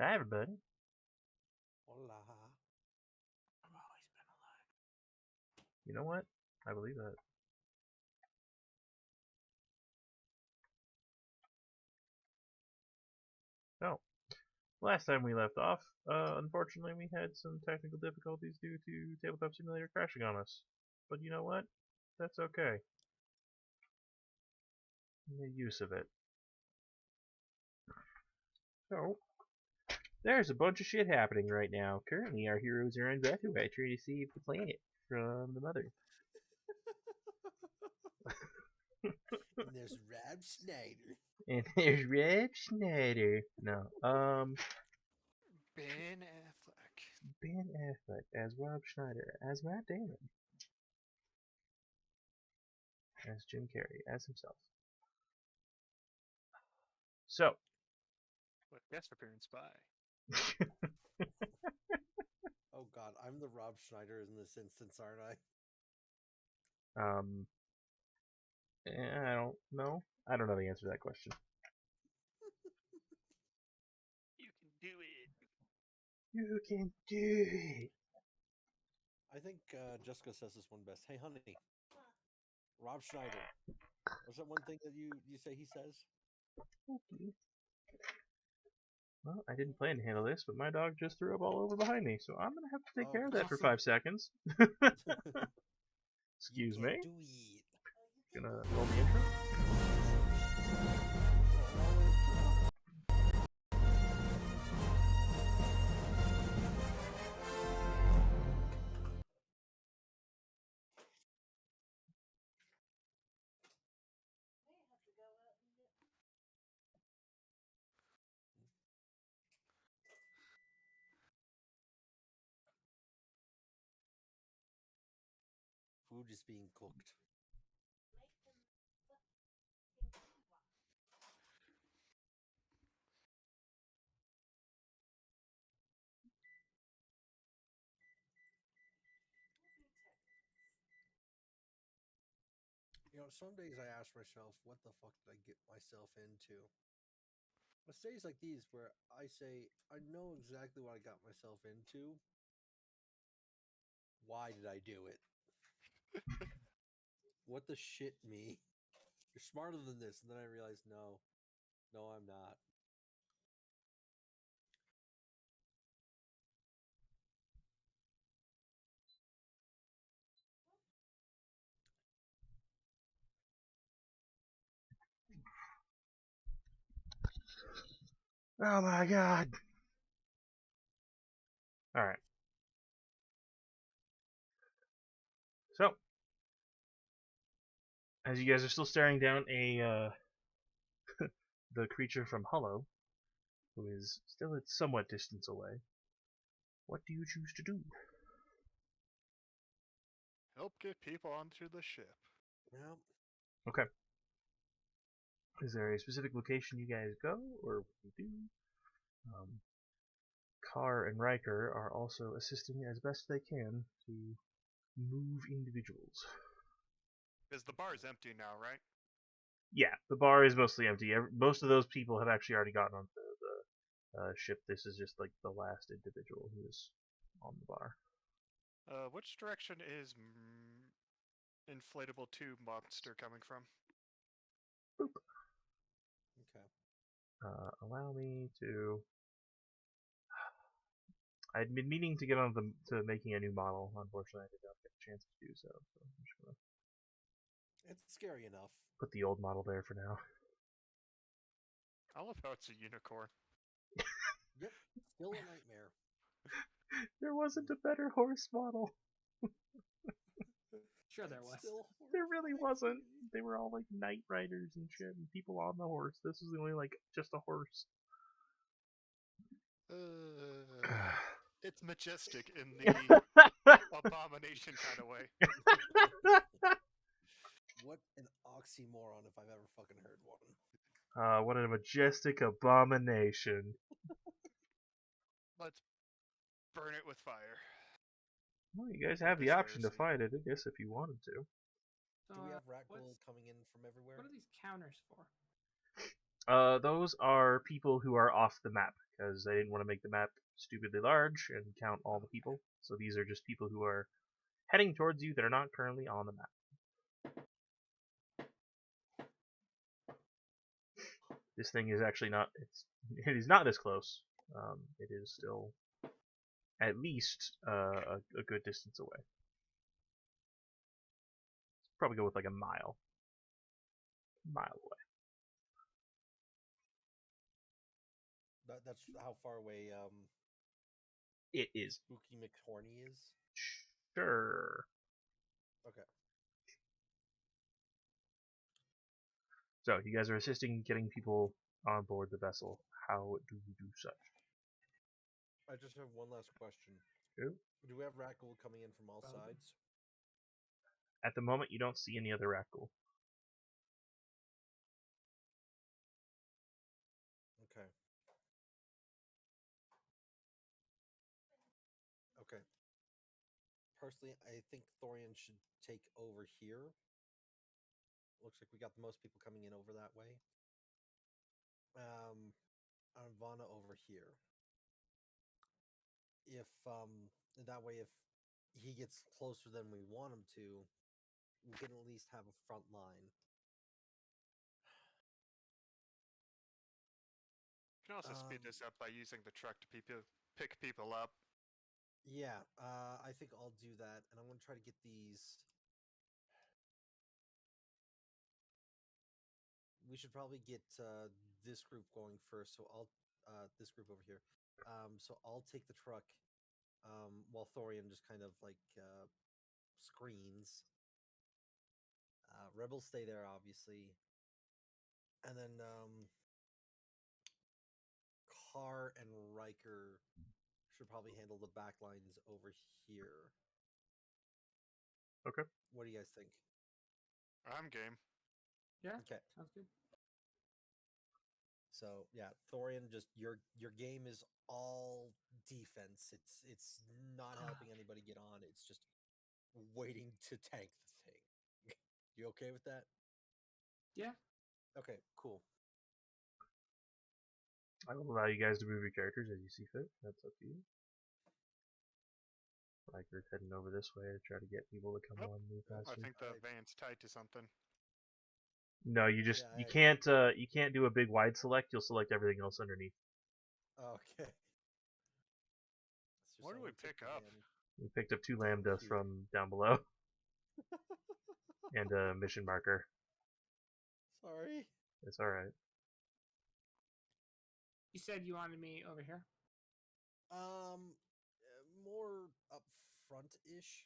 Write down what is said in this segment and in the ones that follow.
Hi, everybody. Hola. I've always been alive. You know what? I believe that. Oh, last time we left off, unfortunately we had some technical difficulties due to Tabletop Simulator crashing on us. But you know what? That's okay. We made use of it. So, there's a bunch of shit happening right now. Currently, our heroes are on Bethua trying to save the planet from the mother. And there's Rab Schneider. And there's Red Schneider. No, Ben Affleck. Ben Affleck as Rob Schneider, as Matt Damon, as Jim Carrey, as himself. So, What guest appearance by? Oh god, I'm the Rob Schneider in this instance, aren't I? I don't know. I don't know the answer to that question. You can do it. You can do it. I think Jessica says this one best. Hey, honey. Rob Schneider. What's that one thing that you say he says? Okay. Well, I didn't plan to handle this, but my dog just threw up all over behind me, so I'm gonna have to take care of that for awesome. 5 seconds. Excuse You me. can do it. Gonna roll the intro. Food is being cooked. You know, some days I ask myself, what the fuck did I get myself into? It's days like these where I say, I know exactly what I got myself into. Why did I do it? What the shit, me? You're smarter than this. And then I realized, no, I'm not. Oh my god. Alright. So, as you guys are still staring down the creature from Hollow, who is still at somewhat distance away, what do you choose to do? Help get people onto the ship. Well, Okay. Is there a specific location you guys go, or what you do? Carr and Riker are also assisting as best they can to move individuals. Because the bar is empty now, right? Yeah, the bar is mostly empty. Most of those people have actually already gotten onto the ship. This is just like the last individual who is on the bar. Which direction is inflatable tube monster coming from? Boop. okay. Allow me to. I'd been meaning to get on to making a new model. Unfortunately, I did not get a chance to do so. So I'm just gonna It's scary enough. put the old model there for now. I love how it's a unicorn. Yep, still a nightmare. There wasn't a better horse model. Sure there was. There really wasn't. They were all like knight riders and shit, and people on the horse. This was the only like just a horse. It's majestic in the abomination kind of way. What an oxymoron if I've ever fucking heard one. What a majestic abomination. Let's burn it with fire. Well, you guys For have the this option to heresy. fight it, I guess, if you wanted to. So, Do we have rat what's- gold coming in from everywhere? What are these counters for? Those are people who are off the map because they didn't want to make the map stupidly large and count all the people. So these are just people who are heading towards you that are not currently on the map. This thing is actually not. It is not this close. It is still at least a good distance away. Probably go with like a mile away. That's how far away It is. Spooky McHorny is. Sure. Okay. So you guys are assisting getting people on board the vessel. How do you do such? I just have one last question. Who? Do we have Rackle coming in from all sides? At the moment, you don't see any other Rackle. Okay. Okay. Personally, I think Thorian should take over here. Looks like we got the most people coming in over that way. Vana over here. If that way, if he gets closer than we want him to, we can at least have a front line. You can also speed this up by using the truck to pick people up. Yeah, I think I'll do that, and I'm going to try to get these. We should probably get this group going first. So I'll this group over here. So I'll take the truck while Thorian just kind of like screens. Rebels stay there, obviously, and then Carr and Riker should probably handle the back lines over here. Okay. What do you guys think? I'm game. Yeah. Okay. Sounds good. So yeah, Thorian, just your game is all defense. It's not helping anybody get on. It's just waiting to tank the thing. You okay with that? Yeah. Okay, cool. I will allow you guys to move your characters as you see fit. That's up to you. Riker's heading over this way to try to get people to come Yep. on move I faster. think the Alright. van's tied to something. No, you just Yeah, you can't do a big wide select. You'll select everything else underneath. Okay. So What do we someone take pick the up? van We picked up 2 down lambda here. from down below and a mission marker. Sorry. It's all right. You said you wanted me over here. More up front ish.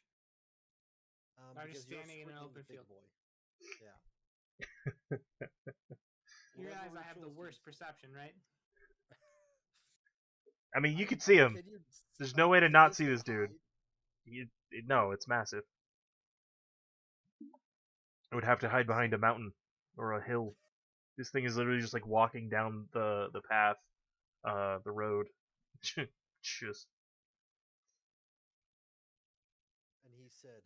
I'm just Because you're standing in an squinting open big field. boy. Yeah. You realize Whatever I have the rituals worst you- perception, right? I mean, you could see him. Can you, There's no way to not see thing this dude. hide? No, it's massive. I would have to hide behind a mountain or a hill. This thing is literally just like walking down the path, the road. Just And he said,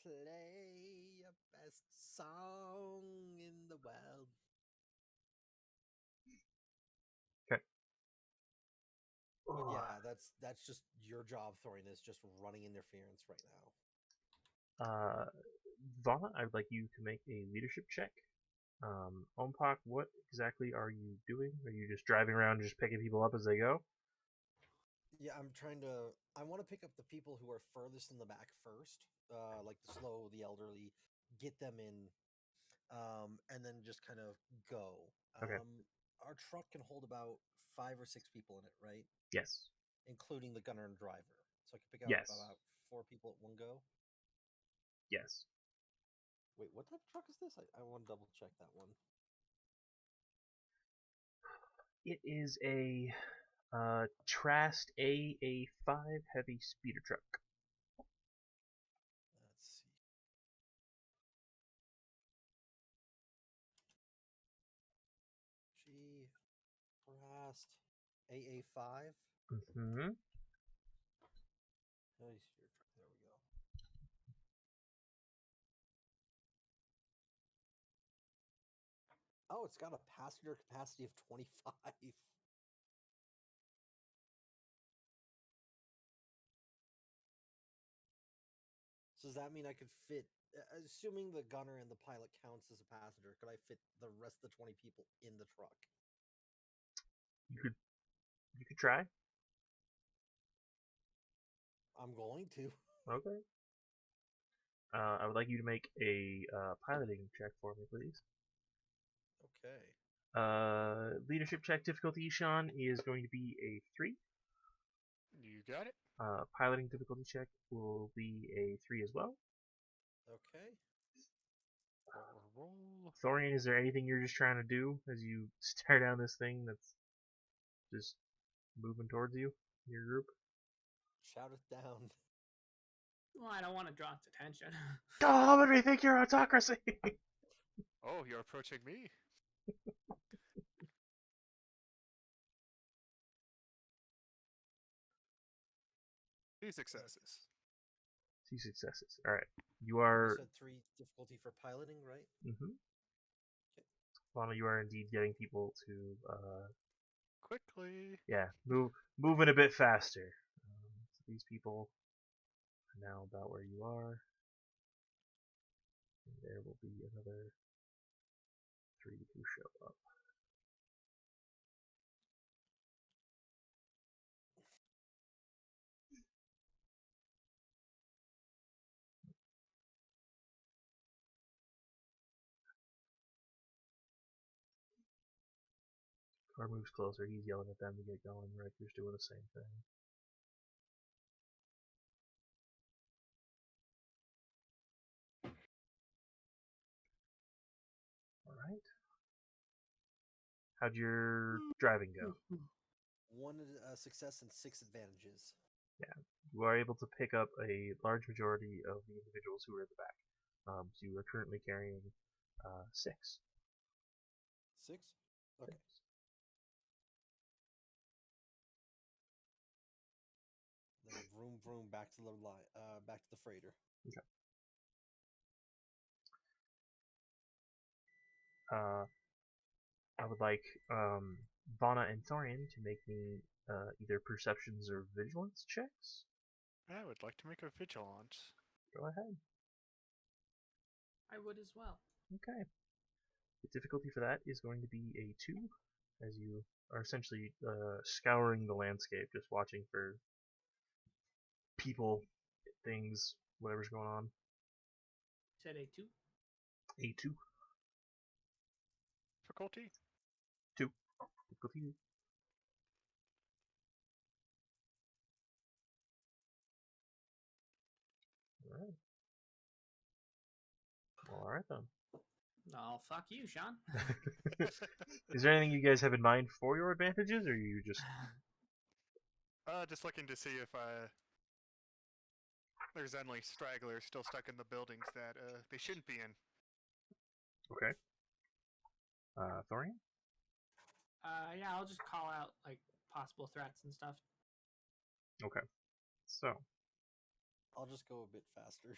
"Play your best song in the world." okay. But yeah, that's just your job, Thorian, is just running interference right now. Vana, I'd like you to make a leadership check. Ompak, what exactly are you doing? Are you just driving around, just picking people up as they go? Yeah, I want to pick up the people who are furthest in the back first, like the slow, the elderly, get them in, and then just kind of go. Okay. Our truck can hold about 5 or 6 people in it, right? Yes. Including the gunner and driver. So I can pick up Yes. about 4 people at one go. Yes. Wait, what type of truck is this? I want to double check that one. It is a Trast AA5 heavy speeder truck. Let's see. G Rast AA5. Mm-hmm. Nice, your truck. There we go. Oh, it's got a passenger capacity of 25. So does that mean I could fit, assuming the gunner and the pilot counts as a passenger, could I fit the rest of the 20 people in the truck? You could try. I'm going to. Okay. I would like you to make a piloting check for me, please. Okay. Leadership check difficulty, Sean, is going to be a 3. You got it. Piloting difficulty check will be a 3 as well. Okay. Roll. Thorian, is there anything you're just trying to do as you stare down this thing that's just moving towards you, your group? Shout it down. Well, I don't want to draw its attention. Oh, what do we think you're autocracy? Oh, you're approaching me. 2 successes. 2 successes. Alright. You You are. said 3 difficulty for piloting, right? Mm-hmm. Okay. Lana, you are indeed getting people to, Quickly. moving a bit faster. So these people are now about where you are. And there will be another 3 who show up. Car moves closer. He's yelling at them to get going. Riker's doing the same thing. Alright. How'd your driving go? 1 success and 6 advantages. Yeah. You are able to pick up a large majority of the individuals who are in the back. So you are currently carrying 6. 6? Okay. Then vroom vroom back to the line, back to the freighter. Okay. I would like Vana and Thorian to make me either perceptions or vigilance checks. I would like to make a vigilance. Go ahead. I would as well. Okay. The difficulty for that is going to be a 2, as you are essentially scouring the landscape, just watching for people, things, whatever's going on. Said A2. A 2. Difficulty? 2. Difficulty. Alright. Well, alright then. Oh, fuck you, Sean. Is there anything you guys have in mind for your advantages, or are you just... Just looking to see if there's any stragglers still stuck in the buildings that they shouldn't be in. Okay. Thorian? Yeah, I'll just call out like possible threats and stuff. Okay. So. I'll just go a bit faster.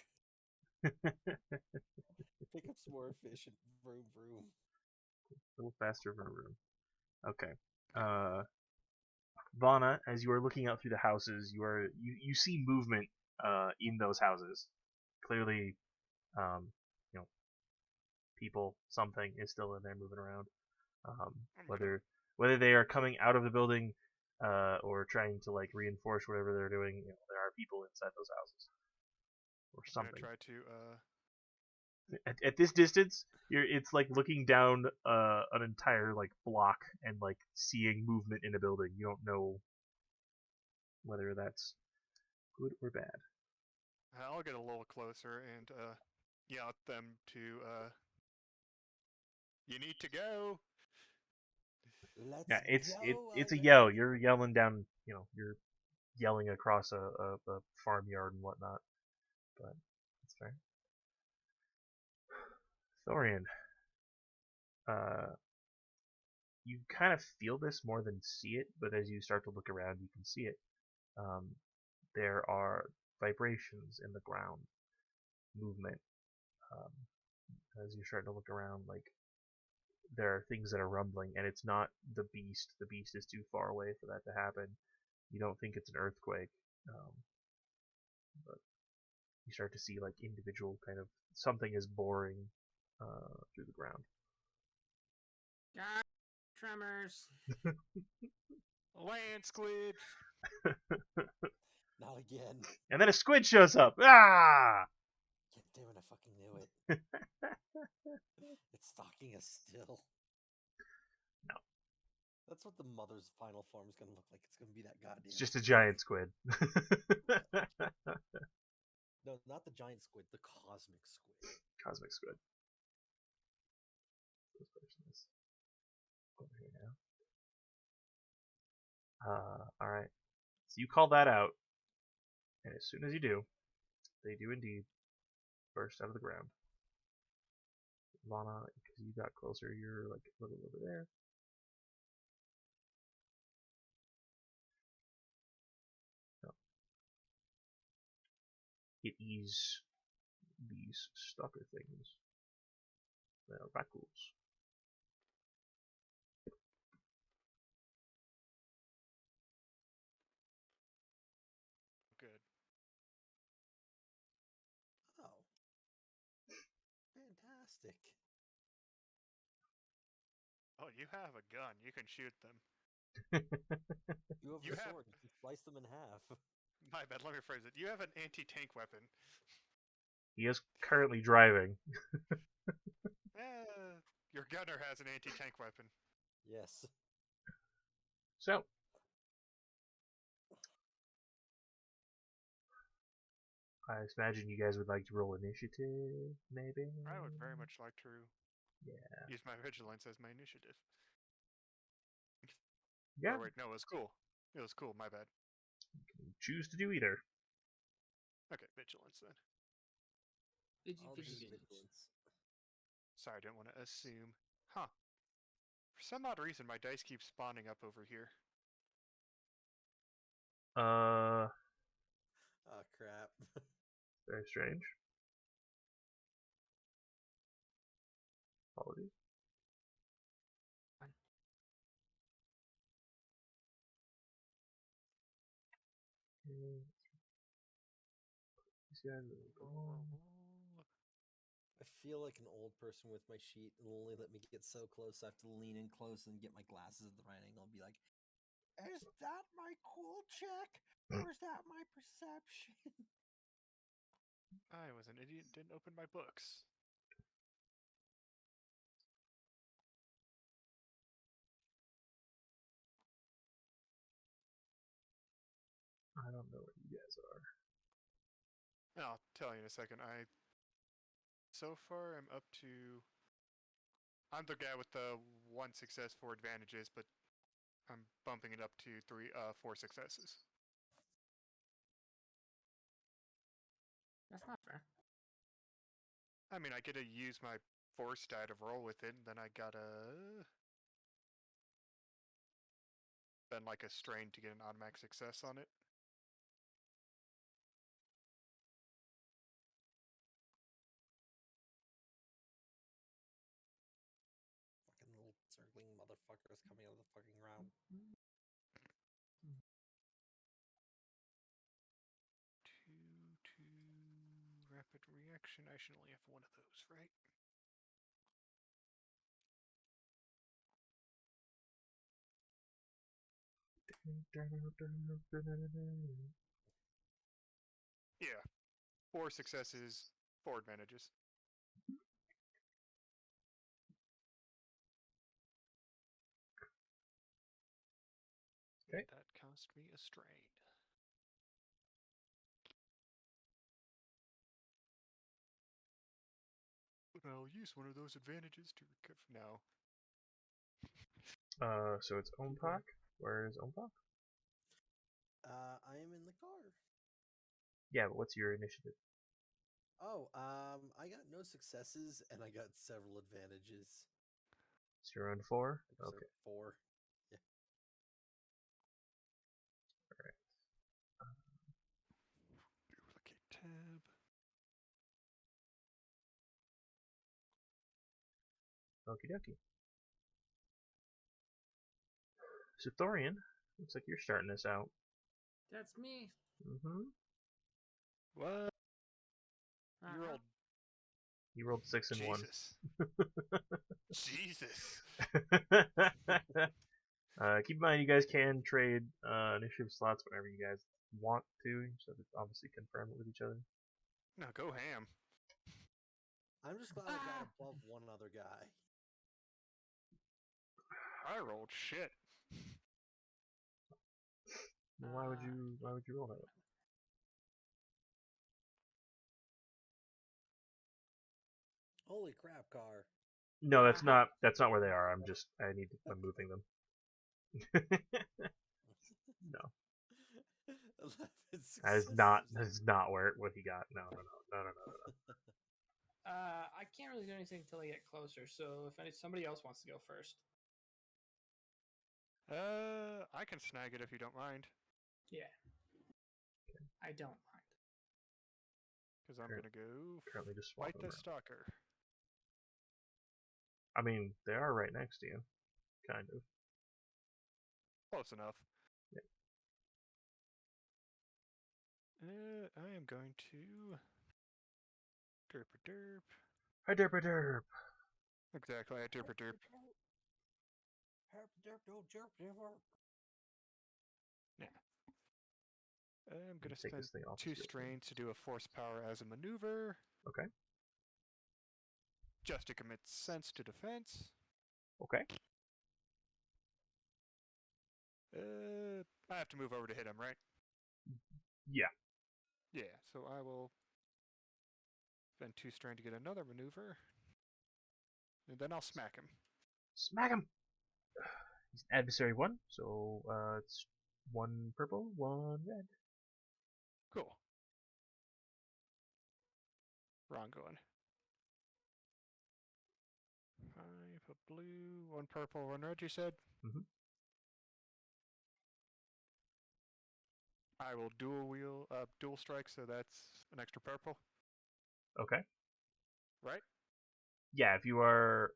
Pick up some more efficient vroom vroom. A little faster from a room. Okay. Vana, as you are looking out through the houses, you see movement in those houses. Clearly, you know, people, something is still in there moving around. Whether they are coming out of the building or trying to like reinforce whatever they're doing, there are people inside those houses or I'm gonna something. try to At this distance, it's like looking down an entire like block and like seeing movement in a building. You don't know whether that's good or bad. I'll get a little closer and yell at them to you need to go. Let's Yeah, go. it's a yell. You're yelling down. You're yelling across a farmyard and whatnot. But that's fair. Thorian, you kind of feel this more than see it, but as you start to look around, you can see it. There are vibrations in the ground, movement. As you're starting to look around, like there are things that are rumbling, and it's not the beast. The beast is too far away for that to happen. You don't think it's an earthquake, but you start to see like individual kind of something is boring through the ground. God, tremors. Land squid. Not again. And then a squid shows up. Ah! God damn it, I fucking knew it. It's stalking us still. No. That's what the mother's final form is gonna look like. It's gonna be that goddamn It's just a squid. giant squid. No, not the giant squid, the cosmic squid. Cosmic squid. This person is over here now. Alright. So you call that out, and as soon as you do, they do indeed burst out of the ground. Lana, because you got closer, you're like a little over there. No. It is these stalker things. They're raccoons. Good. Oh. Fantastic. Oh, you have a gun. You can shoot them. You have You a have- sword. You can slice them in half. My bad. Let me phrase it. You have an anti-tank weapon. He is currently driving. Your gunner has an anti-tank weapon. Yes. So, I imagine you guys would like to roll initiative, maybe? I would very much like to Yeah. use my vigilance as my initiative. Yeah. Or wait, no, it was cool. It was cool. My bad. You can choose to do either. Okay, vigilance then. I'll do Vigilance. vigilance. Sorry, I didn't want to assume. Huh. For some odd reason, my dice keep spawning up over here. Oh crap. Very strange. Apologies. Fine. These guys are gone. I feel like an old person with my sheet. It'll only let me get so close. I have to lean in close and get my glasses at the right angle and be like, is that my cool check? Or is that my perception? I was an idiot and didn't open my books. I don't know what you guys are. I'll tell you in a second. So far, I'm up to... I'm the guy with the 1 success, 4 advantages, but I'm bumping it up to 4 successes. That's not fair. I mean, I get to use my force die to roll with it, and then I gotta... Then like a strain to get an automatic success on it. Fucking little circling motherfuckers coming out of the fucking ground. Two rapid reaction. I should only have one of those, right? Yeah. 4 successes, 4 advantages. Okay. That cost me a strain. But I'll use one of those advantages to recover now. So it's Ompak. Where is Ompak? I am in the car. Yeah, but what's your initiative? Oh, I got no successes and I got several advantages. So you're on 4? So Okay. 4. Yeah. Duplicate tab. Okie dokie. So Thorian, looks like you're starting this out. That's me. Mm-hmm. What? Uh-huh. You rolled You rolled 6 and 1. Jesus. Jesus. Keep in mind, you guys can trade initiative slots whenever you guys want to, so to obviously confirm it with each other. No, go ham. I'm just glad I got above one other guy. I rolled shit. Why would you roll that? Holy crap, car. No, that's not where they are. I'm moving them. No. 11 That is successes. not what he got. No. I can't really do anything until I get closer. So if somebody else wants to go first, I can snag it if you don't mind. yeah, I don't mind. Because I'm gonna go Currently just swap fight them the around. stalker. I mean, they are right next to you, kind of. Close enough. Yeah. I am going to derp a derp. Hi derp a derp. Exactly, I derp a derp. Yeah. I'm gonna Take spend this thing off. 2 strain to do a force power as a maneuver. Okay. Just to commit sense to defense. Okay. I have to move over to hit him, right? Yeah. Yeah, so I will spend 2 strain to get another maneuver. And then I'll smack him. Smack him. He's adversary 1, so it's 1 purple, 1 red. Cool. Wrong going. 5 a blue, 1 purple, 1 red, you said? Mm-hmm. I will dual strike, so that's an extra purple. Okay. Right? Yeah, if you are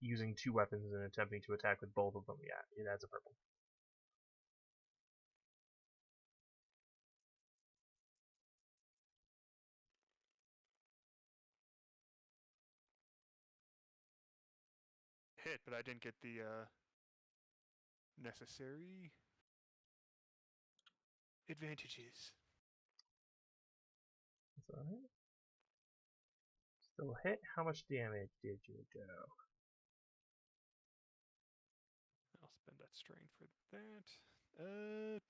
using 2 weapons and attempting to attack with both of them, yeah, it adds a purple. Hit, but I didn't get the necessary advantages. That's alright. Still hit. How much damage did you do? I'll spend that strain for that.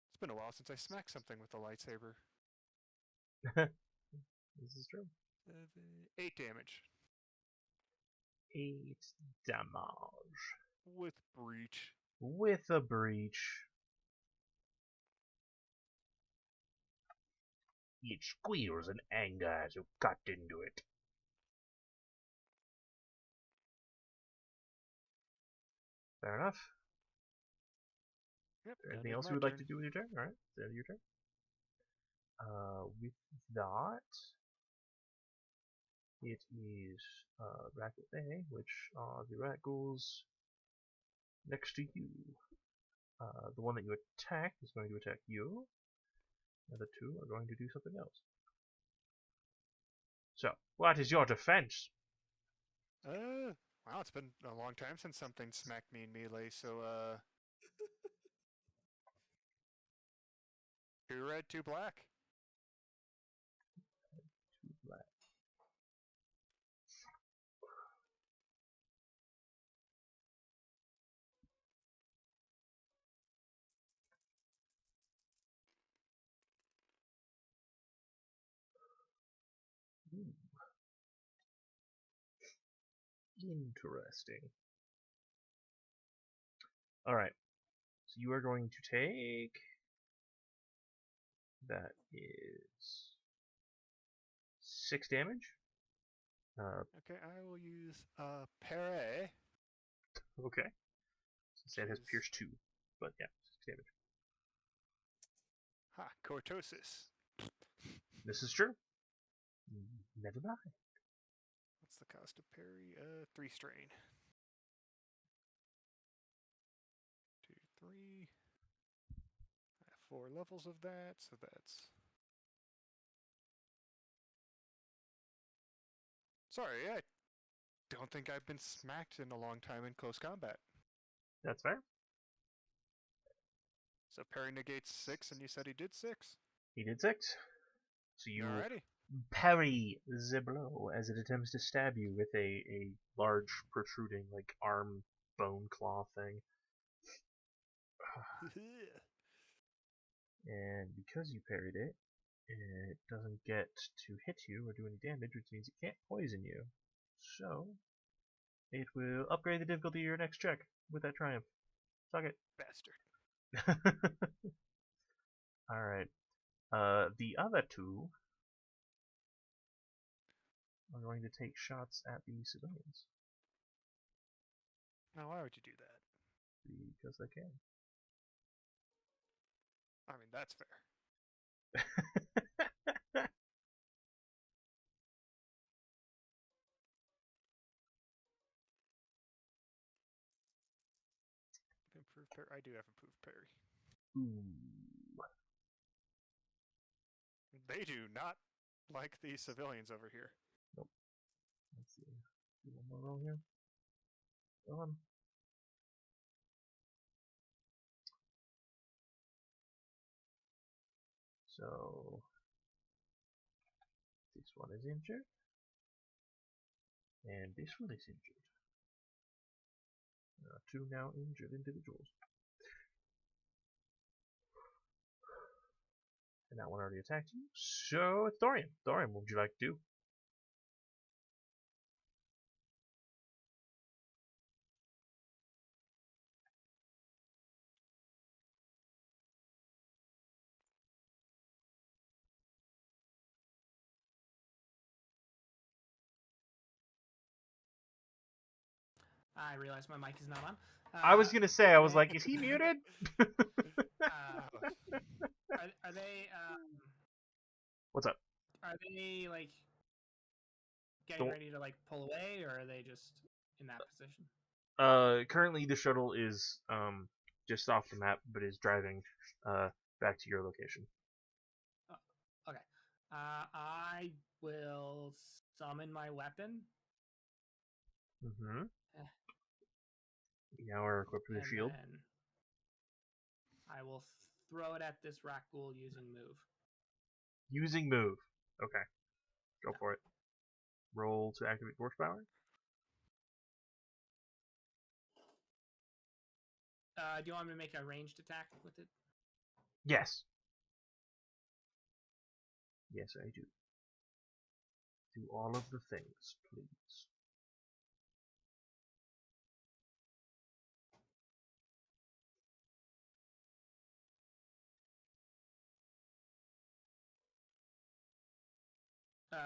It's been a while since I smacked something with a lightsaber. This is true. 8 damage. 8 damage. With breach. With a breach. It squeals in anger as you cut into it. Fair enough. Yep. Anything else you would like to do with your turn? Alright, it's the end of your turn. With that, it is Racket A, which the rat goes next to you. The one that you attack is going to attack you. The other 2 are going to do something else. So, what is your defense? Wow, it's been a long time since something smacked me in melee, so, 2 red, 2 black. 2 black. Ooh. Interesting. Alright. So you are going to take... That is 6 damage. Okay, I will use parry. Okay. So it has is- pierce 2, but yeah, 6 damage. Ha, cortosis. This is true. Never mind. What's the cost of parry? 3 strain. 4 levels of that, so that's... Sorry, I don't think I've been smacked in a long time in close combat. That's fair. So parry negates 6, and you said he did 6. He did 6. So you Alrighty. parry the blow as it attempts to stab you with a large protruding like arm bone claw thing. And because you parried it, it doesn't get to hit you or do any damage, which means it can't poison you. So it will upgrade the difficulty of your next check with that triumph. Suck it. Bastard. Alright. The other two are going to take shots at the civilians. Now, why would you do that? Because they can. I mean, that's fair. Improved parry. I do have improved parry. Ooh. They do not like these civilians over here. Nope. Let's see. Do one more roll here. Go on. So this one is injured. And this one is injured. There are two now injured individuals. And that one already attacked you. So it's Dorian. Dorian, what would you like to do? I realize my mic is not on. I was gonna say, I was like, is he muted? Are they What's up? are they like getting ready to like pull away, or are they just in that position? Currently the shuttle is just off the map, but is driving back to your location. Oh, okay. I will summon my weapon. Mm-hmm. You now are equipped with a shield. Then I will throw it at this Rakghoul using move. Using move. Okay. Go for it. Roll to activate force power. Do you want me to make a ranged attack with it? Yes. Yes, I do. Do all of the things, please.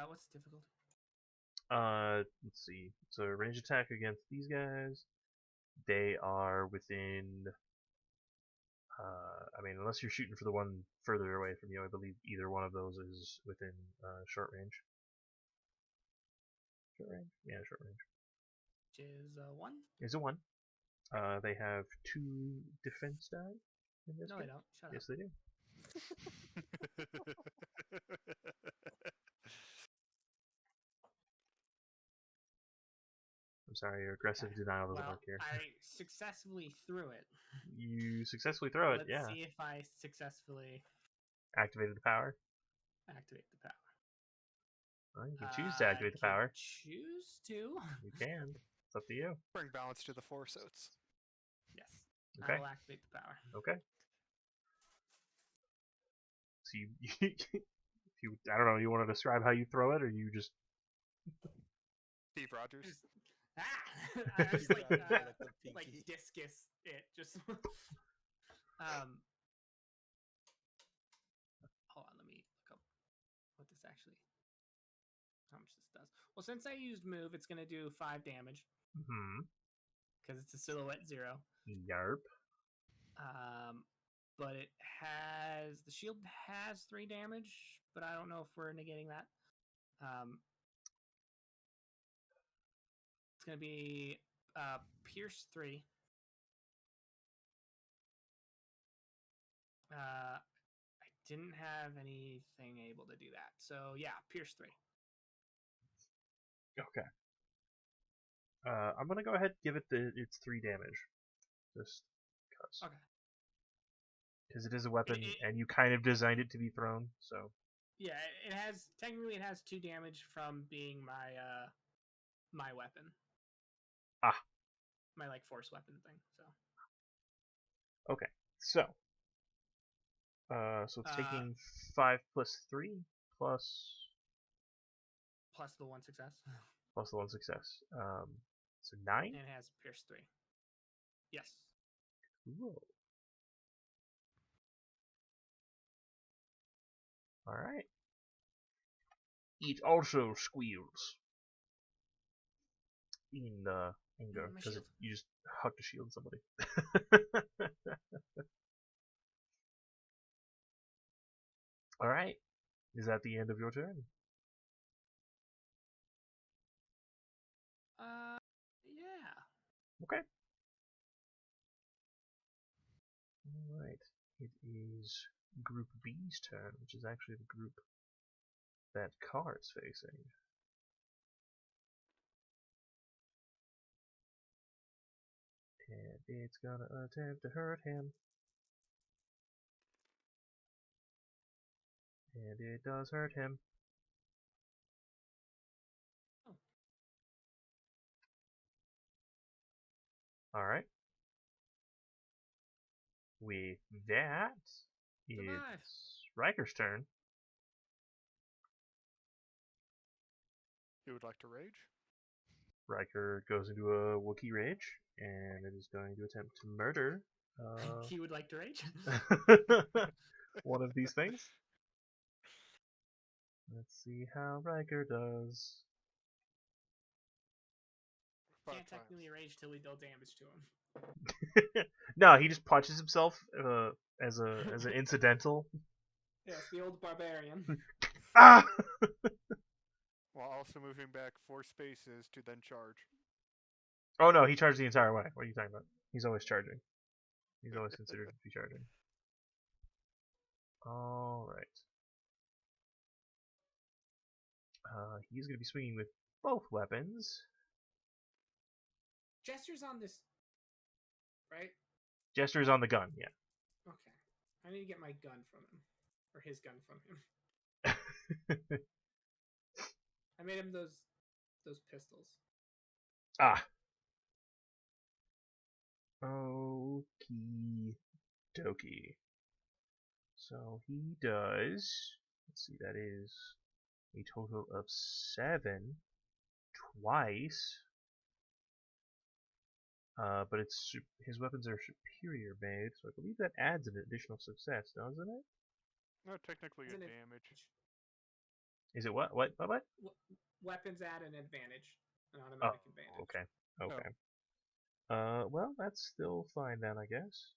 What's the difficulty? Let's see. It's a range attack against these guys. They are within. I mean, unless you're shooting for the one further away from you, I believe either one of those is within short range. Short range? Yeah, short range. Which is a 1? Is a 1. They have 2 defense die in this No, case. they don't. Shut Yes, up. they do. I'm sorry, your aggressive denial doesn't work here. I successfully threw it. You successfully throw it, yeah. Let's see if I successfully Activated the power. activate the power. Well, you can choose to activate the power. Choose to. You can. It's up to you. Bring balance to the force oats. Yes. Okay. I will activate the power. Okay. So I don't know, you want to describe how you throw it, or you just... Steve Rogers. I just like discus it. Just hold on, let me look up what this actually, how much this does. Well, since I used move, it's gonna do 5 damage. Because it's a silhouette 0. Yarp. But the shield has 3 damage, but I don't know if we're negating that. It's gonna be pierce 3. didn't have anything able to do that. So yeah, pierce 3. Okay. I'm gonna go ahead and give it its 3 damage, just cause. Okay. Because it is a weapon, and you kind of designed it to be thrown, so. Yeah, it has technically it has 2 damage from being my weapon. Ah. My like force weapon thing. So. Okay, so. So it's taking 5 plus 3 plus. Plus the 1 success. Plus the 1 success. So 9. And it has pierce 3. Yes. Cool. All right. It also squeals in anger My because shield. you just hucked a shield at somebody. All right. Is that the end of your turn? Yeah. Okay. All right. It is Group B's turn, which is actually the group that Car is facing. And it's gonna attempt to hurt him. And it does hurt him. Oh. Alright. With that, Survive. it's Riker's turn. You would like to rage? Riker goes into a Wookiee rage, and it is going to attempt to murder He would like to rage. one of these things. Let's see how Riker does. Can't technically rage till we deal damage to him. No, he just punches himself as an incidental. Yes, the old barbarian. Ah! While also moving back 4 spaces to then charge. Oh no, he charged the entire way. What are you talking about? He's always charging. He's always considered to be charging. Alright. He's going to be swinging with both weapons. Jester's on this, right? Jester's on the gun, yeah. Okay. I need to get my gun from him. Or his gun from him. I made him those pistols. Ah. Okie dokie. So he does, let's see, that is a total of 7 twice. But his weapons are superior made, so I believe that adds an additional success, doesn't it? No, technically Isn't a it- damage. Is it what? What? Weapons add an advantage. An Oh, automatic advantage. okay. Okay. Well, that's still fine then, I guess.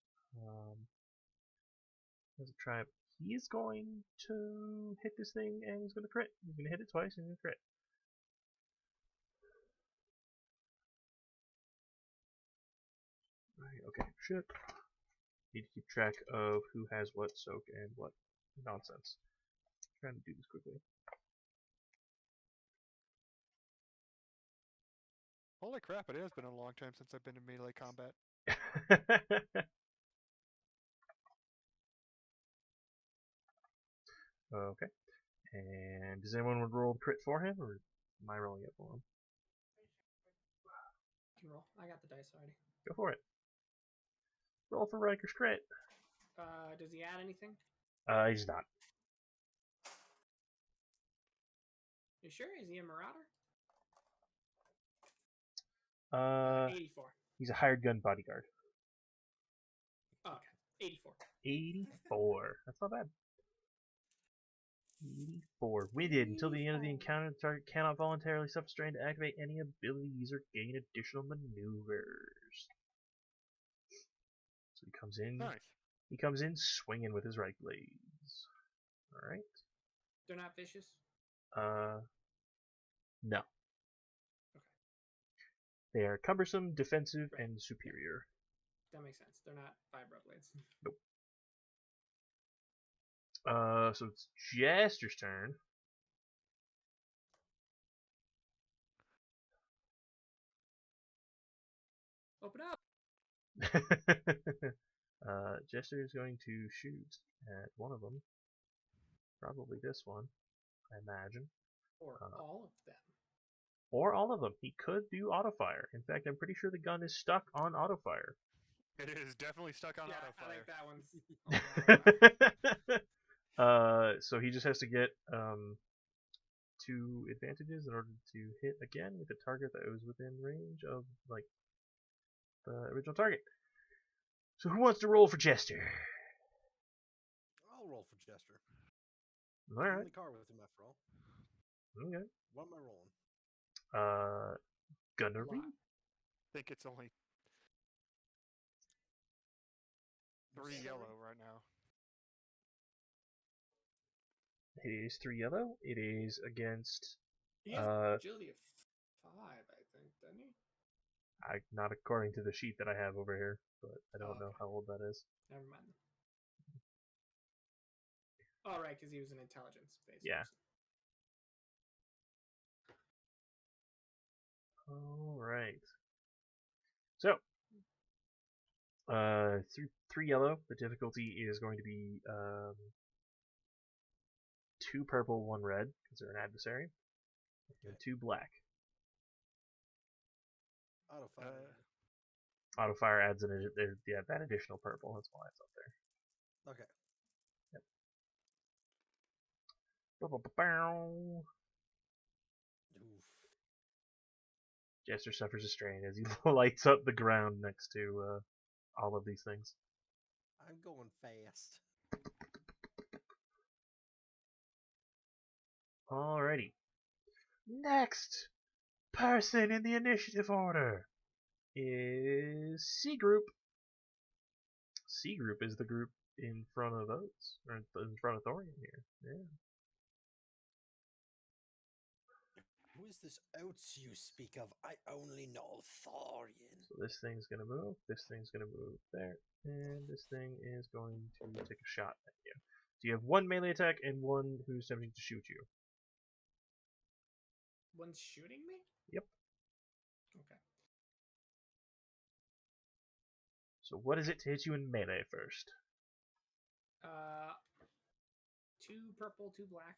Let's try. He is going to hit this thing, and he's going to crit. He's going to hit it twice, and he's going to crit. Right, okay, shit. Need to keep track of who has what soak and what nonsense. Trying to do this quickly. Holy crap, it has been a long time since I've been in melee combat. Okay. And does anyone want to roll the crit for him, or am I rolling it for him? I can roll. I got the dice already. Go for it. Roll for Riker's crit. Does he add anything? He's not. You sure? Is he a marauder? 84. He's a hired gun bodyguard. Oh, okay. 84. 84. That's not bad. 84. Winded. Until the end of the encounter, the target cannot voluntarily suffer strain to activate any abilities or gain additional maneuvers. So he comes in. Nice. He comes in swinging with his right blades. All right. They're not vicious? No. Okay. They are cumbersome, defensive, and superior. That makes sense. They're not vibro blades. Nope. So it's Jester's turn. Open up. Jester is going to shoot at one of them. Probably this one, I imagine. Or all of them. Or all of them. He could do autofire. In fact, I'm pretty sure the gun is stuck on autofire. It is definitely stuck on Yeah, auto I fire. think that one's on autofire. So he just has to get 2 advantages in order to hit again with a target that was within range of like the original target. So who wants to roll for Jester? I'll roll for Jester. All I'm in right. the car with him after all. Okay. What am I rolling? Gonna Lot. read. I think it's only 3 yellow right now. It is 3 yellow. It is against. He has agility of 5, I think, doesn't he? Not according to the sheet that I have over here, but I don't know Okay. how old that is. Never mind. Oh, right, because he was an intelligence-based Yeah. person. All right. So, 3 yellow. The difficulty is going to be 2 purple, 1 red, because they're an adversary, and 2 black. Auto fire. Autofire adds that additional purple. That's why it's up there. Okay. Yep. Bow. Oof. Jester suffers a strain as he lights up the ground next to all of these things. I'm going fast. Alrighty. Next person in the initiative order is C Group. C Group is the group in front of Oats, or in front of Thorian here. Yeah. Who is this Oats you speak of? I only know Thorian. So this thing's gonna move, this thing's gonna move there, and this thing is going to take a shot at you. So you have 1 melee attack and 1 who's attempting to shoot you. One's shooting me? Yep. Okay. So what is it to hit you in melee first? 2 purple, 2 black.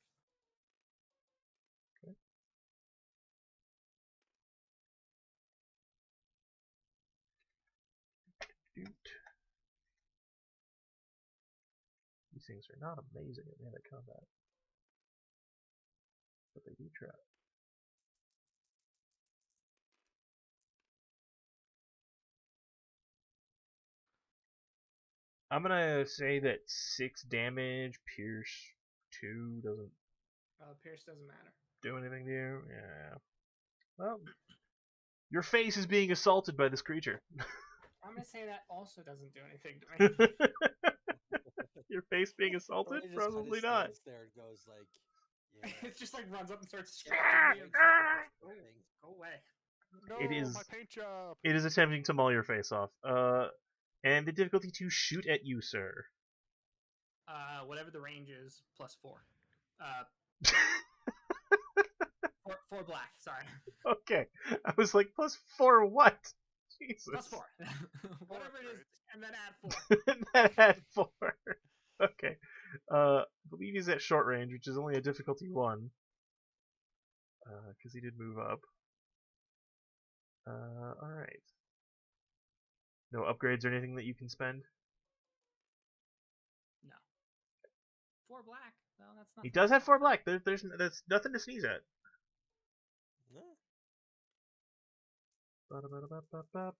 Okay. Doot. These things are not amazing at melee combat, but they do try. I'm gonna say that 6 damage, pierce 2 doesn't Pierce doesn't matter. do anything to you. Yeah. Well, your face is being assaulted by this creature. I'm gonna say that also doesn't do anything to me. Your face being assaulted? Thorian just Probably kinda not. stands there and goes like, yeah. It just like runs up and starts Yeah, scratching me. breaks out the first thing. Go away. No, It is- my paint job! It is attempting to maul your face off. And the difficulty to shoot at you, sir. Whatever the range is, plus 4. 4 black. Sorry. Okay. I was like, +4 what? Jesus. Plus 4. Whatever it is, right? and then add 4. That had 4. Okay. I believe he's at short range, which is only a difficulty 1. Because he did move up. Alright. No upgrades or anything that you can spend? No. 4 black. Well, that's not. He does have 4 black. There's nothing to sneeze at. No. Ba-da-ba-da-ba-ba-ba.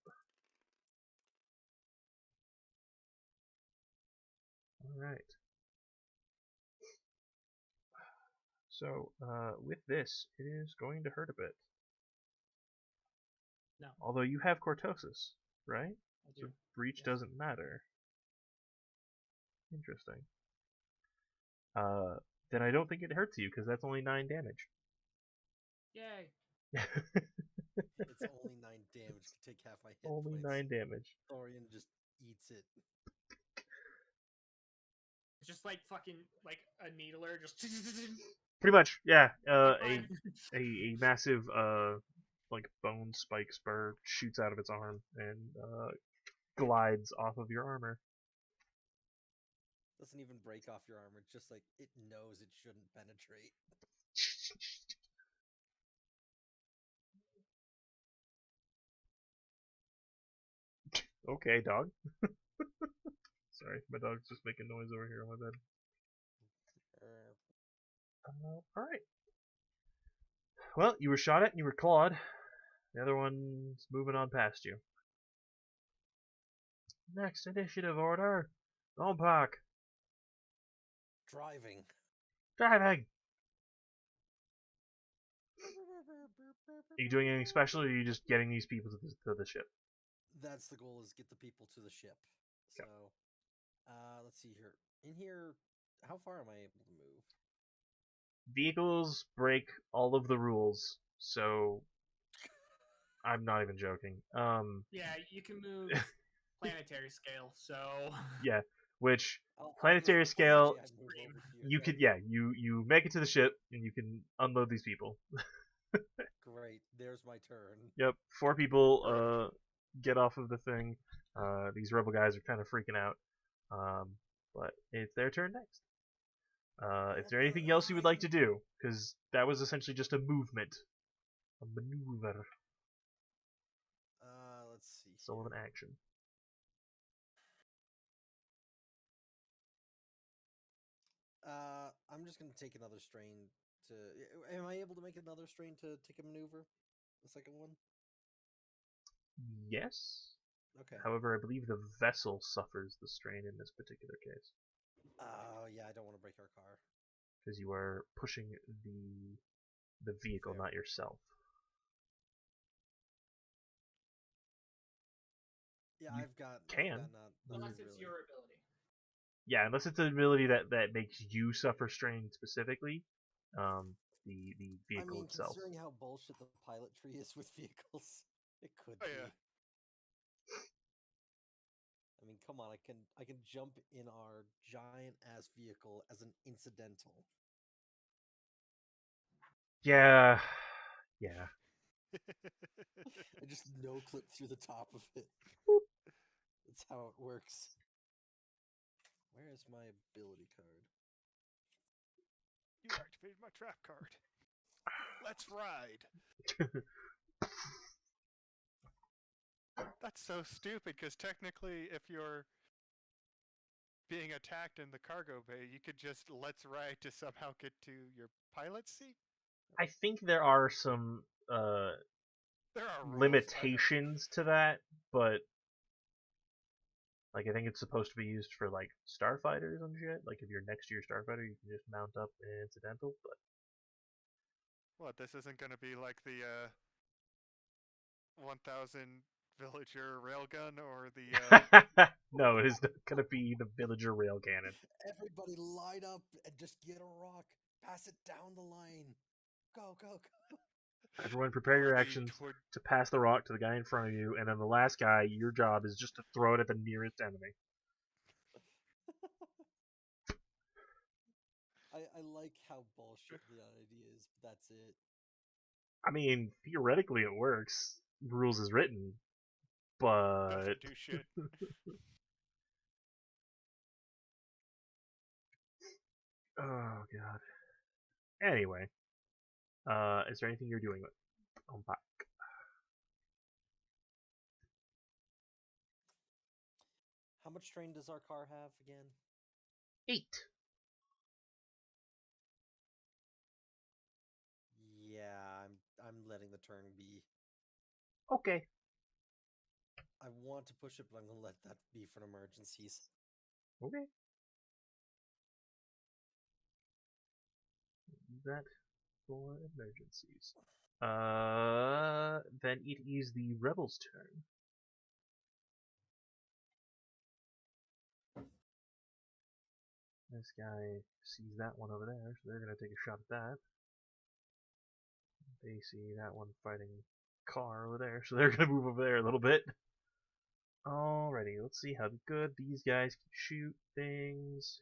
Alright. So, with this, it is going to hurt a bit. No. Although you have cortosis, right? I So do. breach Yes. doesn't matter. Interesting. Then I don't think it hurts you, because that's only 9 damage. Yay. It's only 9 damage. Can take half my hit Only points. 9 damage. Thorian just eats it. It's just like fucking like a needler, just Pretty much, yeah. Fine. A massive like bone spike spur shoots out of its arm and glides off of your armor. Doesn't even break off your armor. It's just like it knows it shouldn't penetrate. Okay, dog. Sorry, my dog's just making noise over here on my bed. All right. Well, you were shot at and you were clawed. The other one's moving on past you. Next initiative order. Don't park. Driving. Driving. Are you doing anything special, or are you just getting these people to the ship? That's the goal, is get the people to the ship. So, let's see here. In here, how far am I able to move? Vehicles break all of the rules, so I'm not even joking. Yeah, you can move planetary scale, so Yeah, which I'll planetary just scale, CGI move over here you then. could, yeah, you make it to the ship and you can unload these people. Great. There's my turn. Yep, 4 people Perfect. get off of the thing. These rebel guys are kind of freaking out, but it's their turn next. Is there anything else you would like to do? Because that was essentially just a movement, a maneuver, Let's see. sort of Here. an action. I'm just gonna take another strain to. Am I able to make another strain to take a maneuver? The second one. Yes. Okay. However, I believe the vessel suffers the strain in this particular case Oh yeah, I don't want to break our car. because you are pushing the vehicle, Fair. not yourself. Yeah, You I've got can. not unless nothing it's really. your ability. Yeah, unless it's an ability that makes you suffer strain specifically, um, the I vehicle mean, itself. considering how bullshit the pilot tree is with vehicles, it could Oh, be. yeah. I mean, come on, I can jump in our giant ass vehicle as an incidental. Yeah, yeah. I just no clip through the top of it. That's how it works. Where is my ability card? You activated my trap card. Let's ride. That's so stupid, because technically, if you're being attacked in the cargo bay, you could just let's ride to somehow get to your pilot seat. I think there are some There are rules. limitations to that, but like I think it's supposed to be used for like starfighters and shit. Like if you're next to your starfighter, you can just mount up an incidental. But What, this isn't going to be like the 1000 villager railgun or the no, it is not gonna be the villager rail cannon. Everybody line up and just get a rock. Pass it down the line. Go, go, go. Everyone, prepare or your the actions to pass the rock to the guy in front of you, and then the last guy, your job is just to throw it at the nearest enemy. I like how bullshit the idea is, but that's it. I mean, theoretically it works. Rules is written, but doesn't do shit. oh god. Anyway, is there anything you're doing with Unpack? How much strain does our car have again? 8. Yeah, I'm letting the turn be. Okay. I want to push it, but I'm gonna let that be for emergencies. Okay. That for emergencies. Then it is the rebels' turn. This guy sees that one over there, so they're gonna take a shot at that. They see that one fighting car over there, so they're gonna move over there a little bit. Alrighty, let's see how good these guys can shoot things.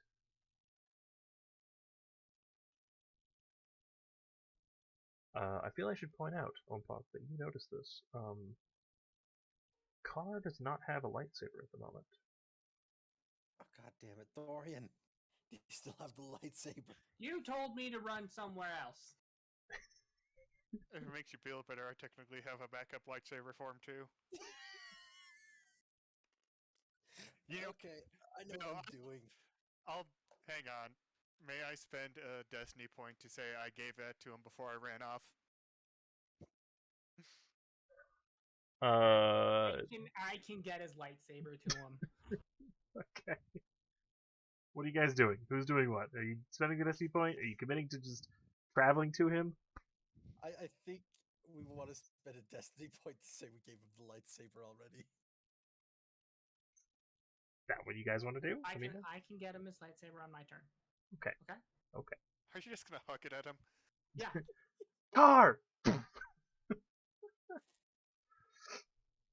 I feel I should point out, Ompok, that you noticed this. Carr does not have a lightsaber at the moment. Oh, God damn it, Thorian. You still have the lightsaber. You told me to run somewhere else. If it makes you feel better, I technically have a backup lightsaber for him too. You know, Okay, I know no, what I'm doing. I'll hang on. May I spend a destiny point to say I gave that to him before I ran off? I can get his lightsaber to him. Okay. What are you guys doing? Who's doing what? Are you spending a destiny point? Are you committing to just traveling to him? I think we want to spend a destiny point to say we gave him the lightsaber already. Is that what you guys want to do? I can get him his lightsaber on my turn. Okay. Okay. Okay. Are you just gonna huck it at him? Yeah. Carr!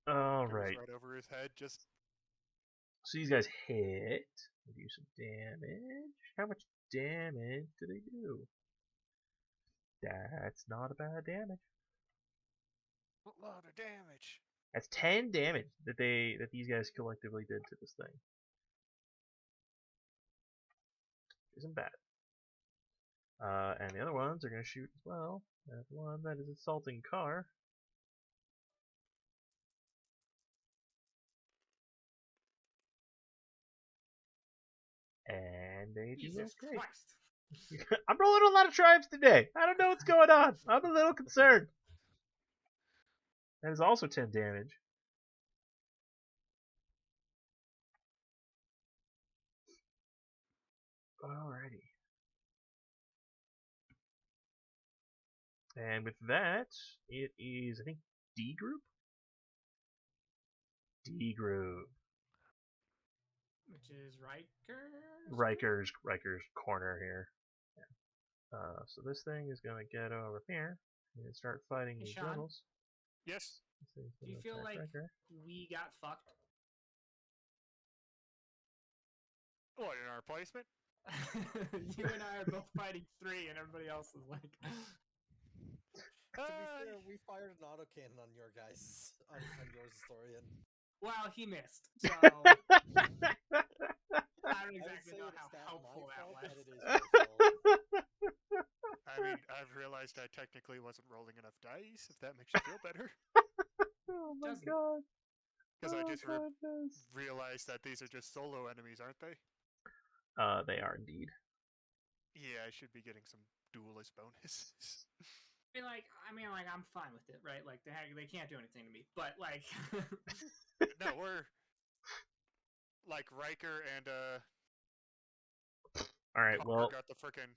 All Goes right. right over his head. Just So these guys hit. They do some damage. How much damage do they do? That's not a bad damage. a lot of damage. That's 10 damage that these guys collectively did to this thing. Isn't bad. And the other ones are going to shoot as well. That one that is assaulting Carr. And they do Jesus that great. Christ. I'm rolling a lot of tribes today. I don't know what's going on. I'm a little concerned. That is also 10 damage. Alrighty. And with that, it is, I think, D group? D group. Which is Riker's corner here. Yeah. So this thing is going to get over here and start fighting Hey, these Sean? rebels. Yes. Do you feel like we got fucked? What, in our placement? You and I are both fighting 3, and everybody else is like. To be fair, we fired an autocannon on your guys, on yours, Historian. Well, he missed, so I don't I would exactly say know it's how that helpful my that fault, was. and it is your fault. I mean, I've realized I technically wasn't rolling enough dice, if that makes you feel better. Oh my Doesn't. god. Because I just goodness. realized that these are just solo enemies, aren't they? They are indeed. Yeah, I should be getting some duelist bonuses. I mean, I'm fine with it, right? Like, they can't do anything to me, but like, No, we're like Riker and Alright, Carr well, got the frickin'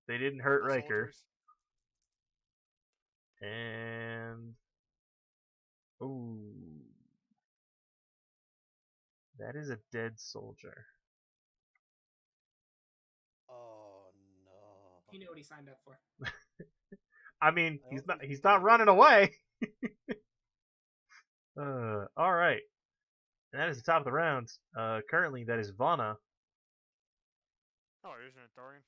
they didn't hurt rebel Riker. soldiers. And ooh, that is a dead soldier. Oh no! he knew what he signed up for. I mean, I don't think he's he not did. running away. All right, and that is the top of the round. Currently, that is Vana. Oh, isn't it Thorian?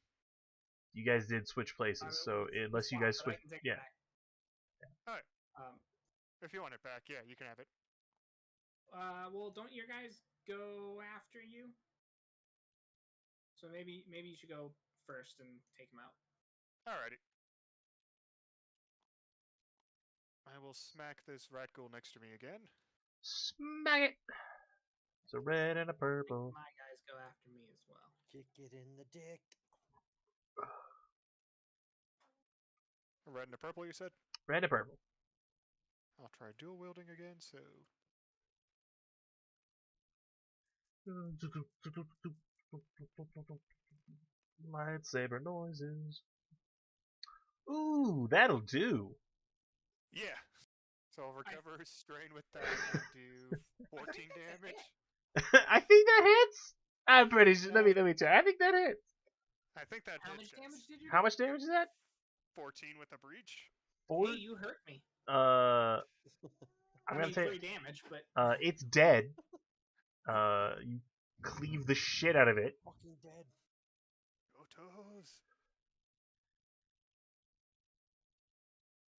You guys did switch places, so unless you guys switch, yeah. Alright. Um, If you want it back, yeah, you can have it. well, don't your guys go after you? So maybe you should go first and take him out. Alrighty. I will smack this rat ghoul next to me again. Smack it. It's a red and a purple. My guys go after me as well. Kick it in the dick. Red and a purple, you said? Red and purple. I'll try dual wielding again, so... Lightsaber noises. Ooh, that'll do. Yeah! So I'll recover strain with that and do 14 damage. I think that hits. I'm pretty sure. Let me try. I think that hits. I think that How hits, much damage did you? How much damage is that? 14 with a breach. 4. Hey, you hurt me. I'm I gonna mean, say 3 damage, but it's dead. You cleave the shit out of it. Fucking dead. Go toes!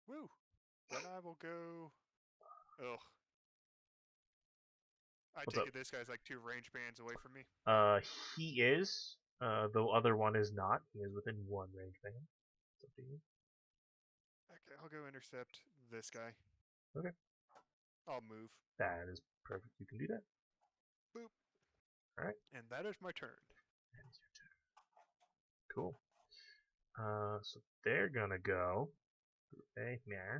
Woo! Then I will go. Ugh. I What's take up? it this guy's like 2 range bands away from me. He is. The other one is not. He is within 1 range band. It's up to you. Okay, I'll go intercept this guy. Okay. I'll move. That is perfect. You can do that. Boop. Alright. And that is my turn. That is your turn. Cool. So they're gonna go. Okay, yeah.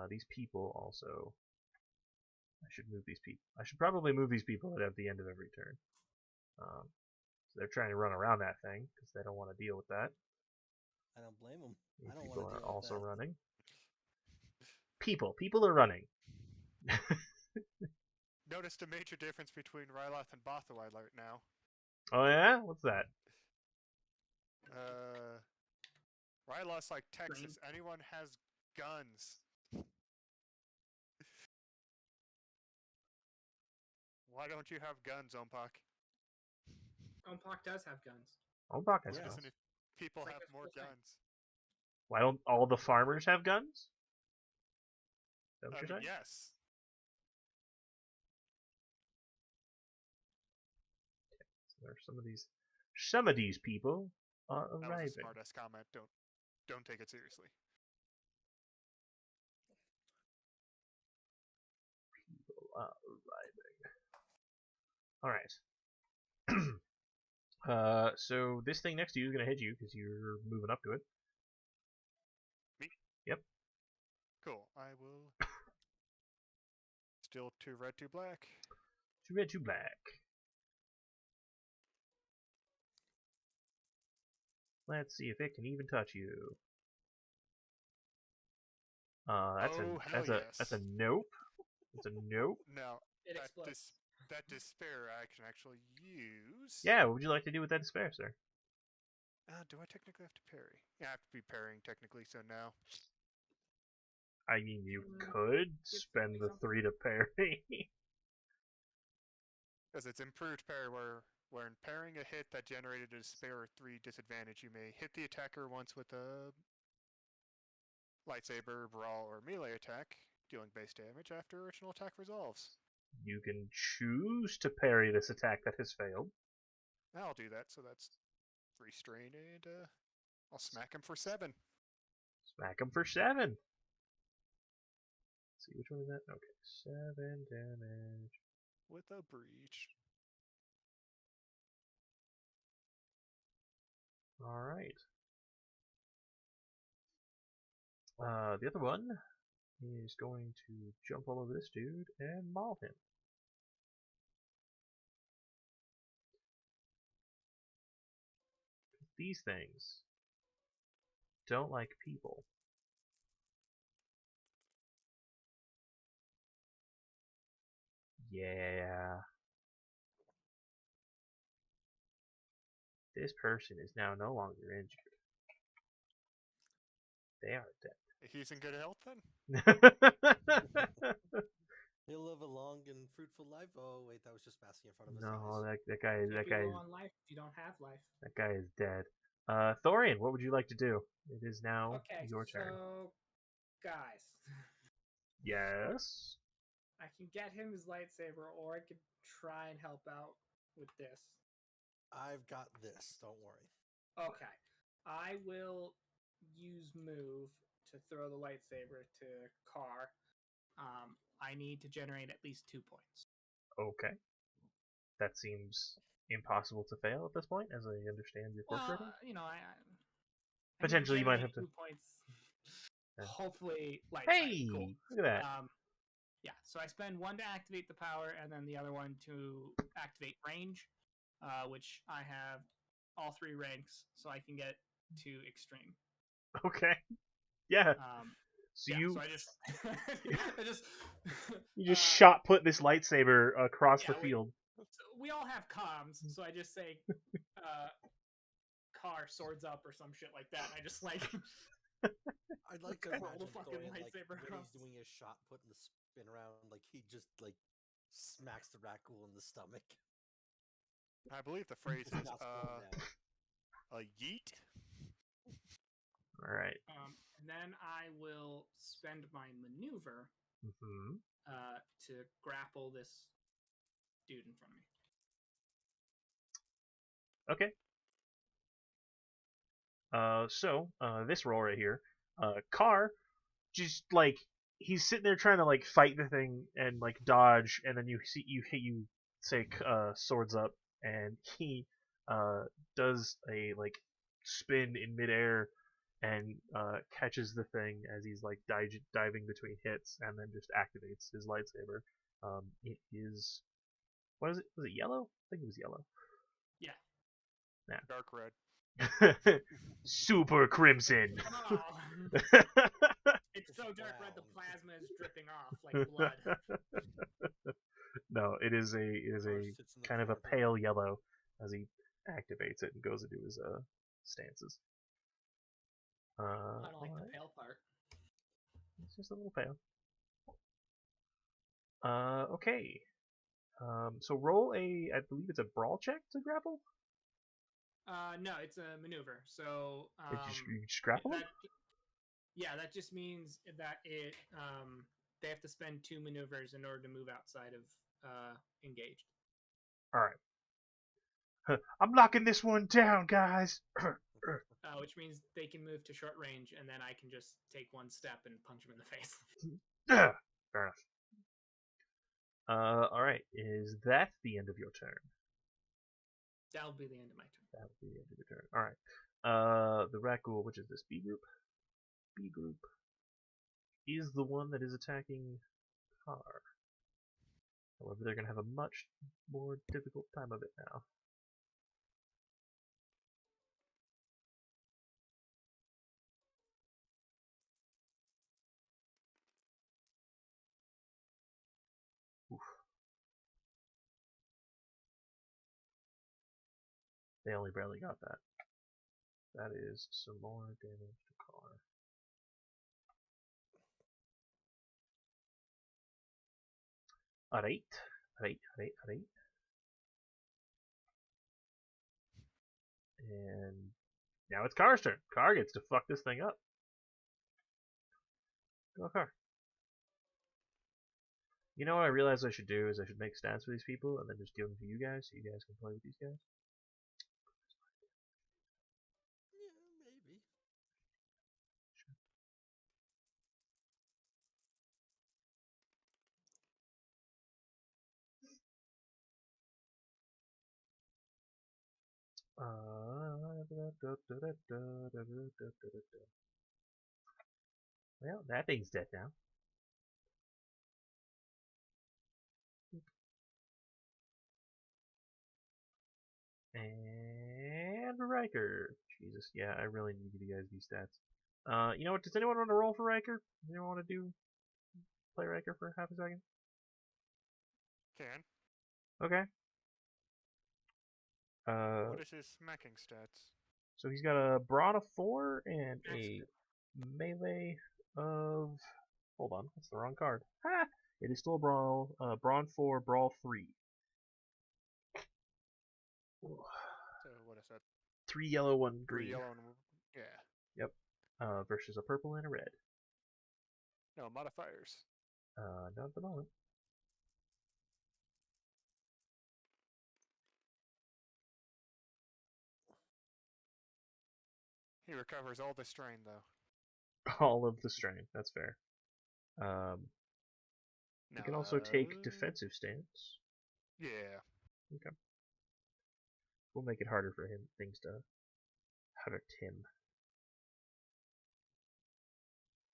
These people also. I should move these people. I should probably move these people at the end of every turn. So they're trying to run around that thing because they don't want to deal with that. I don't blame them. These I don't people want to are deal with also that. running. People are running. Noticed a major difference between Ryloth and Bothawai right now. Oh yeah, what's that? Ryloth's like Texas. Green. Anyone has guns. Why don't you have guns, Ompak? Ompak does have guns. Ombak has Yeah. guns. Listen, if people It's like have a more cool thing. guns. Why don't all the farmers have guns? Is that what I you're mean, saying? yes. So there are some of these people are That was a arriving. smart-ass comment. Don't take it seriously. People are arriving. All right. So this thing next to you is gonna hit you because you're moving up to it. Me? Yep. Cool. I will. Still 2 red, 2 black. 2 red, 2 black. Let's see if it can even touch you. That's Oh, a hell yes. that's a nope. It's a nope. Now, It that, explodes. that despair I can actually use. Yeah, what would you like to do with that despair, sir? Do I technically have to parry? Yeah, I have to be parrying technically, so no. I mean, you Mm, could give spend me the something. 3 to parry. Because it's improved parry where when parrying a hit that generated a despair or 3 disadvantage, you may hit the attacker once with a lightsaber, brawl, or melee attack, dealing base damage after original attack resolves. You can choose to parry this attack that has failed. I'll do that, so that's 3 strain, and I'll smack him for 7. Smack him for 7. Let's see, which one is that? Okay, 7 damage. With a breach. Alright. The other one is going to jump all over this dude and maul him. These things don't like people. Yeah. This person is now no longer injured. They are He's in good health then? dead. He'll live a long and fruitful life. Oh wait, that was just passing in front of his No, eyes. that guy Can't be low on life if you don't have life. that guy is dead. Thorian, what would you like to do? It is now Okay, your turn. so guys, Yes. I can get him his lightsaber, or I could try and help out with this. I've got this. Don't worry. Okay, I will use move to throw the lightsaber to Car. I need to generate at least 2 points. Okay. That seems impossible to fail at this point, as I understand your quirk Well, rating. you know, I Potentially, you need to might generate have to. 2 points. Yeah. Hopefully, light Hey, side. Cool. look at that. Yeah, so I spend 1 to activate the power, and then the other 1 to activate range, which I have all 3 ranks, so I can get to extreme. Okay. Yeah. So Yeah, you so I just, I just, you just shot put this lightsaber across the yeah, field. we all have comms, so I just say, car swords up or some shit like that, and I just like I'd like to roll the imagine fucking Thorian, like lightsaber when across. he's doing his shot put in the spin around, like he just like smacks the raccoon in the stomach. I believe the phrase Does is not slow him down. a yeet. All right. And then I will spend my maneuver Mm-hmm. to grapple this dude in front of me. Okay. So this roll right here, Carr, just like he's sitting there trying to like fight the thing and like dodge, and then you say swords up, and he does a like spin in midair and catches the thing as he's like diving between hits, and then just activates his lightsaber. It is what is it? Was it yellow? I think it was yellow. Yeah. Dark red. Super crimson. Oh. It's so dark red, the plasma is dripping off like blood. No, it is Carr a sits in the kind of a corner going, pale yellow as he activates it and goes into his stances. I don't like alright. the pale part. It's just a little pale. Okay. So roll I believe it's a brawl check to grapple. No, it's a maneuver. So You just grapple him? that just means that they have to spend 2 maneuvers in order to move outside of engaged. All right. I'm knocking this one down, guys. Which means they can move to short range, and then I can just take one step and punch him in the face. Fair enough. All right. Is that the end of your turn? That'll be the end of my turn. That would be the end of your turn. All right. The Rakghoul, which is this B group, is the one that is attacking Carr. However, they're going to have a much more difficult time of it now. Oof. They only barely got that. That is some more damage to Carr. Alright. And now it's Carr's turn. Carr gets to fuck this thing up. Go Carr. You know what I realized I should do is I should make stats for these people and then just give them to you guys so you guys can play with these guys. yeah, maybe. Well, that thing's dead now. And Riker. Jesus, yeah, I really need to give you guys these stats. You know what? Does anyone want to roll for Riker? Does anyone want to play Riker for half a second? Can. Okay. What is his smacking stats? So he's got a brawn of 4 and a Master. melee of. Hold on, that's the wrong card. Ha! It is still a brawn 4, brawl 3. So what is that? 3 yellow, 1 Three green. yellow and yeah. Yep. Versus a purple and a red. No modifiers. Not at the moment. He recovers all the strain though. All of the strain. That's fair. You can also take defensive stance. Yeah. Okay. We'll make it harder for things to hurt him.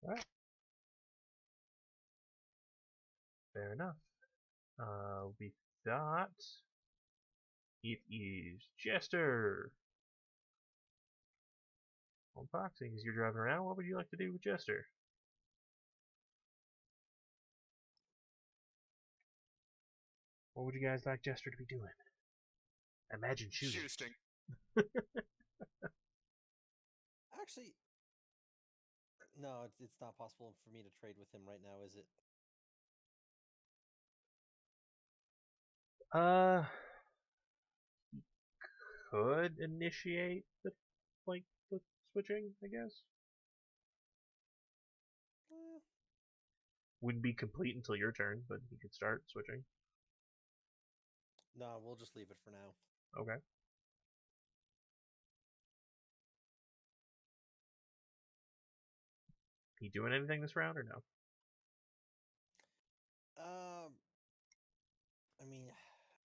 Alright. Fair enough. With that, it is Jester. Unboxing, as you're driving around, what would you like to do with Jester? What would you guys like Jester to be doing? Imagine shooting. Actually, no, it's not possible for me to trade with him right now, is it? Could initiate the switching, I guess. wouldn't be complete until your turn, but he could start switching. No, we'll just leave it for now. Okay. He doing anything this round or no? I mean,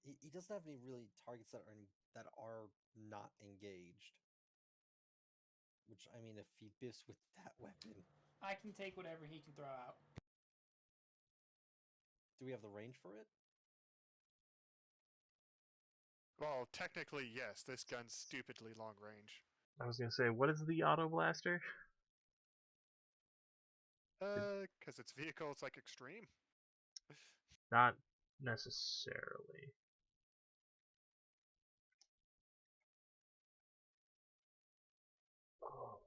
he doesn't have any really targets that are not engaged. Which, I mean, if he biffs with that weapon, I can take whatever he can throw out. do we have the range for it? Well, technically, yes. This gun's stupidly long range. I was gonna say, what is the auto blaster? Because its vehicle is like extreme. Not necessarily. Oh,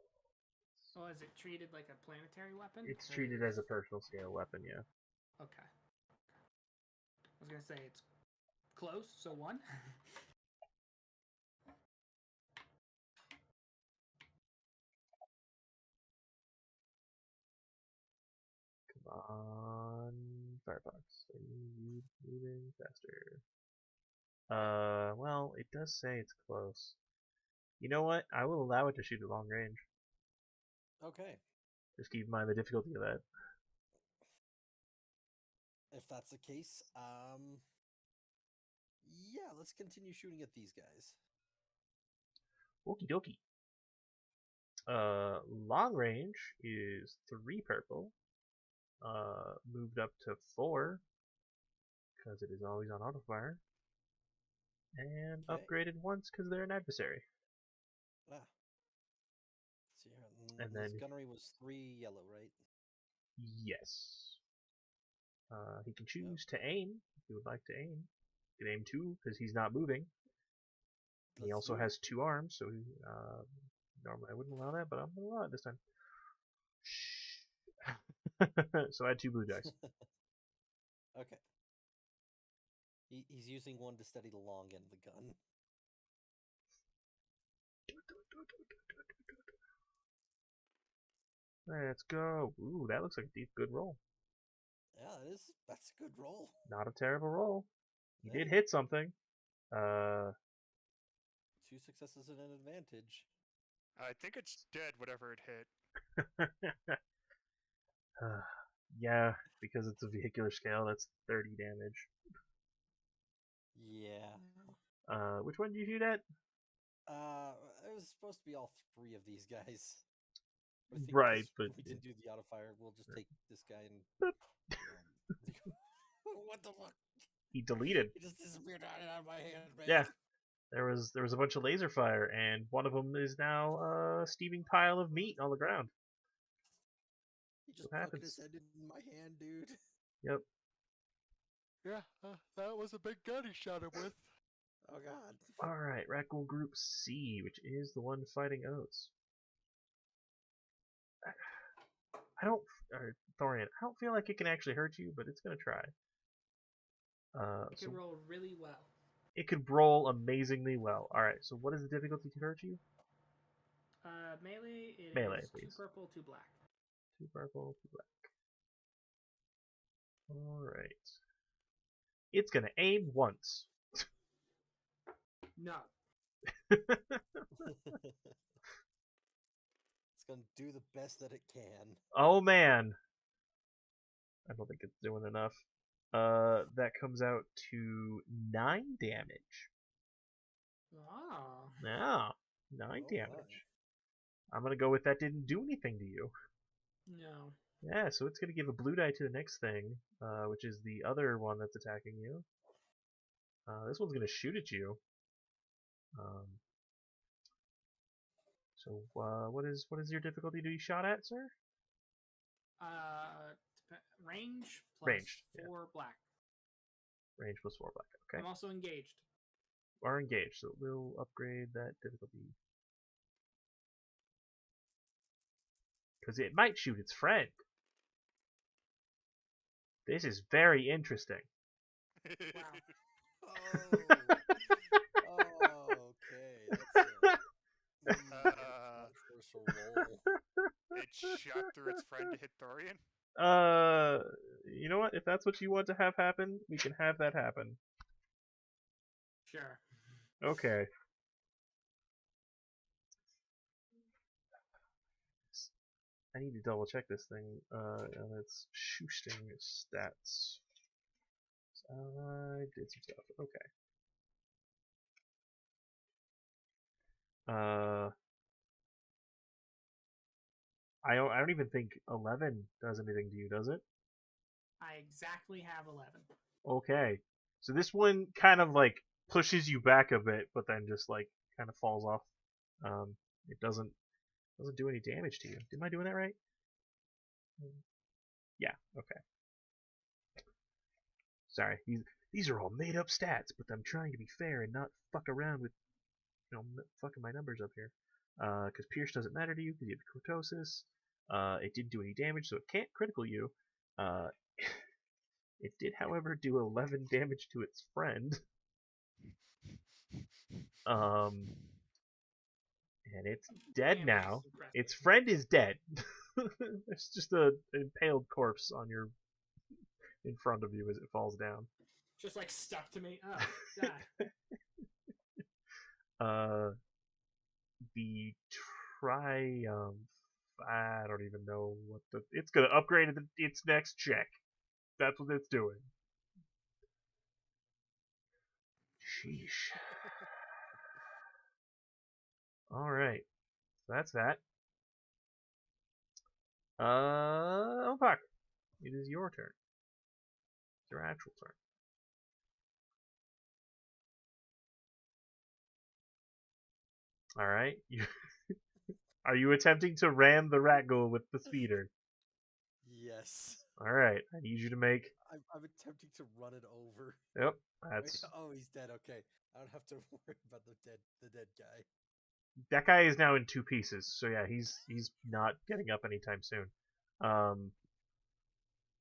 Oh, is it treated like a planetary weapon? it's treated as a personal scale weapon, yeah. Okay. I was gonna say it's close, so 1. Come on, Firefox. Are you moving faster? Well, it does say it's close. You know what? I will allow it to shoot at long range. Okay. Just keep in mind the difficulty of that. If that's the case, yeah, let's continue shooting at these guys. Okie dokie. Long range is 3 purple. Moved up to 4 because it is always on auto fire. And Okay. upgraded once because they're an adversary. Ah. See here, And his then gunnery was 3 yellow, right? yes. He can choose to aim if he would like to aim. He can aim 2 because he's not moving. He Let's also do it. has 2 arms, so normally I wouldn't allow that, but I'm going to allow it this time. Shh. So I had 2 blue dice. Okay. He's using 1 to steady the long end of the gun. Let's go. Ooh, that looks like a deep, good roll. Yeah, that's a good roll. Not a terrible roll. He Yeah. did hit something. 2 successes and an advantage. I think it's dead, whatever it hit. Yeah, because it's a vehicular scale, that's 30 damage. Yeah. Which one did you shoot at? It was supposed to be all 3 of these guys. But I think Right, because but we didn't do the auto fire, we'll just take this guy and. What the fuck? he deleted. He just disappeared out of my hand, man. Yeah, there was a bunch of laser fire, and one of them is now a steaming pile of meat on the ground. He just What poked his happens? head in my hand, dude. Yep. Yeah, that was a big gun he shot him with. Oh god. All right, Raccoon Group C, which is the one fighting Oats. I don't, or Thorian, I don't feel like it can actually hurt you, but it's gonna try. It can roll really well. It could roll amazingly well. All right, so what is the difficulty to hurt you? Melee. It Melee, is 2 please. purple, 2 black. 2 purple, 2 black. All right. It's gonna aim once. No. It's gonna do the best that it can. Oh man. I don't think it's doing enough. That comes out to 9 damage. Oh. Yeah, 9 Oh, damage. I'm gonna go with that didn't do anything to you. No. Yeah, so it's gonna give a blue die to the next thing, which is the other one that's attacking you. This one's gonna shoot at you. So what is your difficulty to be shot at, sir? Range plus Ranged, 4 black. Range plus 4 black. Okay. I'm also engaged. Are engaged, so we'll upgrade that difficulty. Because it might shoot its friend. This is very interesting. Wow. Oh, okay. That's controversial roll. It shot through its friend to hit Thorian. You know what? If that's what you want to have happen, we can have that happen. Sure. Okay. I need to double check this thing. And it's shoosting stats. I did some stuff. Okay. I don't even think 11 does anything to you, does it? I exactly have 11. Okay. So this one kind of like pushes you back a bit, but then just like kind of falls off. It doesn't do any damage to you. Am I doing that right? Yeah. Okay. Sorry. These are all made up stats, but I'm trying to be fair and not fuck around with fucking my numbers up here. Because Pierce doesn't matter to you because you have cortosis. It didn't do any damage, so it can't critical you. Uh, it did, however, do 11 damage to its friend. And it's dead Damage now. is impressive. Its friend is dead. It's just an impaled corpse on in front of you as it falls down. Just like stuck to me. Oh, die. The Triumph. I don't even know what it's gonna upgrade its next check. That's what it's doing. Sheesh. Alright. So that's that. Oh fuck. It is your turn. It's your actual turn. Alright. Are you attempting to ram the rat ghoul with the speeder? Yes. Alright. I need you to make. I'm attempting to run it over. Yep. That's. Oh, he's dead. Okay, I don't have to worry about the dead guy. That guy is now in two pieces, so yeah, he's not getting up anytime soon.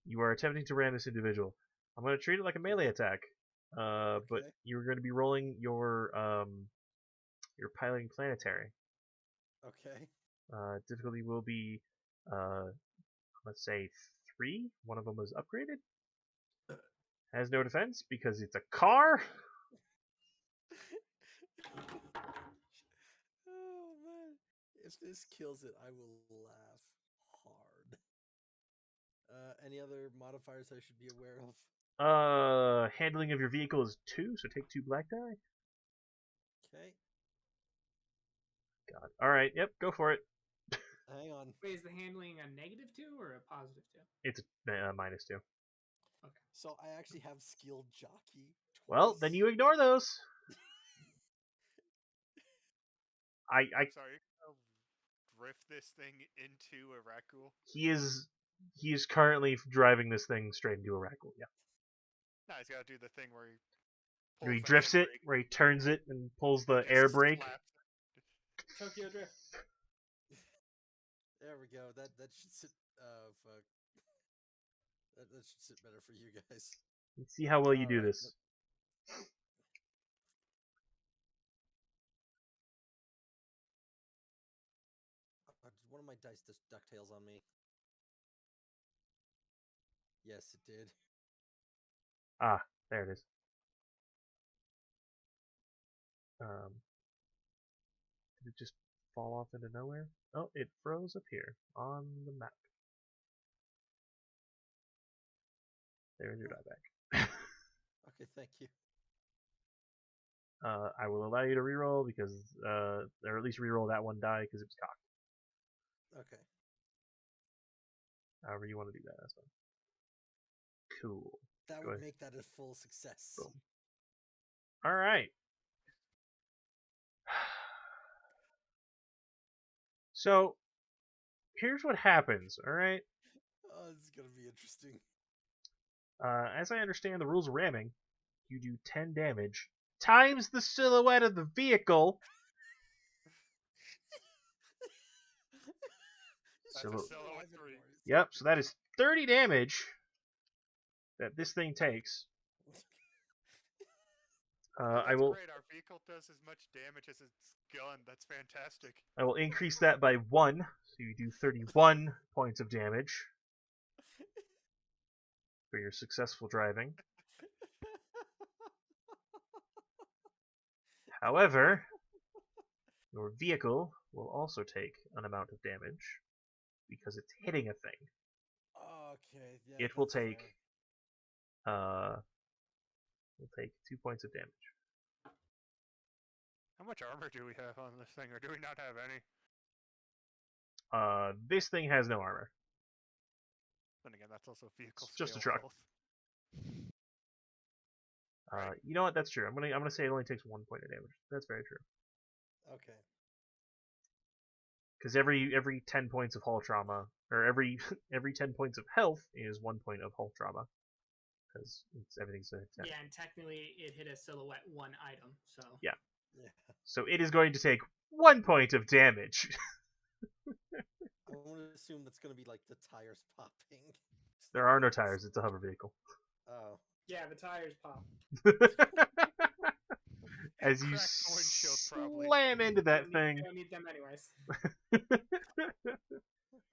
You are attempting to ram this individual. I'm going to treat it like a melee attack, but Okay. you're going to be rolling your piloting planetary. Okay. Difficulty will be, let's say 3. One of them is upgraded. Has no defense because it's a car. Oh man, if this kills it, I will laugh hard. Any other modifiers I should be aware of? Handling of your vehicle is 2, so take 2 black die. Okay. God. All right. Yep. Go for it. Hang on. Wait, is the handling a -2 or a +2? It's -2. Okay. So I actually have skilled jockey twice. Well, then you ignore those. I'm sorry, I'll drift this thing into a rat ghoul. He is currently driving this thing straight into a rat ghoul. Yeah. No, he's got to do the thing where he Where pulls he the drifts it, handbrake where he turns it and pulls the and air just brake. slaps it. Tokyo Drift. There we go. That should sit. Fuck. That should sit better for you guys. Let's see how well you do Alright, this. Did one of my dice just DuckTales on me? Yes, it did. Ah, there it is. Did it just fall off into nowhere? Oh, it froze up here on the map. There's your die back. Okay, thank you. I will allow you to reroll because, or at least reroll that one die because it was cocked. Okay. However you want to do that, that's fine. Cool. That Go would ahead. make that a full success. Boom. All right. So, here's what happens. All right. Oh, this is gonna be interesting. As I understand the rules of ramming, you do 10 damage times the silhouette of the vehicle. That's So, a silhouette 3. yep, so that is 30 damage that this thing takes. That's I will great. Our vehicle does as much damage as its gun. That's fantastic. increase that by 1, so you do 31 points of damage. for your successful driving. However, your vehicle will also take an amount of damage because it's hitting a thing. Okay, yeah, It will that's take fair. 2 points of damage. How much armor do we have on this thing, or do we not have any? This thing has no armor. Then again, that's also vehicle It's just a scale truck. health. Right. You know what? That's true. I'm gonna say it only takes 1 point of damage. That's very true. Okay. Because every 10 points of hull trauma, or every 10 points of health is 1 point of hull trauma. Because everything's a 10. Yeah, and technically it hit a silhouette 1 item, so. Yeah. Yeah. So it is going to take 1 point of damage. I want to assume that's going to be like the tires popping. There are no tires. It's a hover vehicle. Oh. Yeah, the tires pop. As you Crack the windshield, probably. slam into that thing. You don't need them anyways.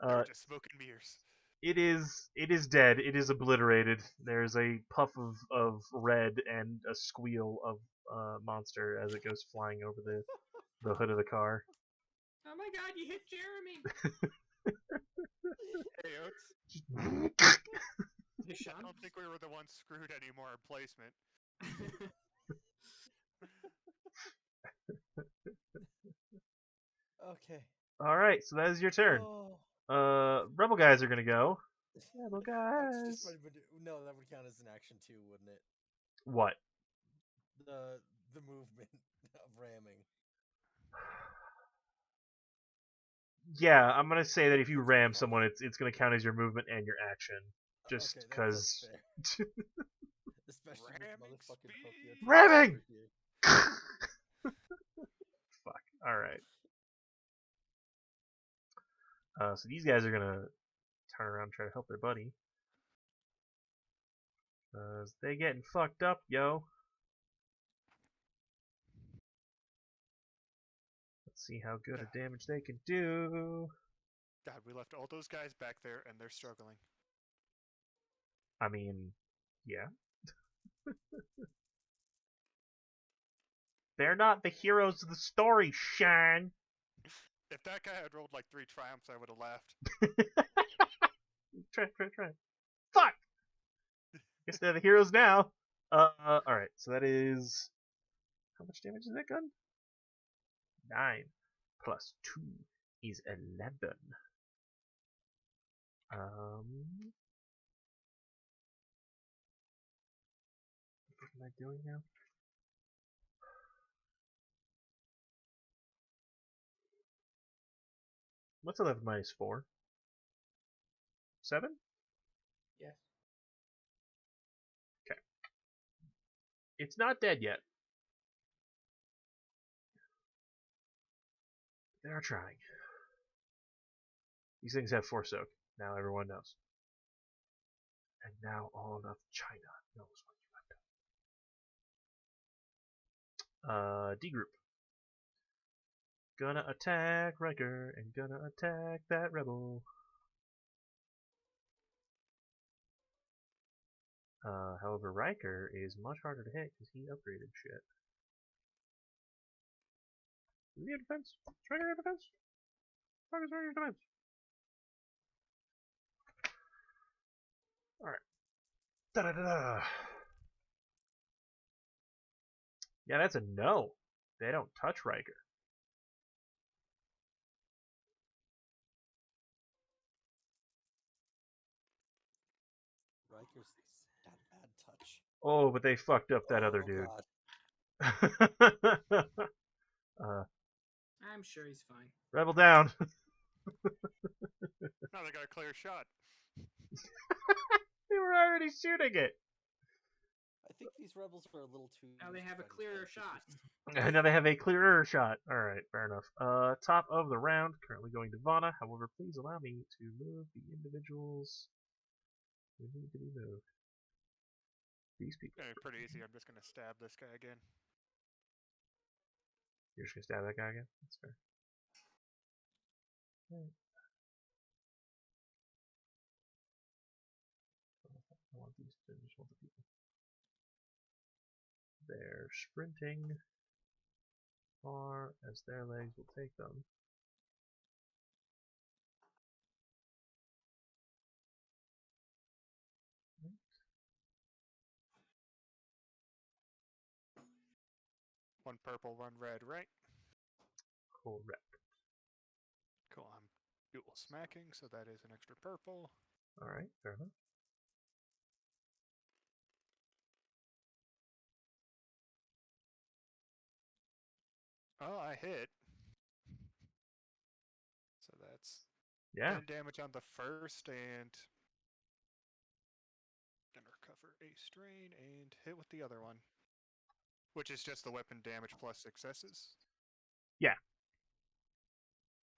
They're just smoke and mirrors. It is dead. It is obliterated. There's a puff of red and a squeal of monster as it goes flying over the hood of the car. Oh my god, you hit Jeremy! Hey, Oates. Hey, Sean? I don't think we were the ones screwed anymore in placement. Okay. All right, so that is your turn. Oh. Rebel guys are gonna go. Rebel That's just guys. no, that would count as an action too, wouldn't it? What? The movement of ramming. Yeah, I'm gonna say that if you ram someone, it's gonna count as your movement and your action. Just Okay, because. that's fair. Especially with Ramming motherfucking speed. Tokyo Ramming! over here. Fuck. All right. So these guys are gonna turn around and try to help their buddy. They getting fucked up, yo. Let's see how good of damage they can do. God, we left all those guys back there, and they're struggling. I mean, yeah. They're not the heroes of the story, Shan. If that guy had rolled like 3 triumphs, I would have laughed. Try. Fuck! Guess they're the heroes now. Alright, so that is... How much damage is that gun? 9 plus 2 is 11. What am I doing now? What's 11 minus 4? 7? Yes. Okay. It's not dead yet. They are trying. These things have Forsook. Now everyone knows. And now all of China knows what you have done. D group. Gonna attack Riker and gonna attack that rebel. However, Riker is much harder to hit because he upgraded shit. Is he in defense? Is Riker in defense? Riker's in defense. Alright. Da-da-da-da. Yeah, that's a no. They don't touch Riker. Riker's got bad touch. Oh, but they fucked up that other dude. God. I'm sure he's fine. Rebel down. Now they got a clear shot. They were already shooting it. I think these rebels are a little too. Now they have a clearer shot. Now they have a clearer shot. Alright, fair enough. Top of the round, currently going to Vana. However, please allow me to move the individuals who need to be moved. These people. Pretty easy. I'm just gonna stab this guy again. You're just gonna stab that guy again? That's fair. Right. I want these sprinting far as their legs will take them. One purple, one red, right? Correct. Cool, I'm dual smacking, so that is an extra purple. Alright, fair enough. Oh, I hit. So that's Yeah. 10 damage on the first, and then recover a strain and hit with the other one. Which is just the weapon damage plus successes. Yeah.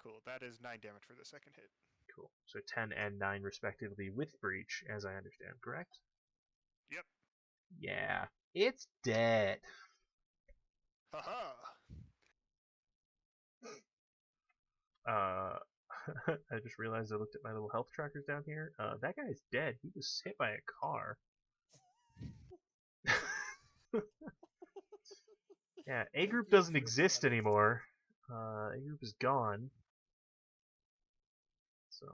Cool, that is 9 damage for the second hit. Cool. So 10 and 9 respectively with breach, as I understand, correct? Yep. Yeah. It's dead. Haha! I just realized I looked at my little health trackers down here. That guy's dead. He was hit by a car. Yeah, A group Your doesn't joke's exist funny. anymore. A group is gone. So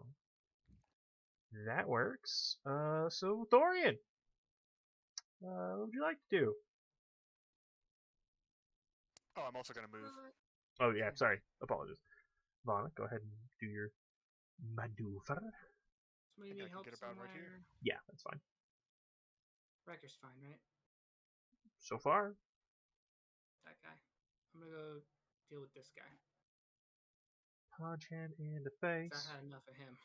that works. So Thorian, what would you like to do? Oh, I'm also gonna move. Oh yeah, sorry. Apologies. Vana, go ahead and do your maneuver. Somebody Think I need can help get about somewhere. right here? Yeah, that's fine. Riker's fine, right? So far, That guy. I'm gonna go deal with this guy. punch him in the 'cause face. I had enough of him.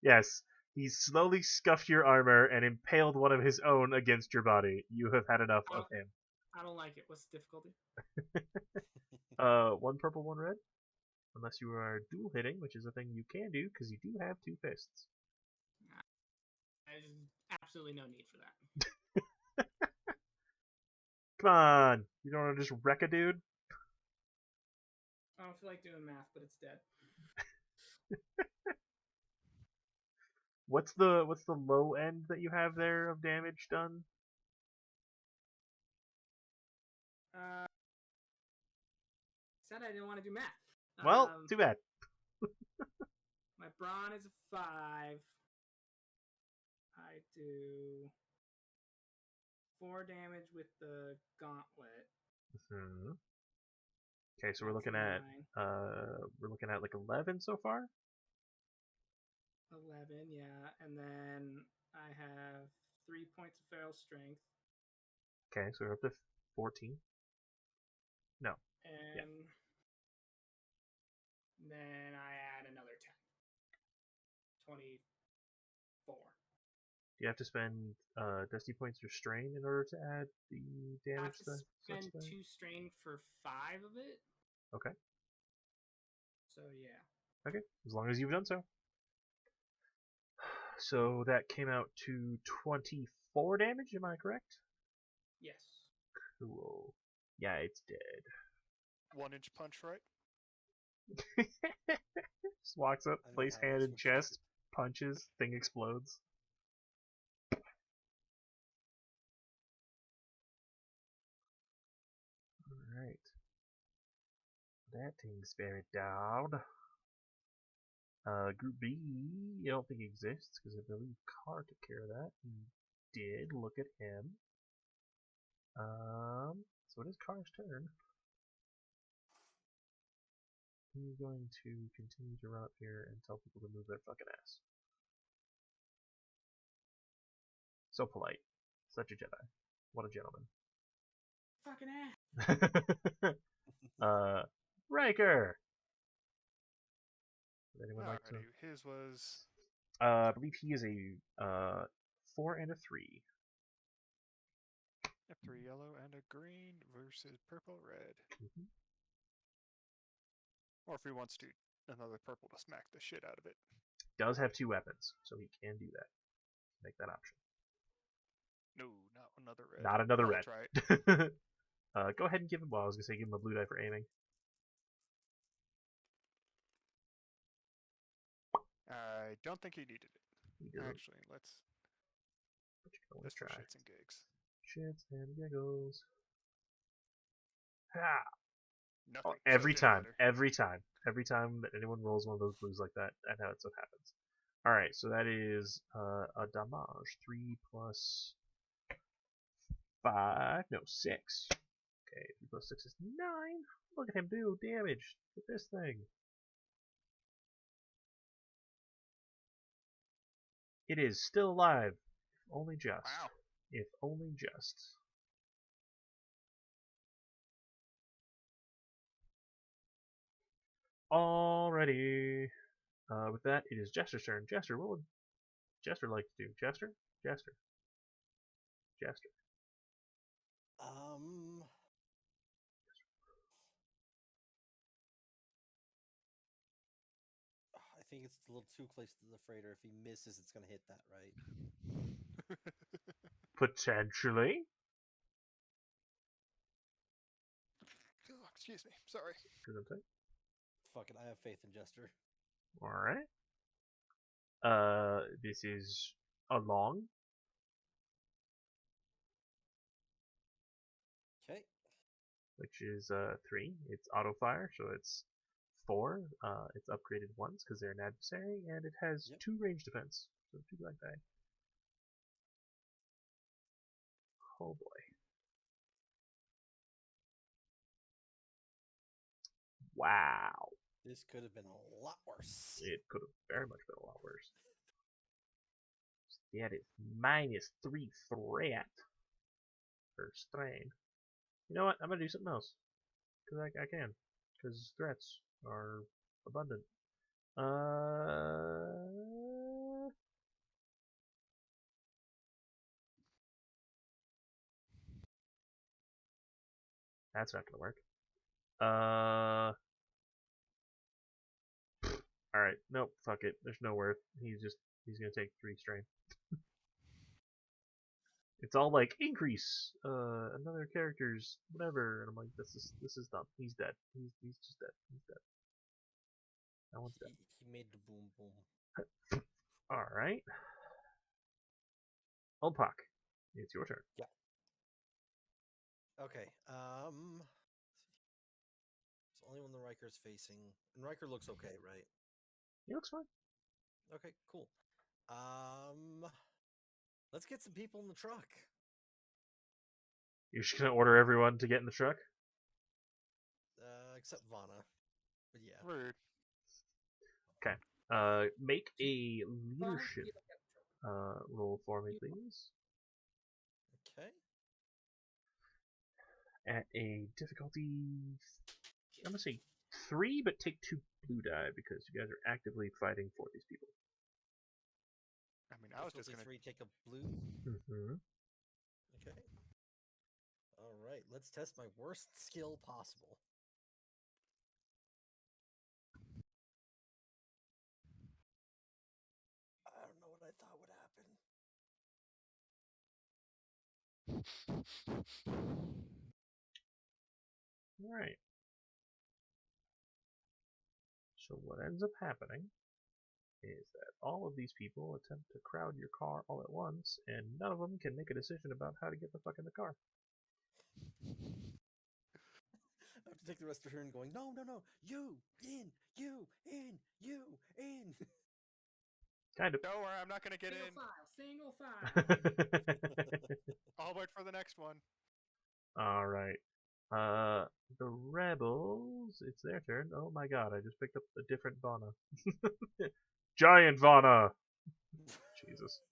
Yes, he slowly scuffed your armor and impaled one of his own against your body. You have had enough of him. I don't like it. What's the difficulty? One purple, one red. Unless you are dual hitting, which is a thing you can do because you do have two fists. There's absolutely no need for that. Come on, you don't want to just wreck a dude? I don't feel like doing math, but it's dead. What's the low end that you have there of damage done? Said I didn't want to do math. Well, too bad. My brawn is a 5. I do 4 damage with the gauntlet. Hmm. Okay, so That's 9. we're looking at like 11 so far. 11, yeah, and then I have 3 points of feral strength, Okay, so we're up to 14. No. and then I add another 10. 24. Do you have to spend Dusty points or strain in order to add the I damage? have to spend 2 strain for 5 of it. Okay. So yeah. Okay, as long as you've done so. So that came out to 24 damage, am I correct? Yes. Cool. Yeah, it's dead. 1-inch punch, right? Just walks up, I don't place have hand this in with chest, punches, thing explodes. Alright. That thing's very down. Group B, I don't think exists, because I believe Carr took care of that. He did, look at him. So it is Carr's turn. He's going to continue to run up here and tell people to move their fucking ass. So polite. Such a Jedi. What a gentleman. Fucking ass. Riker! Would anyone like to? Alrighty, his was... I believe he is a 4 and a 3. Yep, 3 yellow and a green versus purple, red. Mm-hmm. Or if he wants to, another purple to smack the shit out of it. Does have 2 weapons, so he can do that. Make that option. No, not another red. Not another I'll red. try it. Go ahead and give him. Well, I was gonna say give him a blue die for aiming. I don't think he needed it. He doesn't, Actually, let's but you can always just for try. shits and gigs. Shits and giggles. Ha! Nothing. Every So time, dinner. every time that anyone rolls one of those blues like that, that's what happens. All right, so that is a damage. 3 plus 5, no 6. Okay, 3 plus 6 is 9. Look at him do damage with this thing. It is still alive, if only just. Wow. If only just. Alrighty. With that, it is Jester's turn. Jester, what would Jester like to do? Jester? Jester. Jester. I think it's a little too close to the freighter. If he misses, it's going to hit that, right? Potentially. Oh, excuse me. Sorry. Fuck it, I have faith in Jester. Alright. This is a long. Okay. Which is 3. It's auto fire, so it's 4. It's upgraded once because they're an adversary, and it has 2 range defense. So 2 black die. Oh boy. Wow. This could have been a lot worse. It could have very much been a lot worse. That is minus 3 threat for strain. You know what? I'm gonna do something else because I can. Because threats are abundant. That's not gonna work. Alright, nope, fuck it. There's no worth. He's gonna take 3 strain. It's all like increase, another character's whatever, and I'm like, this is dumb. He's dead. He's just dead. He's dead. That one's dead. He made the boom boom. Alright. Olpak, it's your turn. Yeah. Okay. It's only when the Riker's facing, and Riker looks okay, right? He looks fine. Okay, cool. Let's get some people in the truck. You're just gonna order everyone to get in the truck? Except Vana. But yeah. Rude. Okay. Make a leadership roll for me, please. Okay. At a difficulty, I'm gonna say 3, but take 2 blue die because you guys are actively fighting for these people. I mean, I was just gonna 3, take a blue. Mm-hmm. Okay. All right. Let's test my worst skill possible. I don't know what I thought would happen. Alright. So what ends up happening is that all of these people attempt to crowd your car all at once, and none of them can make a decision about how to get the fuck in the car. I have to take the rest of her and going, no, you in, you in, you in. Kind of. Don't worry, I'm not gonna get Single file. I'll wait for the next one. Alright. The rebels, it's their turn. Oh my god, I just picked up a different Vana. Giant Vana! Jesus.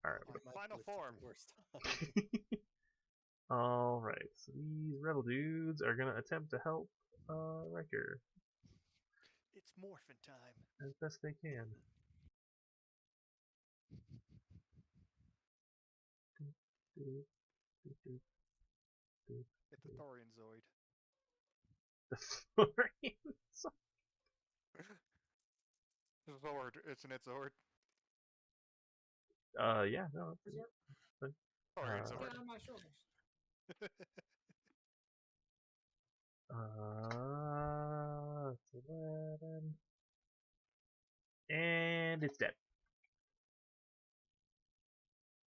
Alright. Final form. Alright, so these rebel dudes are gonna attempt to help Riker It's morphin' time. as best they can. It's the Thorian Zoid. The Thorian Zord, isn't it Zord? yeah, no. Thorian Get Zord. on my shoulders. It's 11. And it's dead.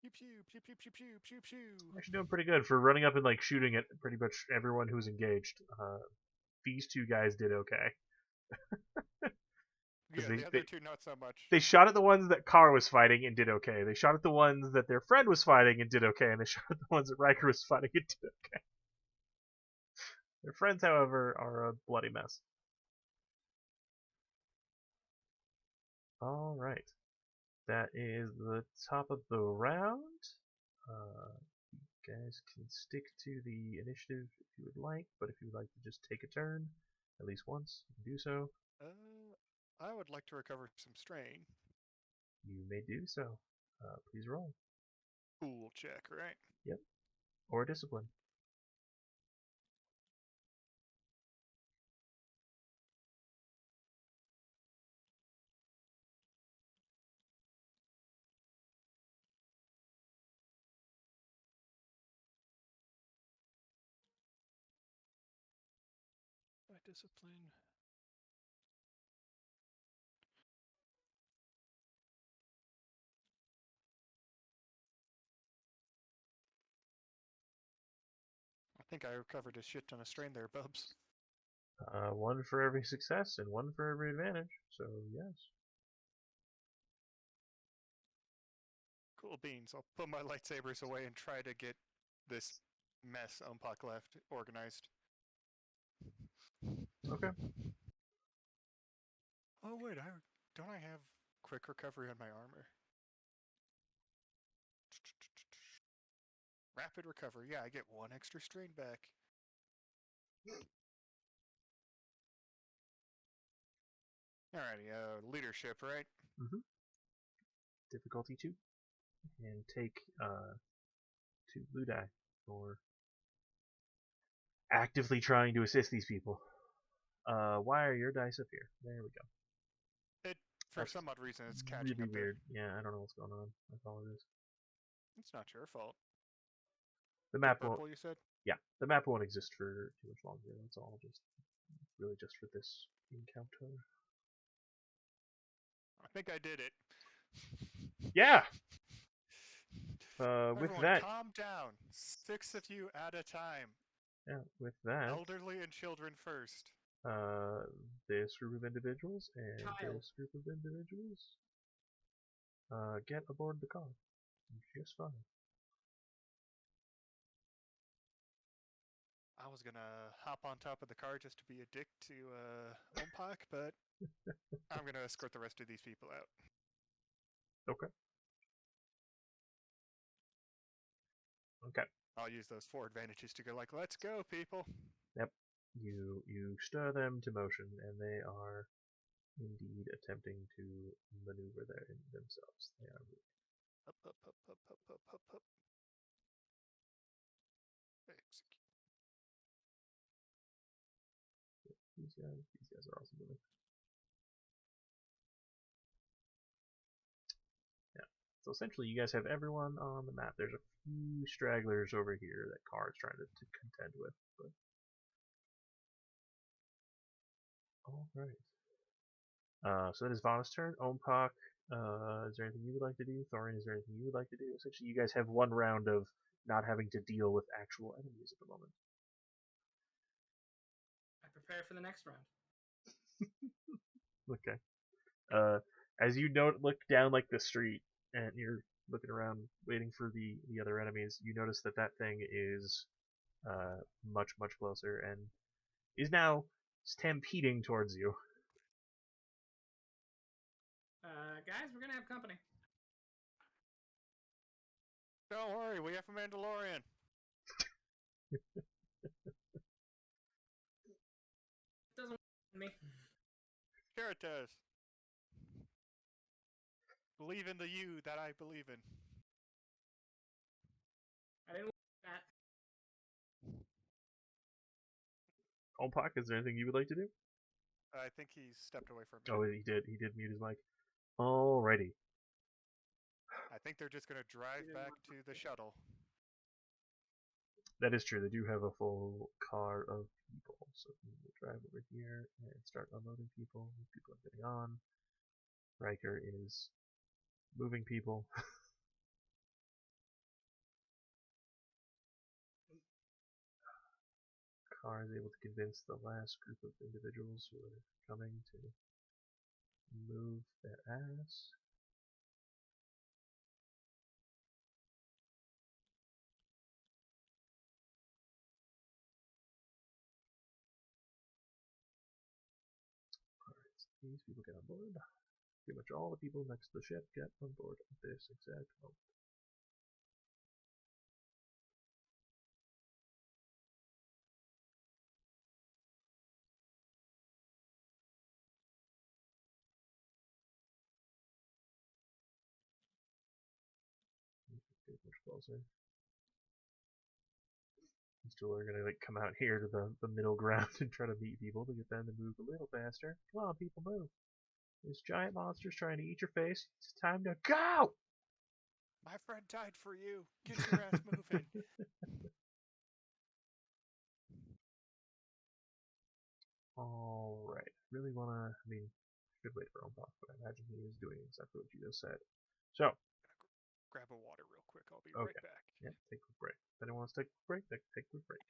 Pew pew. pew pew pew pew pew pew. Actually doing pretty good for running up and like shooting at pretty much everyone who's engaged. These two guys did okay. Yeah, They, the they, other two not so much. they shot at the ones that Carr was fighting and did okay. They shot at the ones that their friend was fighting and did okay, and they shot at the ones that Riker was fighting and did okay. Their friends, however, are a bloody mess. All right, that is the top of the round. You guys can stick to the initiative if you would like, but if you would like to just take a turn, at least once, you can do so. I would like to recover some strain. You may do so. Please roll. Cool check, right? Yep. Or discipline. By discipline. I think I recovered a shit ton of strain there, Bubs. One for every success and one for every advantage. So yes. Cool beans. I'll put my lightsabers away and try to get this mess Unpock left organized. Okay. Oh wait, don't I have quick recovery on my armor? Rapid recovery. Yeah, I get one extra strain back. Alrighty, leadership, right? Mm-hmm. Difficulty 2. And take 2 blue die for actively trying to assist these people. Why are your dice up here? There we go. For That's some odd reason, it's catching really up weird. Yeah, I don't know what's going on. I apologize. there. It's not your fault. The map won't. Purple, you said? Yeah, the map won't exist for too much longer. That's all. Just really just for this encounter. I think I did it. Yeah. Everyone, With that, calm down. 6 of you at a time. yeah, with that, Elderly and children first. this group of individuals and Child. this group of individuals, get aboard the car. Just fine. I was gonna hop on top of the car just to be a dick to Ompak, but I'm gonna escort the rest of these people out. Okay. Okay. I'll use those 4 advantages to go like, let's go, people. Yep. You stir them to motion, and they are indeed attempting to maneuver there in themselves. They are moving. Up, up, up, up, up, up, up, up. Execute. These guys are also moving. Yeah. So essentially, you guys have everyone on the map. There's a few stragglers over here that Carr's trying to contend with, but all right. So that is Vana's turn. Ompak, is there anything you would like to do? Thorin, is there anything you would like to do? Essentially, you guys have one round of not having to deal with actual enemies at the moment. I prepare for the next round. Okay. As you look down like the street, and you're looking around, waiting for the other enemies, you notice that that thing is much closer and is now stampeding towards you. Guys, we're gonna have company. Don't worry, we have a Mandalorian. Doesn't work for me. Sure it does. Believe in the you that I believe in. I didn't want that. Ompak, is there anything you would like to do? I think he stepped away from Oh, me. he did. He did mute his mic. Alrighty. I think they're just gonna drive back to the shuttle. That is true. They do have a full car of people, so we will drive over here and start unloading people. People are getting on. Riker is moving people. car is able to convince the last group of individuals who are coming to move their ass. Alright, so these people get on board. Pretty much all the people next to the ship get on board at this exact moment. Get much closer. These two are gonna like come out here to the middle ground and try to meet people to get them to move a little faster. Come on, people, move! This giant monster's trying to eat your face. It's time to go! My friend died for you. Get your ass moving. Alright. Really wanna, I mean, should wait for Ompok, but I imagine he is doing exactly what you just said. So, Grab a water real quick. I'll be okay. right back. Yeah, take a quick break. If anyone wants to take a break, they can take a quick break.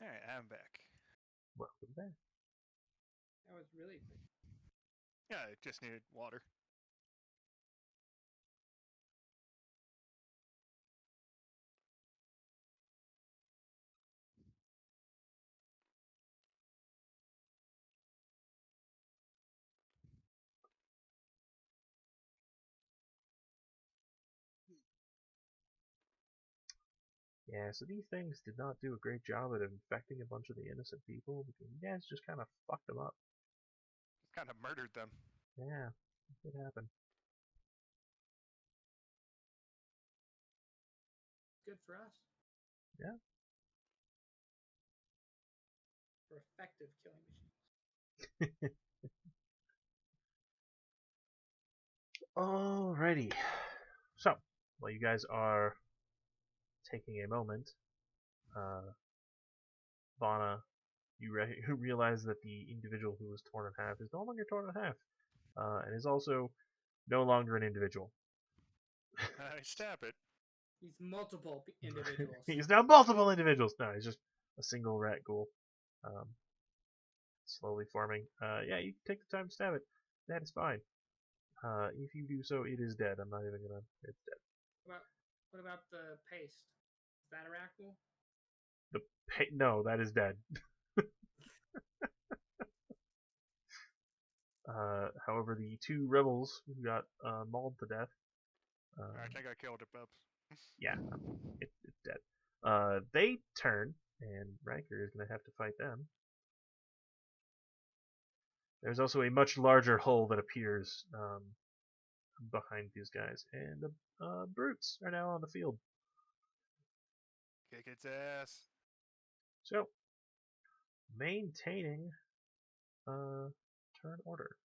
Alright, I'm back. Welcome back. That was really quick. Yeah, I just needed water. Yeah, so these things did not do a great job at infecting a bunch of the innocent people because you guys just kind of fucked them up. Just kind of murdered them. Yeah, it happened. Good for us. Yeah. We're effective killing machines. Alrighty. So, while you guys are taking a moment, Vana, you realize that the individual who was torn in half is no longer torn in half, and is also no longer an individual. I stab it. He's multiple individuals. He's now multiple individuals. No, he's just a single rat ghoul, slowly forming. Yeah, you can take the time to stab it. That is fine. If you do so, it is dead. I'm not even gonna. It's dead. What about the paste? Is that a rat ghoul? No, that is dead. However, the two rebels who got mauled to death. I think I killed it, Bubs. Yeah, it's dead. They turn, and Riker is going to have to fight them. There's also a much larger hull that appears behind these guys, and the brutes are now on the field. Kick its ass. So, maintaining turn order.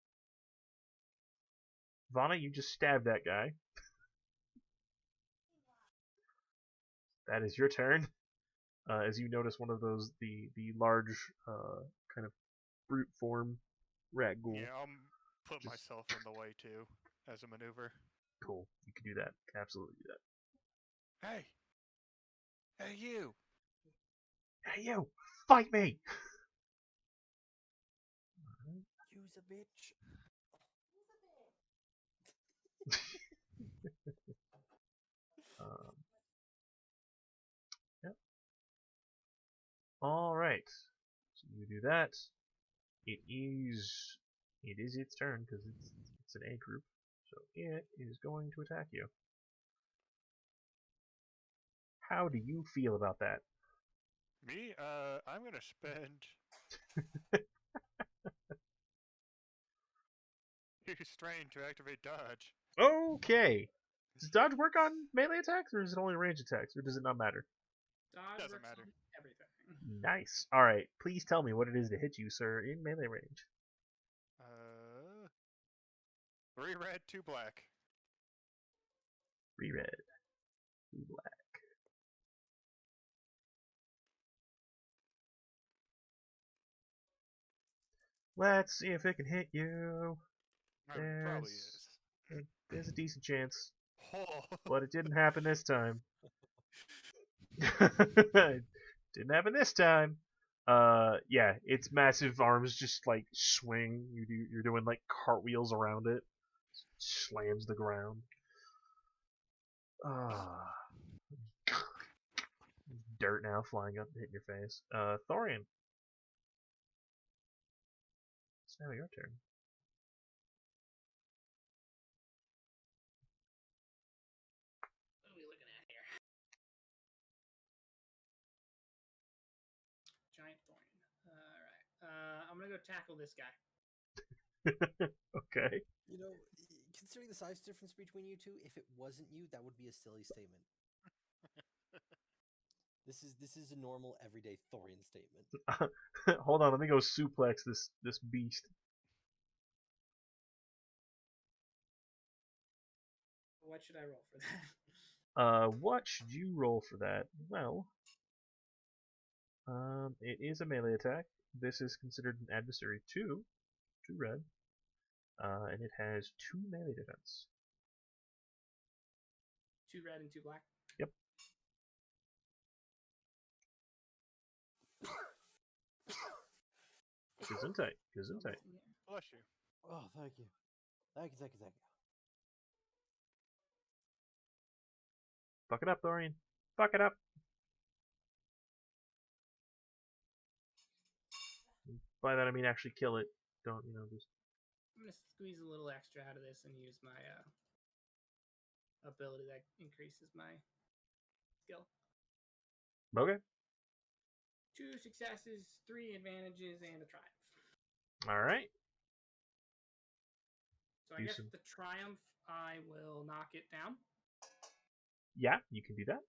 Vana, you just stabbed that guy. That is your turn. As you notice one of those, the large kind of brute form rat ghoul. Yeah, I'll put myself in the way too, as a maneuver. Cool. You can do that. Absolutely do that. Hey! Hey, you! Hey, you! Fight me! Use a bitch. Yep. All right. So you do that. It is its turn because it's an A group. So it is going to attack you. How do you feel about that? Me? I'm gonna spend... strain to activate dodge. Okay. Does dodge work on melee attacks, or is it only range attacks, or does it not matter? Dodge Doesn't works matter. on everything. Nice. All right. Please tell me what it is to hit you, sir, in melee range. 3 red, 2 black. 3 red, 2 black. Let's see if it can hit you. I mean, probably is. There's a decent chance, Oh. but it didn't happen this time. Didn't happen this time. Yeah, its massive arms just like swing. You're doing like cartwheels around it. Slams the ground. Dirt now flying up, hitting your face. Thorian. It's now your turn. What are we looking at here? Giant thorn. Alright. I'm gonna go tackle this guy. Okay. You know, considering the size difference between you two, if it wasn't you, that would be a silly statement. This is a normal everyday Thorian statement. Hold on, let me go suplex this beast. What should I roll for that? What should you roll for that? Well, it is a melee attack. This is considered an adversary 2 red, and it has 2 melee defense. 2 red and 2 black. Yep. Gesundheit. Gesundheit. Bless you. Oh, thank you. Thank you. Fuck it up, Thorian. Fuck it up. By that I mean actually kill it. Don't, just... I'm gonna squeeze a little extra out of this and use my ability that increases my skill. Okay. 2 successes, 3 advantages, and a triumph. Alright. So I guess with the triumph, I will knock it down. Yeah, you can do that.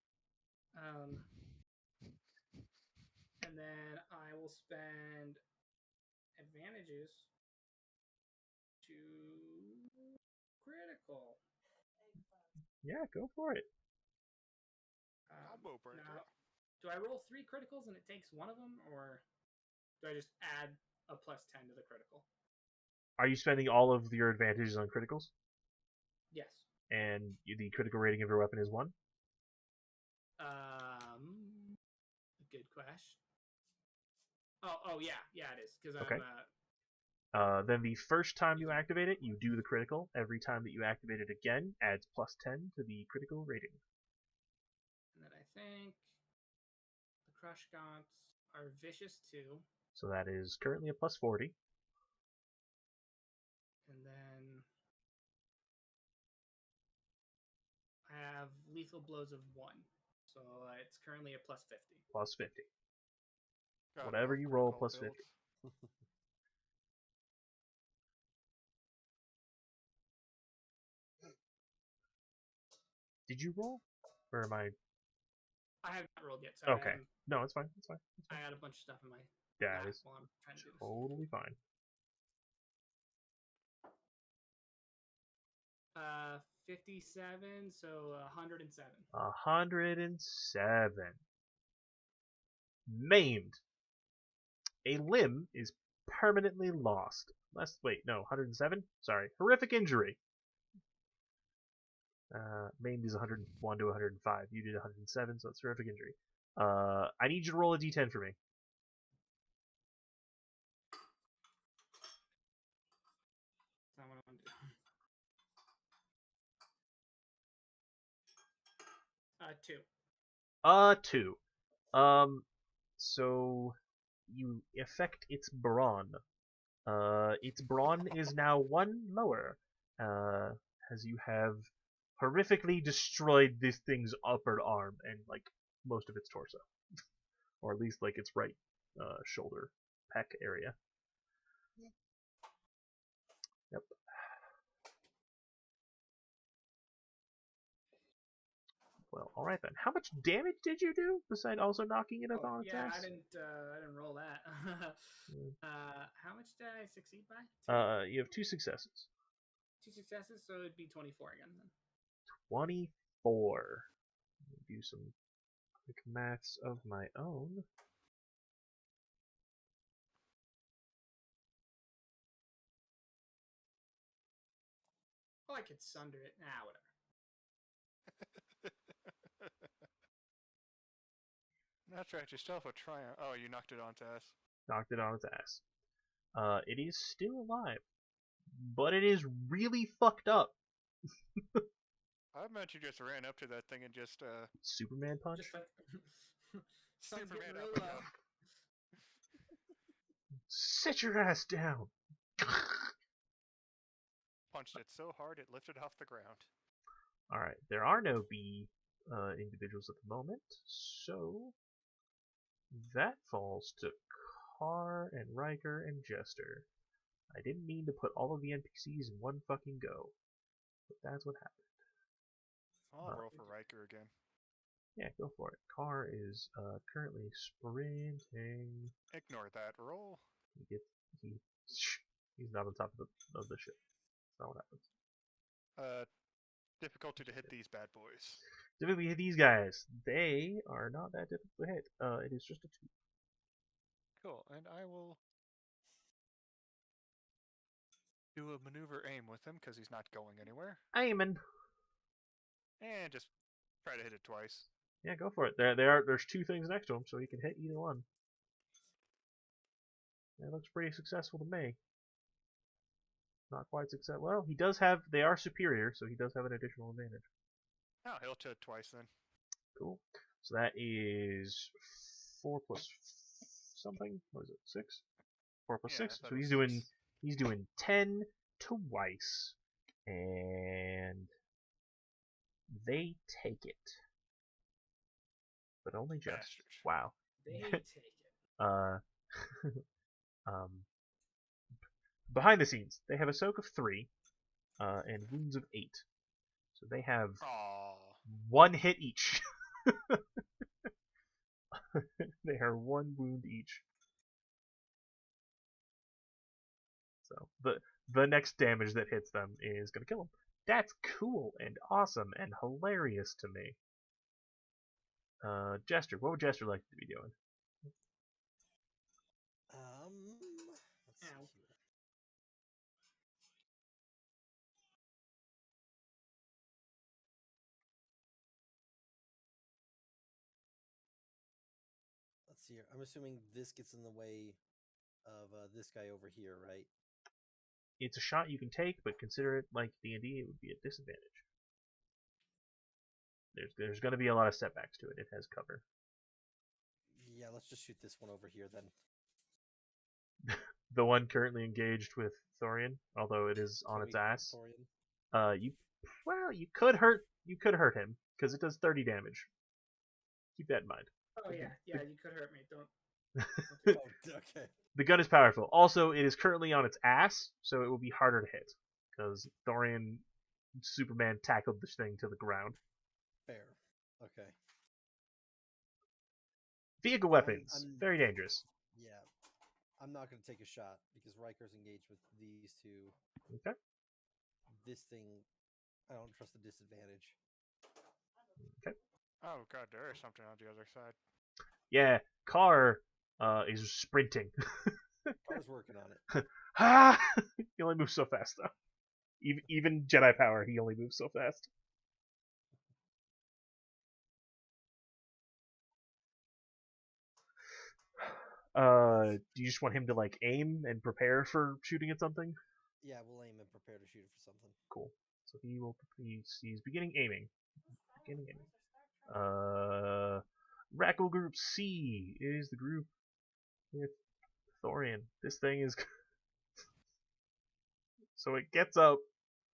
And then I will spend advantages to critical. Yeah, go for it. Combo breaker. Now, do I roll 3 criticals and it takes one of them, or do I just add a +10 to the critical? Are you spending all of your advantages on criticals? Yes. And the critical rating of your weapon is 1? Good question. Oh yeah, it is because Okay. I'm Then the first time you activate it, you do the critical. Every time that you activate it again, adds +10 to the critical rating. And then I think the crush gaunts are vicious 2. So that is currently a +40. And then I have lethal blows of 1. So it's currently a +50. +50. God, Whatever love you roll, critical +50. builds. Did you roll? Or am I... I have not rolled yet. Sorry. Okay. No, it's fine. It's fine. It's I fine. got a bunch of stuff in my That lap is while I'm trying to do this. totally fine. 57, so 107. 107. Maimed. A limb is permanently lost. Wait, no, 107? Sorry. Horrific injury. Maimed is 101 to 105. You did 107, so it's horrific injury. I need you to roll a d10 for me. That's not what I want to do. 2. 2. So you affect its brawn. Its brawn is now 1 lower, as you have horrifically destroyed this thing's upper arm and like most of its torso, or at least like its right shoulder, pec area. Yep. Well, all right then. How much damage did you do besides also knocking it up Oh, on its yeah, ass? I didn't roll that. How much did I succeed by? You have 2 successes. 2 successes, so it'd be 24 again then. 24. Let me do some quick maths of my own. Oh, I could sunder it. Nah, whatever. That's right, yourself a triumph. Oh, you knocked it onto us. Knocked it on its ass. It is still alive, but it is really fucked up. I bet you just ran up to that thing and just Superman punch? Just like sun's Superman getting real up and low. down. Sit your ass down! Punched it so hard it lifted off the ground. Alright, there are no bee individuals at the moment, so that falls to Carr and Riker and Jester. I didn't mean to put all of the NPCs in one fucking go, but that's what happened. I'll roll for Riker again. Yeah, go for it. Carr is currently sprinting. Ignore that roll. He's not on top of the ship. That's not what happens. Difficulty to hit these bad boys. Typically, these guys, they are not that difficult to hit. It is just a 2. Cool, and I will do a maneuver aim with him because he's not going anywhere, Aiming. and just try to hit it twice. Yeah, go for it. There's 2 things next to him, so he can hit either one. That looks pretty successful to me. Not quite successful. Well, he does have. They are superior, so he does have an additional advantage. Oh, he'll hit it twice then. Cool. So that is 4 plus something. What is it? 6. 4 plus Yeah, 6. that So was he's doing 10 twice, and they take it, but only just. Bastard. Wow. They take it. Um, behind the scenes, they have a soak of 3, and wounds of 8. So they have Aww. 1 hit each. They are 1 wound each. So the next damage that hits them is gonna kill them. That's cool and awesome and hilarious to me. Jester, what would Jester like to be doing? Let's see Ow. here. Let's see here. I'm assuming this gets in the way of this guy over here, right? It's a shot you can take, but consider it like D&D, it would be a disadvantage. There's going to be a lot of setbacks to it. It has cover. Yeah, let's just shoot this one over here then. The one currently engaged with Thorian, although it is on Can its we hit ass. Thorian? You could hurt him because it does 30 damage. Keep that in mind. Oh yeah, yeah, you could hurt me. Don't Oh, okay. The gun is powerful. Also, it is currently on its ass, so it will be harder to hit because Thorian Superman tackled this thing to the ground. Fair. Okay. Vehicle weapons, I'm very dangerous. Yeah. I'm not going to take a shot because Riker's engaged with these 2. Okay. This thing, I don't trust the disadvantage. Okay. Oh god, there is something on the other side. Yeah, Carr is sprinting. Car's working on it. Ah! He only moves so fast though. Even Jedi power, he only moves so fast. Do you just want him to like aim and prepare for shooting at something? Yeah, we'll aim and prepare to shoot it for something. Cool. So he's beginning aiming. Rackle Group C is the group with Thorian. This thing is so it gets up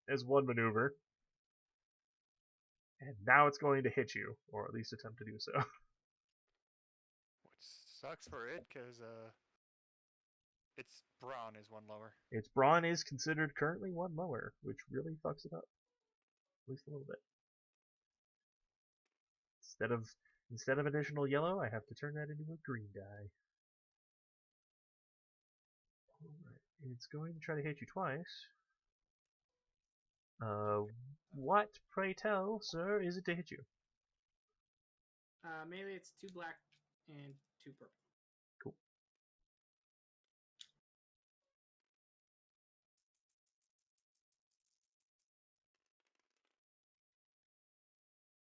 as one maneuver, and now it's going to hit you, or at least attempt to do so. Which sucks for it, because its brawn is 1 lower. Its brawn is considered currently 1 lower, which really fucks it up. At least a little bit. Instead of additional yellow, I have to turn that into a green die. Alright, it's going to try to hit you twice. What, pray tell, sir, is it to hit you? Melee, it's 2 black and 2 purple. Cool.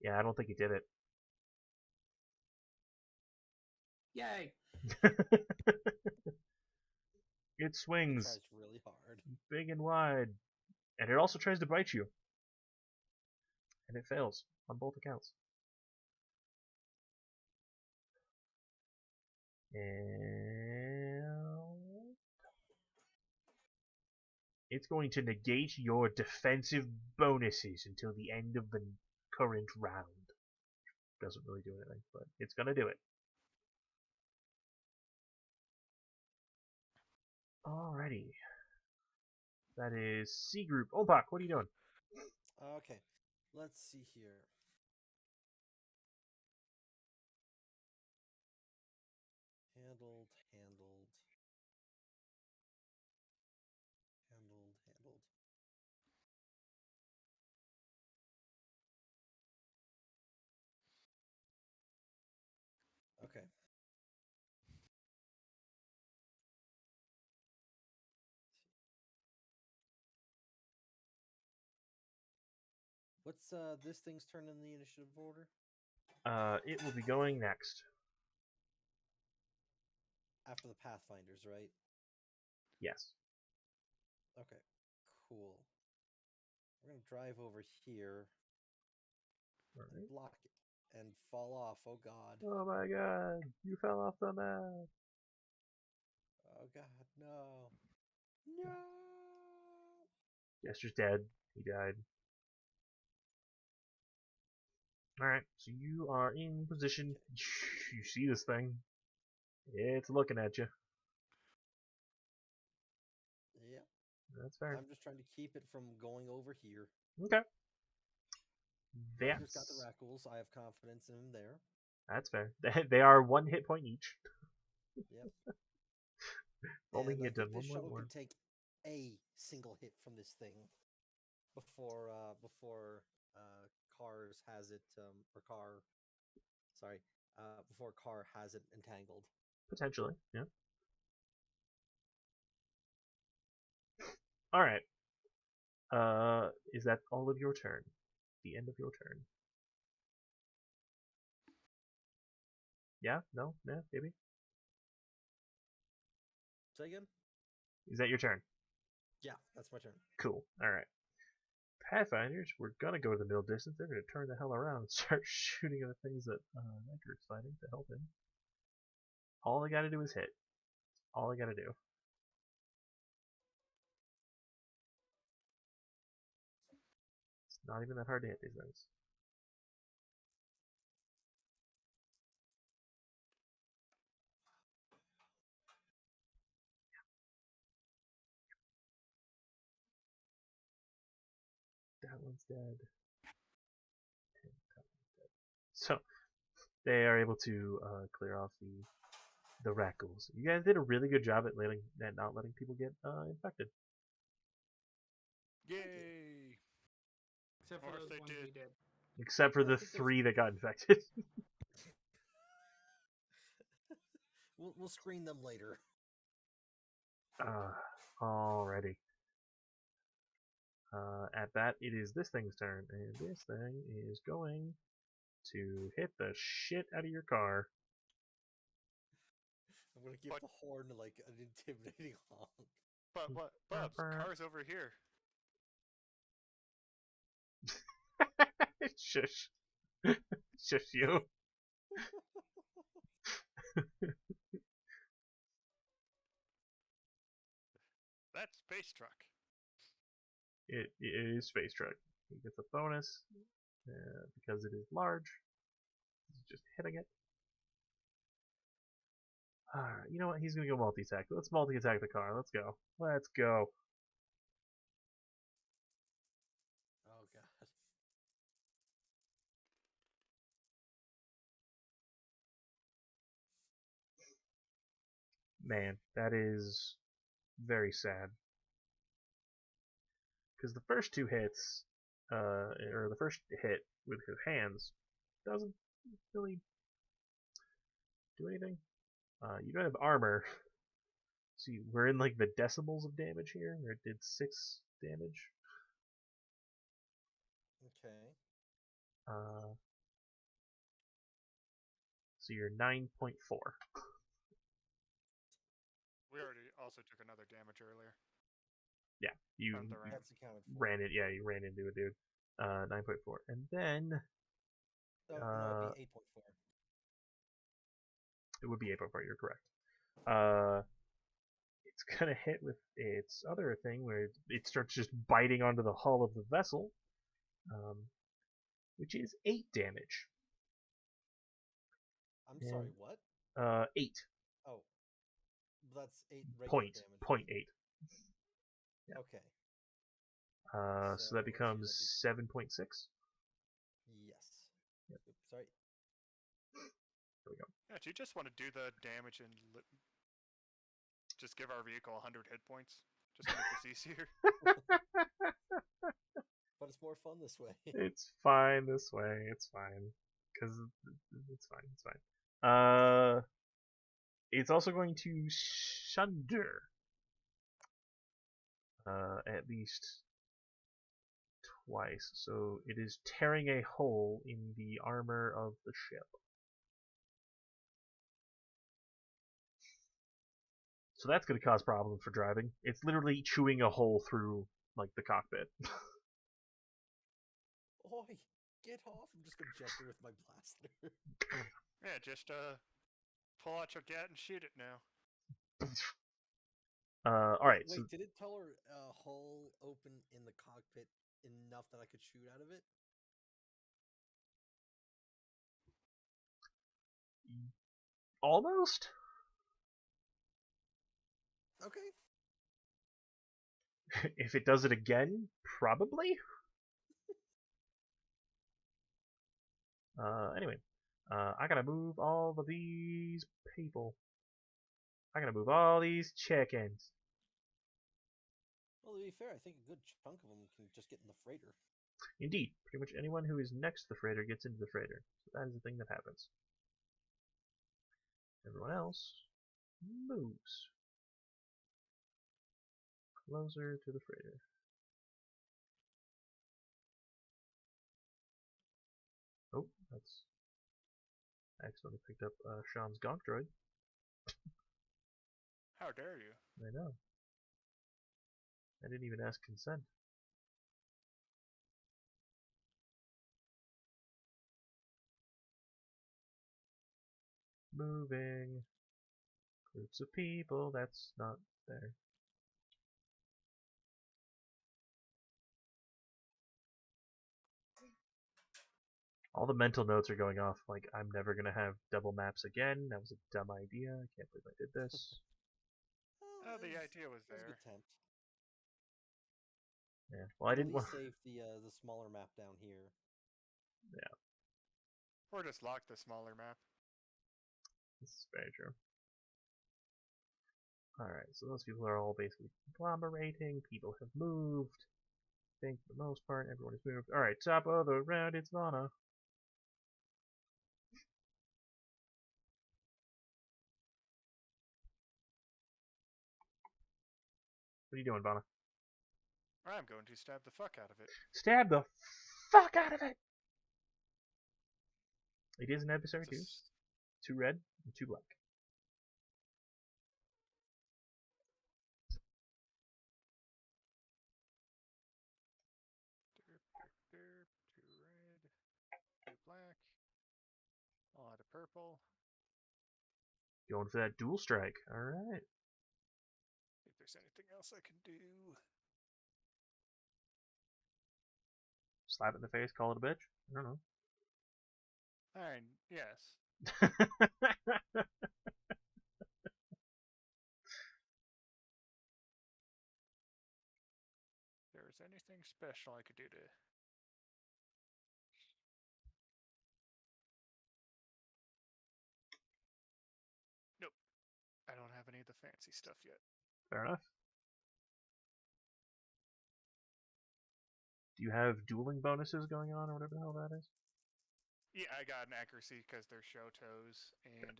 Yeah, I don't think he did it. Yay! It It swings tries really hard. big and wide, and it also tries to bite you. And it fails on both accounts. And it's going to negate your defensive bonuses until the end of the current round. Doesn't really do anything, but it's gonna do it. Alrighty. That is C group. Olbach, what are you doing? Okay, let's see here. Handled. Okay. What's this thing's turn in the initiative order? It will be going next. After the Pathfinders, right? Yes. Okay, cool. We're gonna drive over here and Alright. block it and fall off. Oh god. Oh my god, you fell off the map. Oh god, no. No. Jester's dead. He died. Alright, so you are in position. You see this thing. It's looking at you. Yeah. That's fair. I'm just trying to keep it from going over here. Okay. Whoever's got the Rackles, I have confidence in him there. That's fair. They are 1 hit point each. Yep. Only And he I had done think one this more shuttle more. can take a single hit from this thing before Cars has it before Car has it entangled. Potentially, yeah. Alright. Is that all of your turn? The end of your turn? Yeah? No? Yeah? Maybe? Say again? Is that your turn? Yeah, that's my turn. Cool. Alright. Pathfinders, we're gonna go to the middle distance. They're gonna turn the hell around and start shooting at the things that Edgar's fighting to help him. All they gotta do is hit. All they gotta do. It's not even that hard to hit these things. That one's dead. So they are able to clear off the Rackles. You guys did a really good job at not letting people get infected. Yay! Except for Or if those they ones did. we did. Except for I the think there's- 3 that got infected. We'll screen them later. Alrighty. At that, it is this thing's turn, and this thing is going to hit the shit out of your car. I'm gonna give But- the horn like an intimidating honk. But what? Bubs, car's over here. Shush. Shush you. That's Space Truck. It is Space Truck. He gets a bonus because it is large. He's just hitting it. Alright, you know what? He's gonna go multi-attack. Let's multi-attack the car. Let's go. Let's go. Oh god. Man, that is very sad. Because the first two hits, or the first hit with his hands, doesn't really do anything. You don't have armor. See, we're in like the decimals of damage here, where it did 6 damage. Okay. So you're 9.4. We already also took another damage earlier. Yeah, you From the ram. That's accounted for. ran it. Yeah, you ran into a dude. 9.4, and then Oh, no, it'd be 8.4. it would be 8.4. You're correct. It's gonna hit with its other thing where it starts just biting onto the hull of the vessel, which is 8 damage. I'm And, sorry, what? 8. Oh. That's 8 regular damage. Point 8. Yeah. Okay. So that let's see, becomes that'd 7.6. Yes. Yep. Oops, sorry. There we go. Yeah, do you just want to do the damage and just give our vehicle 100 hit points? Just to make this easier? But it's more fun this way. It's fine this way. It's fine. Because it's fine. It's fine. It's also going to sunder. At least twice. So it is tearing a hole in the armor of the ship. So that's going to cause problems for driving. It's literally chewing a hole through, like, the cockpit. Oi, get off! I'm just gonna gesture with my blaster. Yeah, just pull out your gat and shoot it now. Alright, Wait, so did it tell her a hole open in the cockpit enough that I could shoot out of it? almost? Okay. If it does it again, probably? Anyway. I gotta move all of these people. I gotta move all these chickens. Well, to be fair, I think a good chunk of them can just get in the freighter. Indeed, pretty much anyone who is next to the freighter gets into the freighter. So that is the thing that happens. Everyone else moves closer to the freighter. Oh, that's... I accidentally picked up Sean's gonk droid. How dare you? I know. I didn't even ask consent. Moving. Groups of people, that's not there. All the mental notes are going off, like, I'm never gonna have double maps again, that was a dumb idea, I can't believe I did this. Oh, the idea was It was a there. good attempt. Yeah, well I At didn't want... least save the smaller map down here. Yeah, Or just lock the smaller map. this is very true. Alright, so those people are all basically conglomerating, people have moved. I think for the most part everyone has moved. Alright, top of the round, it's Vana. What are you doing, Vana? I'm going to stab the fuck out of it. Stab the fuck out of it! It is an adversary too. 2 red and 2 black. Derp, derp, derp. 2 red, 2 black. I'll add a purple. Going for that dual strike. Alright. If there's anything else I can do. Slap it in the face, call it a bitch? I don't know. Alright, yes. If there was anything special I could do to... Nope. I don't have any of the fancy stuff yet. Fair enough. Do you have dueling bonuses going on, or whatever the hell that is? Yeah, I got an accuracy because they're Shotos, and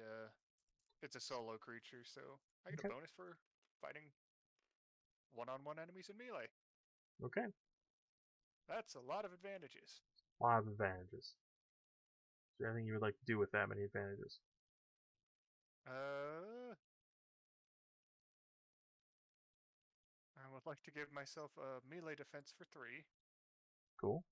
it's a solo creature, so I get Okay. a bonus for fighting one-on-one enemies in melee. Okay. That's a lot of advantages. A lot of advantages. Is there anything you would like to do with that many advantages? I would like to give myself a melee defense for 3. Cool.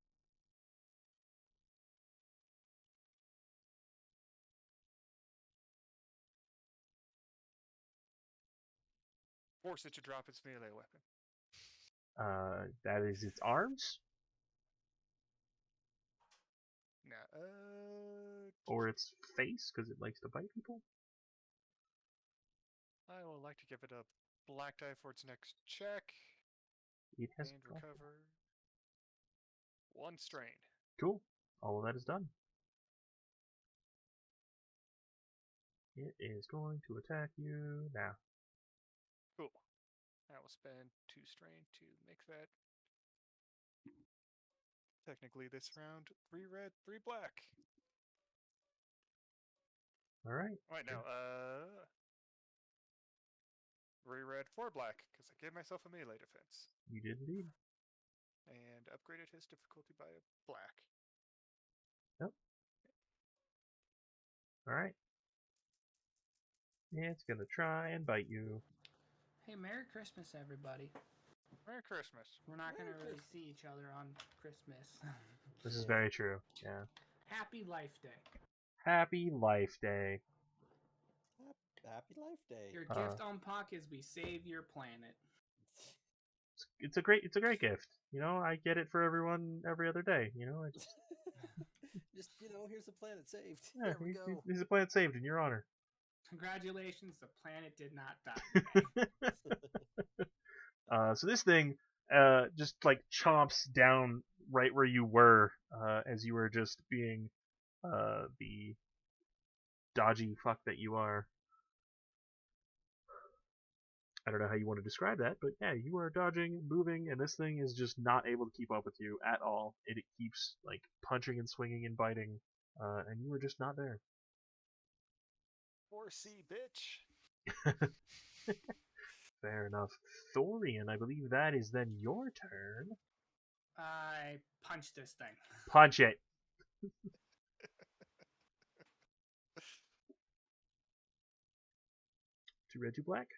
Force it to drop its melee weapon. That is its arms? Now, Or its face, because it likes to bite people? I would like to give it a black die for its next check. It has And recover 1 strain. Cool. All of that is done. It is going to attack you now. Cool. I will spend 2 strain to make that. Technically, this round, 3 red, 3 black. Alright. Right now, 3 red, 4 black, because I gave myself a melee defense. You did indeed. And upgraded his difficulty by a black. Yep. Alright. It's gonna try and bite you. Hey, Merry Christmas, everybody. Merry Christmas. We're not going to Merry really see each other on Christmas. This is Yeah. very true. Yeah. Happy Life Day. Happy Life Day. Happy Life Day. Your gift on Puck is we save your planet. It's a great gift. You know, I get it for everyone every other day. You know, I just, Just, here's the planet saved. yeah, There we go. here's a planet saved in your honor. Congratulations, the planet did not die today. So this thing just like chomps down right where you were as you were just being the dodgy fuck that you are. I don't know how you want to describe that, but yeah, you are dodging, moving, and this thing is just not able to keep up with you at all. It keeps like punching and swinging and biting, and you are just not there. 4C, bitch. Fair enough. Thorian, I believe that is then your turn. I punched this thing. Punch it. 2 red, 2 black.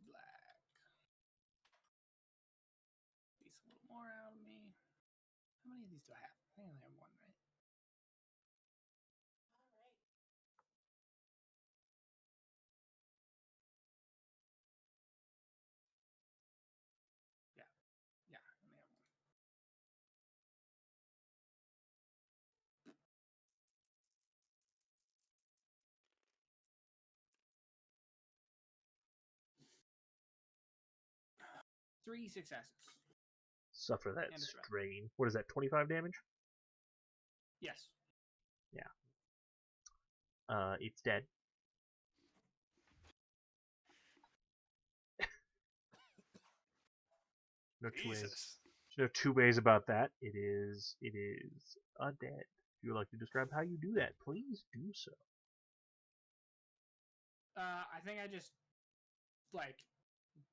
Black. Piece a little more out of me. How many of these do I have? I think I only have 1, right? Yeah, I only have 1. Three successes. Suffer that And a threat. strain. What is that, 25 damage? Yes. It's dead. No two ways. Jesus. There's no 2 ways about that. It is a dead. If you would like to describe how you do that, please do so. I think I just like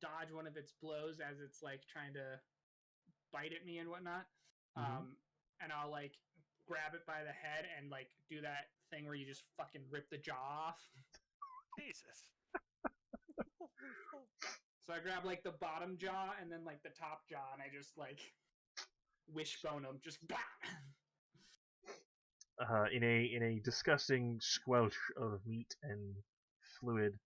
dodge one of its blows as it's like trying to bite at me and whatnot. Mhm. And I'll like grab it by the head and like do that thing where you just fucking rip the jaw off. Jesus. Holy fuck. So I grab like the bottom jaw and then like the top jaw and I just like wishbone them. Just bah! In a disgusting squelch of meat and fluid,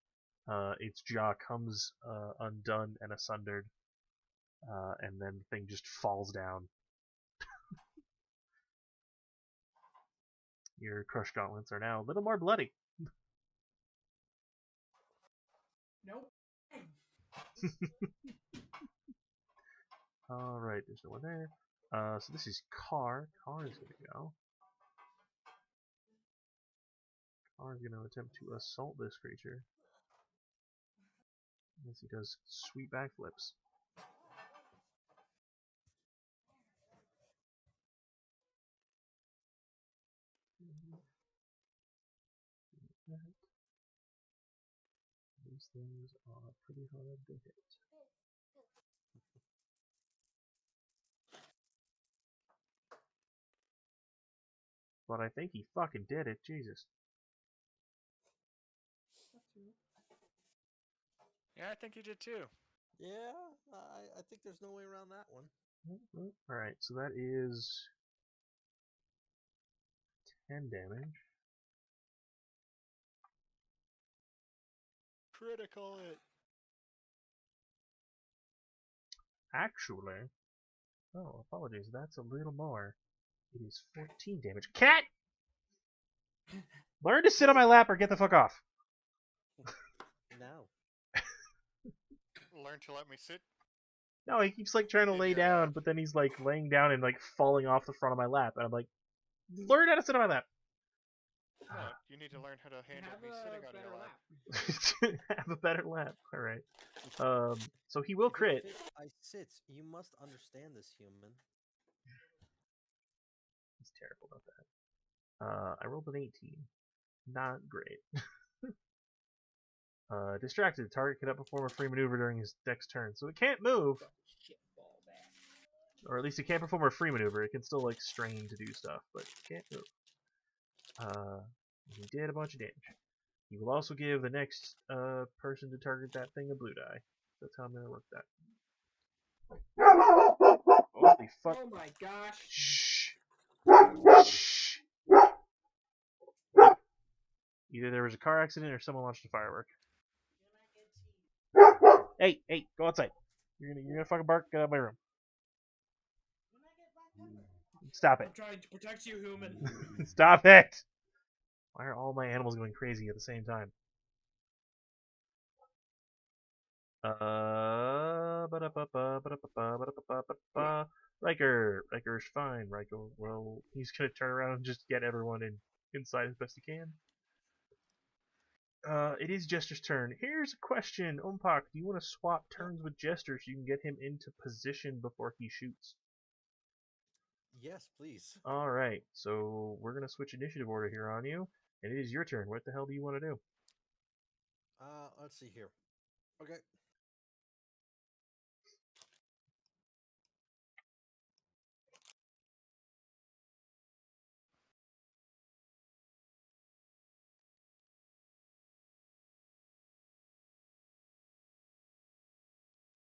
its jaw comes undone and asundered, and then the thing just falls down. Your crushed gauntlets are now a little more bloody. Nope. Alright, there's no one there. So this is Car. Car is gonna go. are going to attempt to assault this creature. As he does sweet backflips. These things are pretty hard to hit. But I think he fucking did it, Jesus. Yeah, I think you did too. Yeah, I think there's no way around that one. Alright, so that is 10 damage. Critical it. Actually, oh, apologies, that's a little more. It is 14 damage. Cat! Learn to sit on my lap or get the fuck off. Now. Learn to let me sit. No, he keeps like trying to In lay your down, lap. but then he's like laying down and like falling off the front of my lap. And I'm like, learn how to sit on my lap. No, you need to learn how to handle Have me a sitting on better your lap. lap. Have a better lap. Alright. So he will If it crit. fits, I sits. You must understand this, human. He's terrible about that. I rolled an 18. Not great. Distracted. Target cannot perform a free maneuver during his next turn. So it can't move. Shitball back. Or at least it can't perform a free maneuver. It can still like strain to do stuff, but it can't move. He did a bunch of damage. He will also give the next person to target that thing a blue die. That's how I'm gonna work that. Holy fuck. Oh my gosh. Shh. Shh. Either there was a car accident or someone launched a firework. Hey, go outside. You're gonna fucking bark. Get out of my room. Stop it. I'm trying to protect you, human. Stop it. Why are all my animals going crazy at the same time? Riker's fine. Riker, well, he's gonna turn around and just get everyone inside as best he can. It is Jester's turn. Here's a question, Umpak. Do you want to swap turns with Jester so you can get him into position before he shoots? Yes, please. All right. So we're gonna switch initiative order here on you, and it is your turn. What the hell do you want to do? Let's see here. Okay.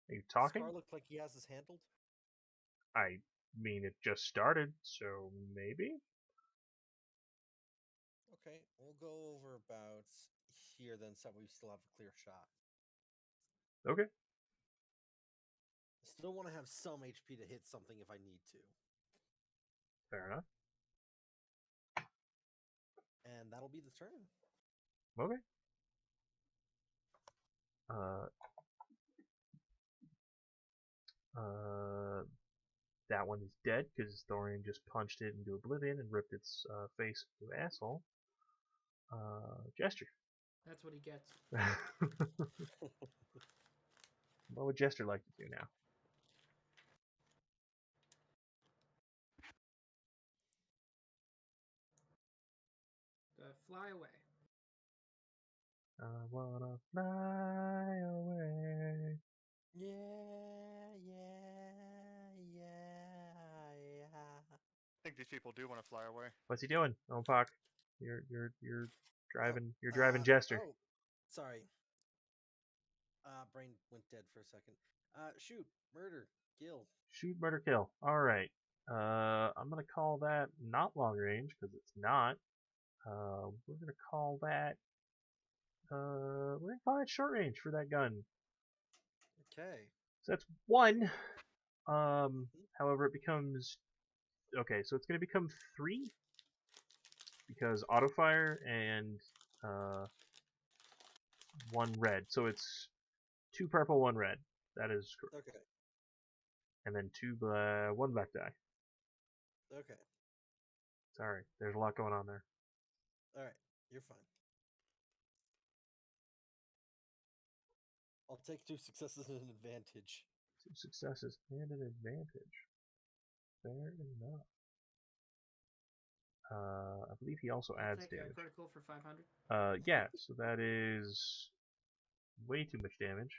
Are you talking? Scar looks like he has his handled. I mean, it just started, so maybe. Okay, we'll go over about here then, so we still have a clear shot. Okay. I still want to have some HP to hit something if I need to. Fair enough. And that'll be the turn. Okay. That one is dead because Thorian just punched it into oblivion and ripped its face into asshole. Jester. That's what he gets. What would Jester like to do now? Fly away. I wanna fly away. Yeah. I think these people do want to fly away. What's he doing? Oh fuck! You're driving. You're driving Jester. Oh, sorry. Brain went dead for a second. Shoot, murder, kill. Shoot, murder, kill. All right. I'm gonna call that not long range because it's not. We're gonna call that. We're gonna call that short range for that gun. Okay. So that's one. However, it becomes okay. So it's gonna become 3 because auto fire and 1 red. So it's 2 purple, 1 red. That is correct. Okay. And then 1 black die. Okay. Sorry, there's a lot going on there. All right. You're fine. I'll take 2 successes and an advantage. 2 successes and an advantage. Fair enough. I believe he also I'll adds take a damage. critical for 500. Yeah, so that is way too much damage.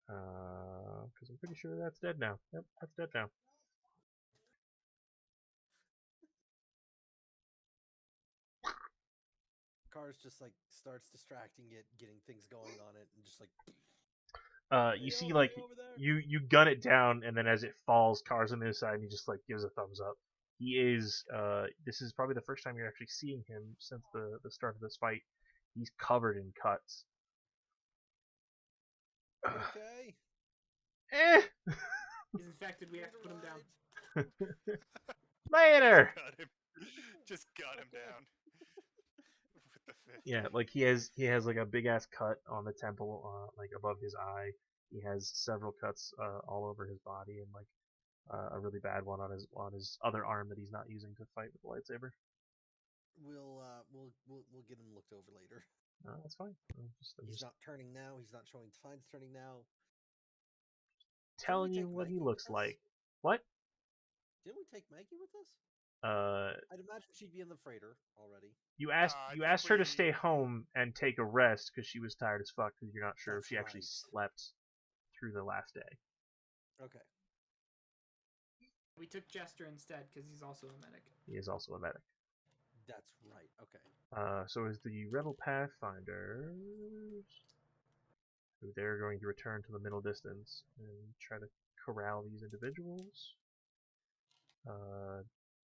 Because I'm pretty sure that's dead now. Yep, that's dead now. Cars just like starts distracting it, getting things going on it, and just like. You "Hey, see, yo, like, hey, over there." you gun it down, and then as it falls, Cars on the other side, and he just, like, gives a thumbs up. He is, this is probably the first time you're actually seeing him since the start of this fight. He's covered in cuts. You okay? Eh! He's infected. We have to put him down. Later! Just got him down. With the 50. Yeah, like he has like a big ass cut on the temple, like above his eye. He has several cuts all over his body, and like a really bad one on his other arm that he's not using to fight with the lightsaber. We'll get him looked over later. That's fine. I'm He's just not turning now. He's not showing signs turning now. telling we you take what he Maggie looks with us? like. What? Didn't we take Maggie with us? Uh, I'd imagine she'd be in the freighter already. you I think asked her to we- stay home and take a rest because she was tired as fuck. Because you're not sure if That's she actually right. slept through the last day. Okay. We took Jester instead because he's also a medic. He is also a medic. That's right. Okay. So is the Rebel Pathfinders. They're going to return to the middle distance and try to corral these individuals.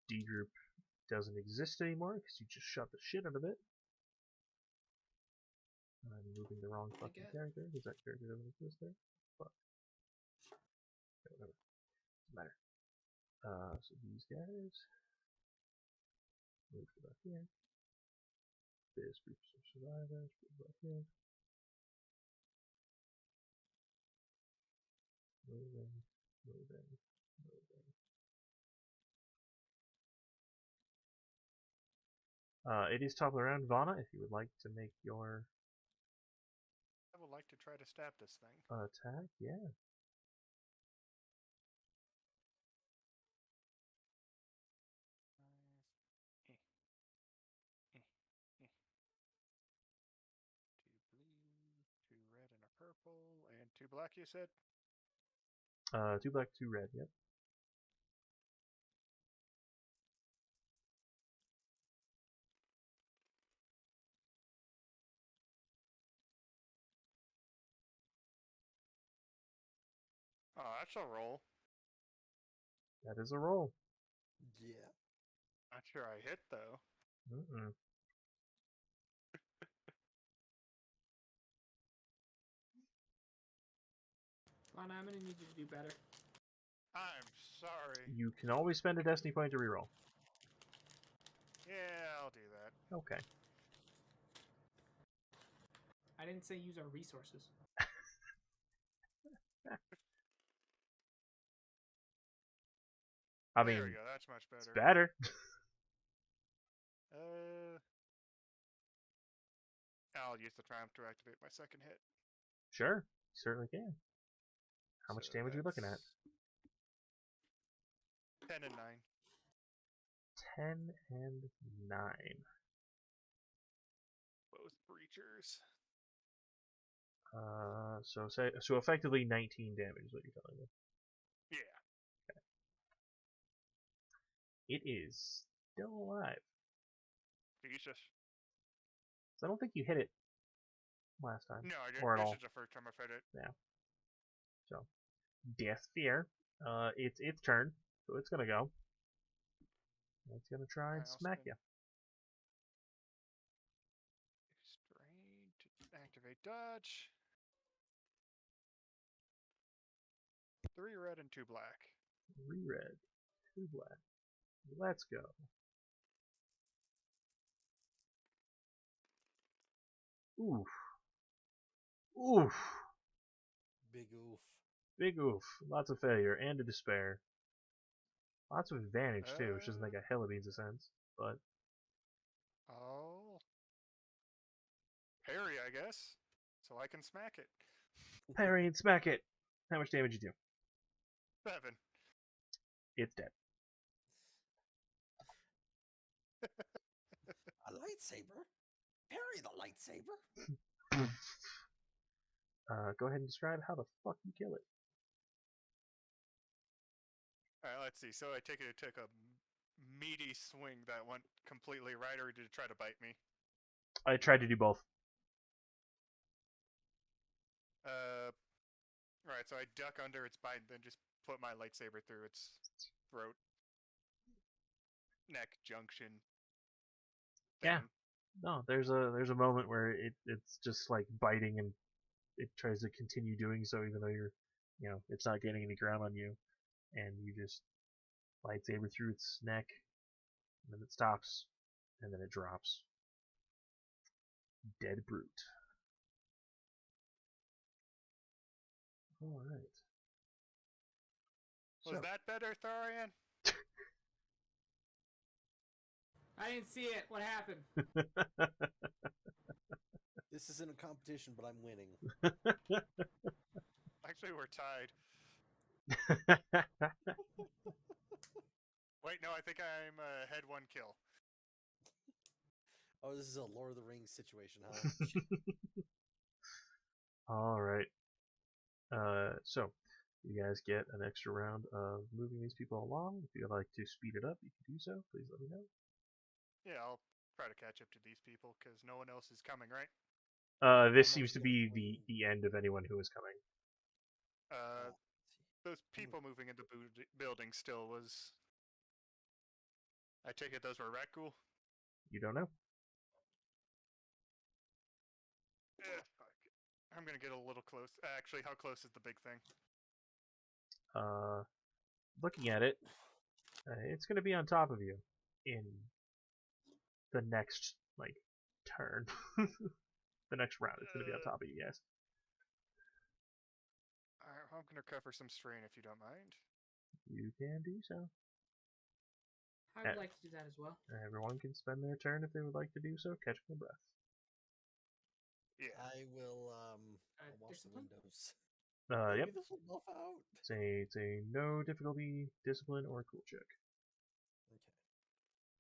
D group doesn't exist anymore because you just shot the shit out of it. I'm moving the wrong fucking character because that character doesn't exist there. Fuck. Okay, whatever. Doesn't matter. So these guys move to back here. This group's of survivors move back here. Moving, moving, moving. It is top of the round, Vana, if you would like to make your I would like to try to stab this thing. attack, yeah. Two blue, 2 red, and a purple, and 2 black. You said. 2 black, 2 red, yep. Oh, that's a roll. That is a roll. Yeah. Not sure I hit though. Mm-mm. Lana, I'm gonna need you to do better. I'm sorry. You can always spend a destiny point to reroll. Yeah, I'll do that. Okay. I didn't say use our resources. I There mean, we go. That's much it's better. better. I'll use the triumph to activate my second hit. Sure, you certainly can. How much So damage are you looking at? that's 10 and 9. 10 and 9. Both breachers. So effectively 19 damage is what you're telling me. Yeah. It is still alive. Jesus. So I don't think you hit it last time. No, I didn't. Or at This all. is the first time I've hit it. Yeah. So, Death Fear. It's its turn, so it's gonna go. It's gonna try and I'll smack spend you. Strain to activate dodge. 3 red and 2 black. 3 red, 2 black. Let's go. Oof. Oof. Big oof. Big oof. Lots of failure and a despair. Lots of advantage too, which doesn't make a hell of beans of sense. But Oh. Parry, I guess. so I can smack it. Parry and smack it. How much damage you do? 7. It's dead. A lightsaber? Parry the lightsaber? Go ahead and describe how the fuck you kill it. Alright, let's see. So I took a meaty swing that went completely right, or did it try to bite me? I tried to do both. Right, so I duck under its bite and then just put my lightsaber through its throat. Neck junction. Yeah. Thing. No, there's a moment where it's just like biting and it tries to continue doing so even though it's not getting any ground on you, and you just lightsaber through its neck, and then it stops, and then it drops. Dead brute. All right. Was So, that better, Thorian? I didn't see it. What happened? This isn't a competition, but I'm winning. Actually, we're tied. Wait, no, I think I'm ahead 1 kill. Oh, this is a Lord of the Rings situation, huh? All right. So you guys get an extra round of moving these people along. If you'd like to speed it up, you can do so. Please let me know. Yeah, I'll try to catch up to these people because no one else is coming, right? This I'm seems to actually be gonna the end of anyone who is coming. Those people moving into building still was. I take it those were Rakghoul? You don't know. Fuck. I'm gonna get a little close. Actually, how close is the big thing? Looking at it, it's going to be on top of you in the next turn. The next round, it's going to be on top of you guys. I'm gonna cover some strain if you don't mind. You can do so. I would like to do that as well. Everyone can spend their turn if they would like to do so, catching their breath. Yeah. I will I'll wash the discipline? windows. Yep. Maybe this will buff out. It's a no difficulty, discipline, or cool check. Okay.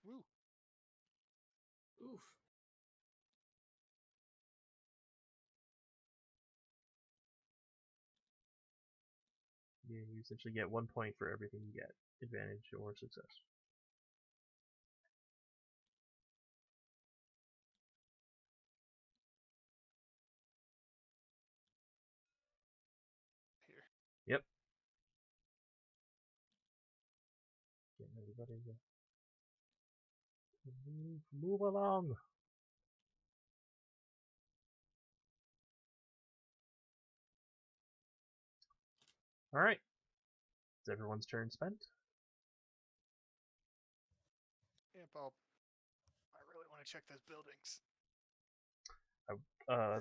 Woo. Oof. You essentially get 1 point for everything you get, advantage or success. Here. Yep. Getting everybody to move along. All right. Is everyone's turn spent? Yep, I really want to check those buildings. At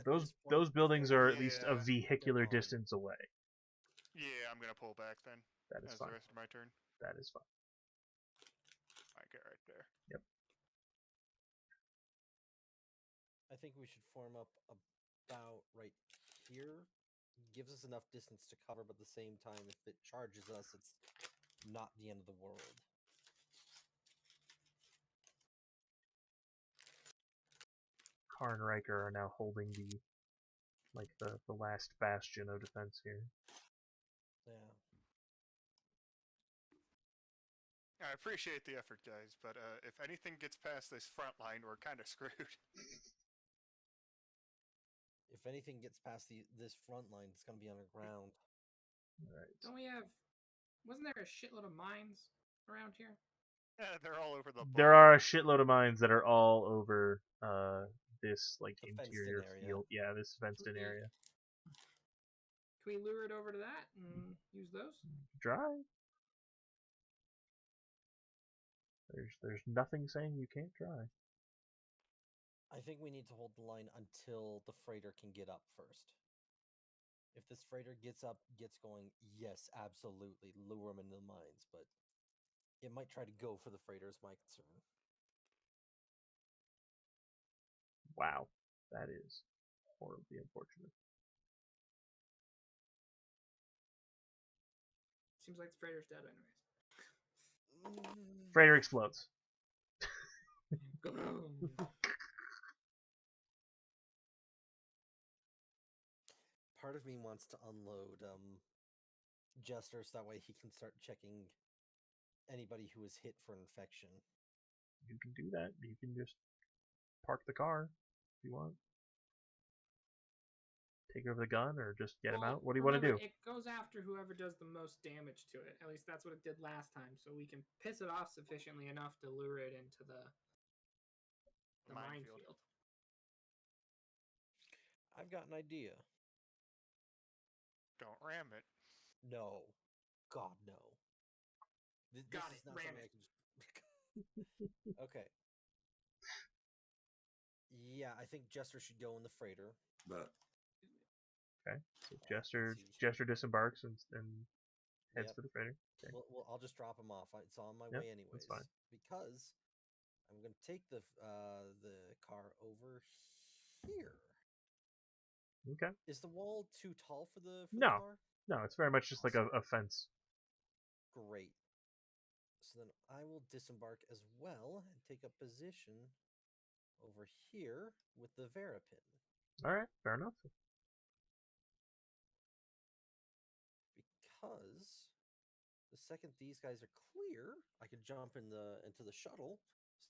this point, Those buildings are at least a Yeah, vehicular they're gone. distance away. Yeah, I'm gonna pull back then. That is As fine. the rest of my turn. That is fine. I get right there. Yep. I think we should form up about right here. Gives us enough distance to cover, but at the same time, if it charges us, it's not the end of the world. Karn and Riker are now holding the last bastion of defense here. Yeah. I appreciate the effort, guys, but if anything gets past this front line, we're kind of screwed. If anything gets past this front line, it's going to be underground. All right. Don't we have? Wasn't there a shitload of mines around here? Yeah, they're all over the board. There are a shitload of mines that are all over this The interior fenced-in area. field. Yeah, this fenced-in area. Can we lure it over to that and use those? Drive. There's nothing saying you can't try. I think we need to hold the line until the freighter can get up first. If this freighter gets going, yes, absolutely, lure him into the mines, but it might try to go for the freighter is my concern. Wow, that is Horribly unfortunate. Seems like the freighter's dead, anyways. Freighter explodes. Part of me wants to unload Jester so that way he can start checking anybody who is hit for infection. You can do that. You can just park the car if you want. Take over the gun or just get him out. What do you want to do? It goes after whoever does the most damage to it. At least that's what it did last time. So we can piss it off sufficiently enough to lure it into the minefield. I've got an idea. Don't ram it. No. God, no. This Got is it. not Ram something it. I can just... Okay. Yeah, I think Jester should go in the freighter. Okay. So let's see. Jester disembarks and heads Yep. to the freighter. Okay. Well, I'll just drop him off. It's on my Yep, way anyways. that's fine. Because I'm going to take the car over here. Okay. Is the wall too tall for the No. car? No, it's very much just like a fence. Great. So then I will disembark as well and take a position over here with the Verapin. All right, fair enough. Because the second these guys are clear, I can jump into the shuttle,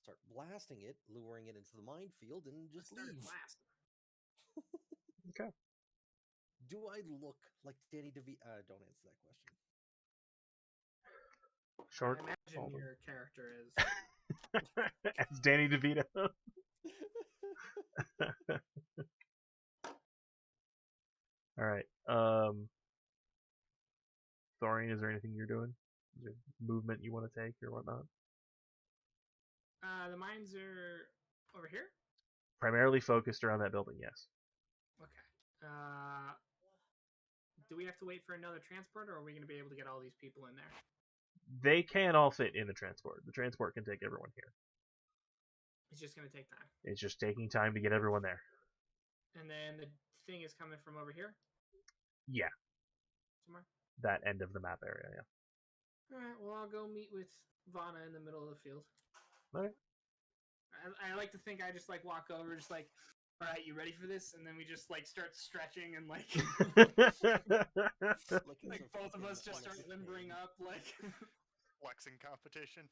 start blasting it, luring it into the minefield, and just leave. Blast. Okay. Do I look like Danny DeVito? Don't answer that question. Short. I imagine your character is. As Danny DeVito. All right. Thorian, is there anything you're doing? Is there movement you want to take or whatnot? The mines are over here. Primarily focused around that building, yes. Okay. Do we have to wait for another transport, or are we going to be able to get all these people in there? They can all fit in the transport. The transport can take everyone here. It's just going to take time. It's just taking time to get everyone there. And then the thing is coming from over here? Yeah. Somewhere? That end of the map area, yeah. Alright, well, I'll go meet with Vana in the middle of the field. Alright. I like to think I just, like, walk over, just like, alright, you ready for this? And then we just, like, start stretching and, like... like, both of us just start limbering up, like... Flexing competition.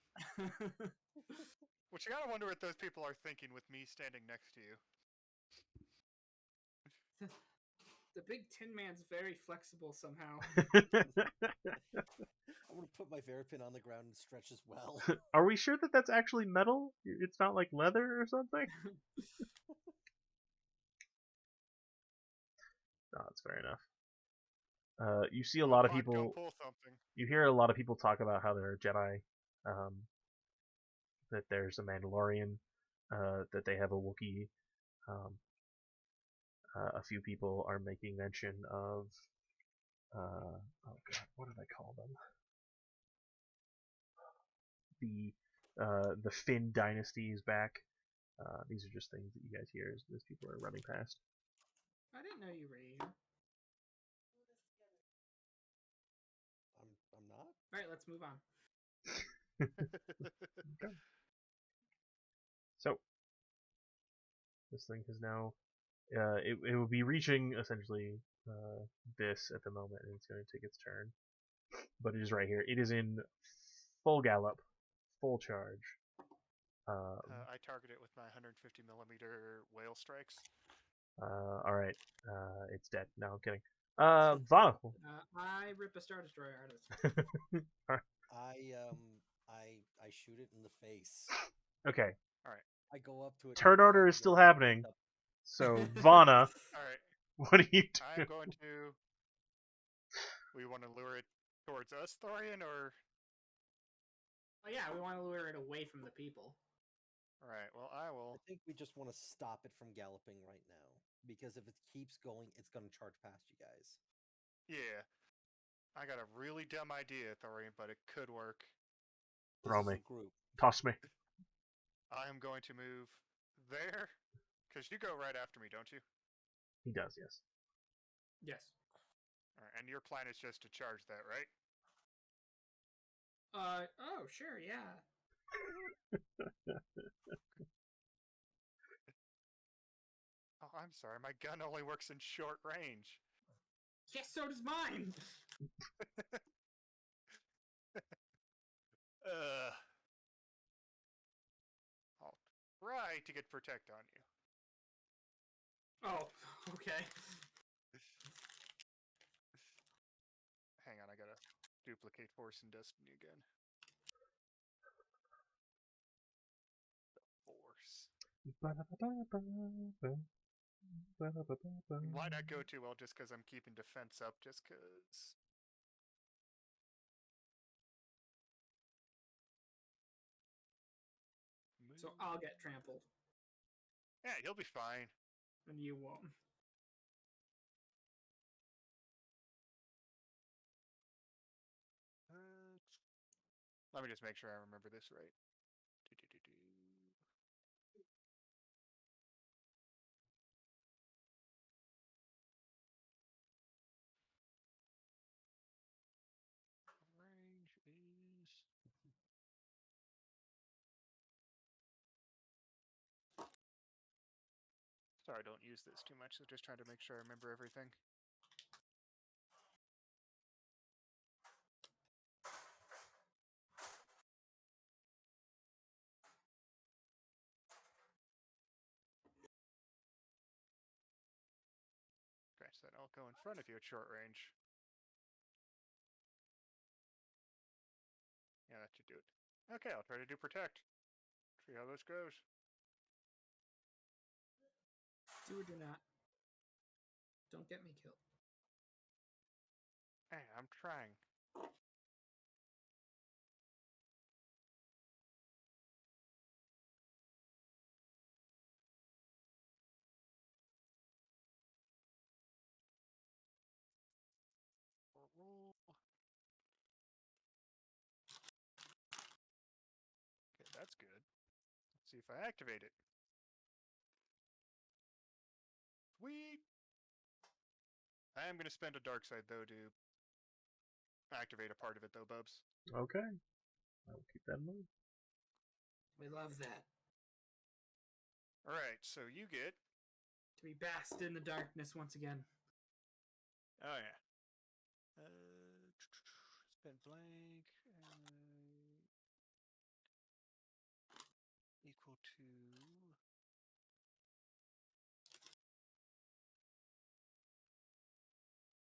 Which you gotta wonder what those people are thinking with me standing next to you. The big Tin Man's very flexible somehow. I want to put my Verapin on the ground and stretch as well. Are we sure that that's actually metal? It's not like leather or something? No, that's fair enough. You see a lot of people. Pull something. You hear a lot of people talk about how they're Jedi, that there's a Mandalorian, that they have a Wookiee. A few people are making mention of, oh god, what did I call them? The Finn dynasty is back. These are just things that you guys hear as people are running past. I didn't know you were Asian. I'm not? Alright, let's move on. Okay. So, this thing has now, it will be reaching essentially this at the moment, and it's going to take its turn. But it is right here. It is in full gallop, full charge. I target it with my 150mm whale strikes. Alright. It's dead. No, I'm kidding. Vana. I rip a Star Destroyer out of its I shoot it in the face. Okay. Alright. I go up to it. Turn order is still happening. So, Vana, Alright. what are you doing? I'm going to... We want to lure it towards us, Thorian, or... Oh yeah, we want to lure it away from the people. Alright, well, I will... I think we just want to stop it from galloping right now. Because if it keeps going, it's going to charge past you guys. Yeah. I got a really dumb idea, Thorian, but it could work. Throw me. Group. Toss me. I am going to move there. Because you go right after me, don't you? He does, yes. Yes. Alright, and your plan is just to charge that, right? Oh, sure, yeah. Oh, I'm sorry. My gun only works in short range. Yes, so does mine. Ugh. I'll try to get protect on you. Oh, okay. Hang on, I gotta duplicate Force and Destiny again. Force. Might not go too well just because I'm keeping defense up, just because. So I'll get trampled, Yeah, you'll be fine. and you won't. Let me just make sure I remember this right. Do-do-do-do. Range is. Sorry, don't use this too much. So just trying to make sure I remember everything. Okay, so then I'll go in front of you at short range. Yeah, that should do it. Okay, I'll try to do protect. See how this goes. Do or do not. Don't get me killed. Hey, I'm trying. Roll. Okay, that's good. Let's see if I activate it. Sweet! I am going to spend a dark side, though, to activate a part of it, though, Bubs. Okay. I'll keep that in mind. We love that. Alright, so you get. To be basked in the darkness once again. Oh, yeah. Spend blank. Equal to.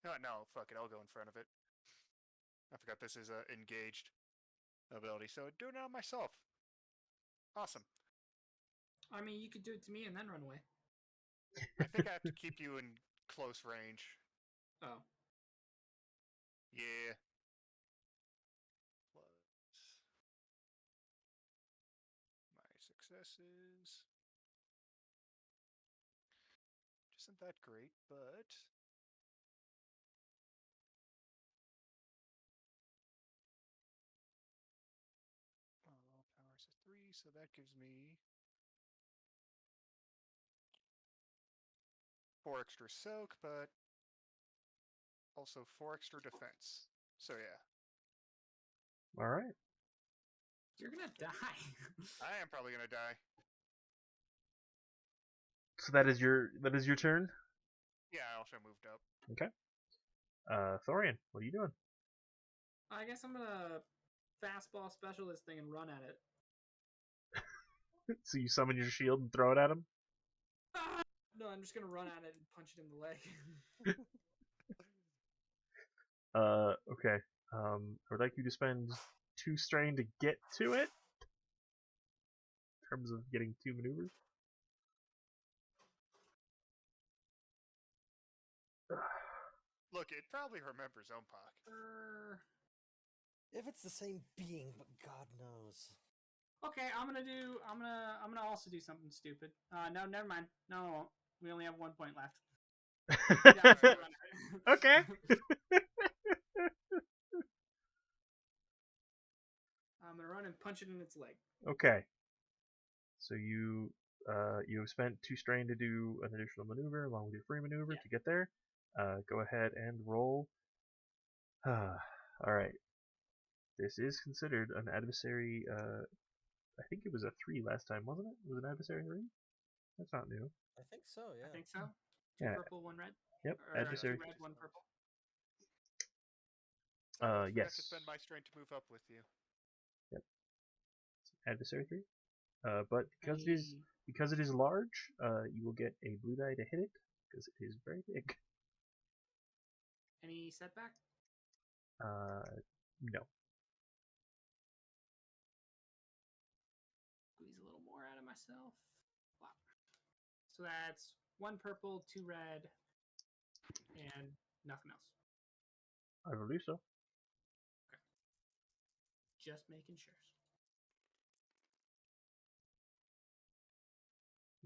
Oh, no, fuck it. I'll go in front of it. I forgot this is a engaged ability, so do it on myself. Awesome. I mean, you could do it to me and then run away. I think I have to keep you in close range. Oh. Yeah. Plus my successes. Which isn't that great, but. Well, powers is 3, so that gives me 4 extra soak, but also 4 extra defense. So yeah. All right. You're gonna die. I am probably gonna die. So that is your turn. Yeah, I also moved up. Okay. Thorian, what are you doing? I guess I'm gonna fastball special this thing and run at it. So you summon your shield and throw it at him? Ah! No, I'm just gonna run at it and punch it in the leg. Okay. I would like you to spend 2 strain to get to it. In terms of getting 2 maneuvers. Look, it probably remembers Ompok. If it's the same being, but God knows. Okay, I'm gonna also do something stupid. No, never mind. No, I won't. We only have 1 point left. Yeah, I'm just gonna run at it. Okay. I'm gonna run and punch it in its leg. Okay. So you You have spent 2 strain to do an additional maneuver along with your free maneuver Yeah. to get there. Go ahead and roll. Alright. This is considered an adversary. I think it was a 3 last time, wasn't it? It was an adversary 3? That's not new. I think so. Yeah. I think so. 2 Yeah. purple, 1 red. Yep. Or Adversary. 2 red, 1 purple. So I forgot Yes. to spend my strength to move up with you. Yep. Adversary 3. But because Any- it is large, you will get a blue die to hit it because it is very big. Any setback? No. Squeeze a little more out of myself. Wow. So that's 1 purple, 2 red, and nothing else. I will do so. Just making sure.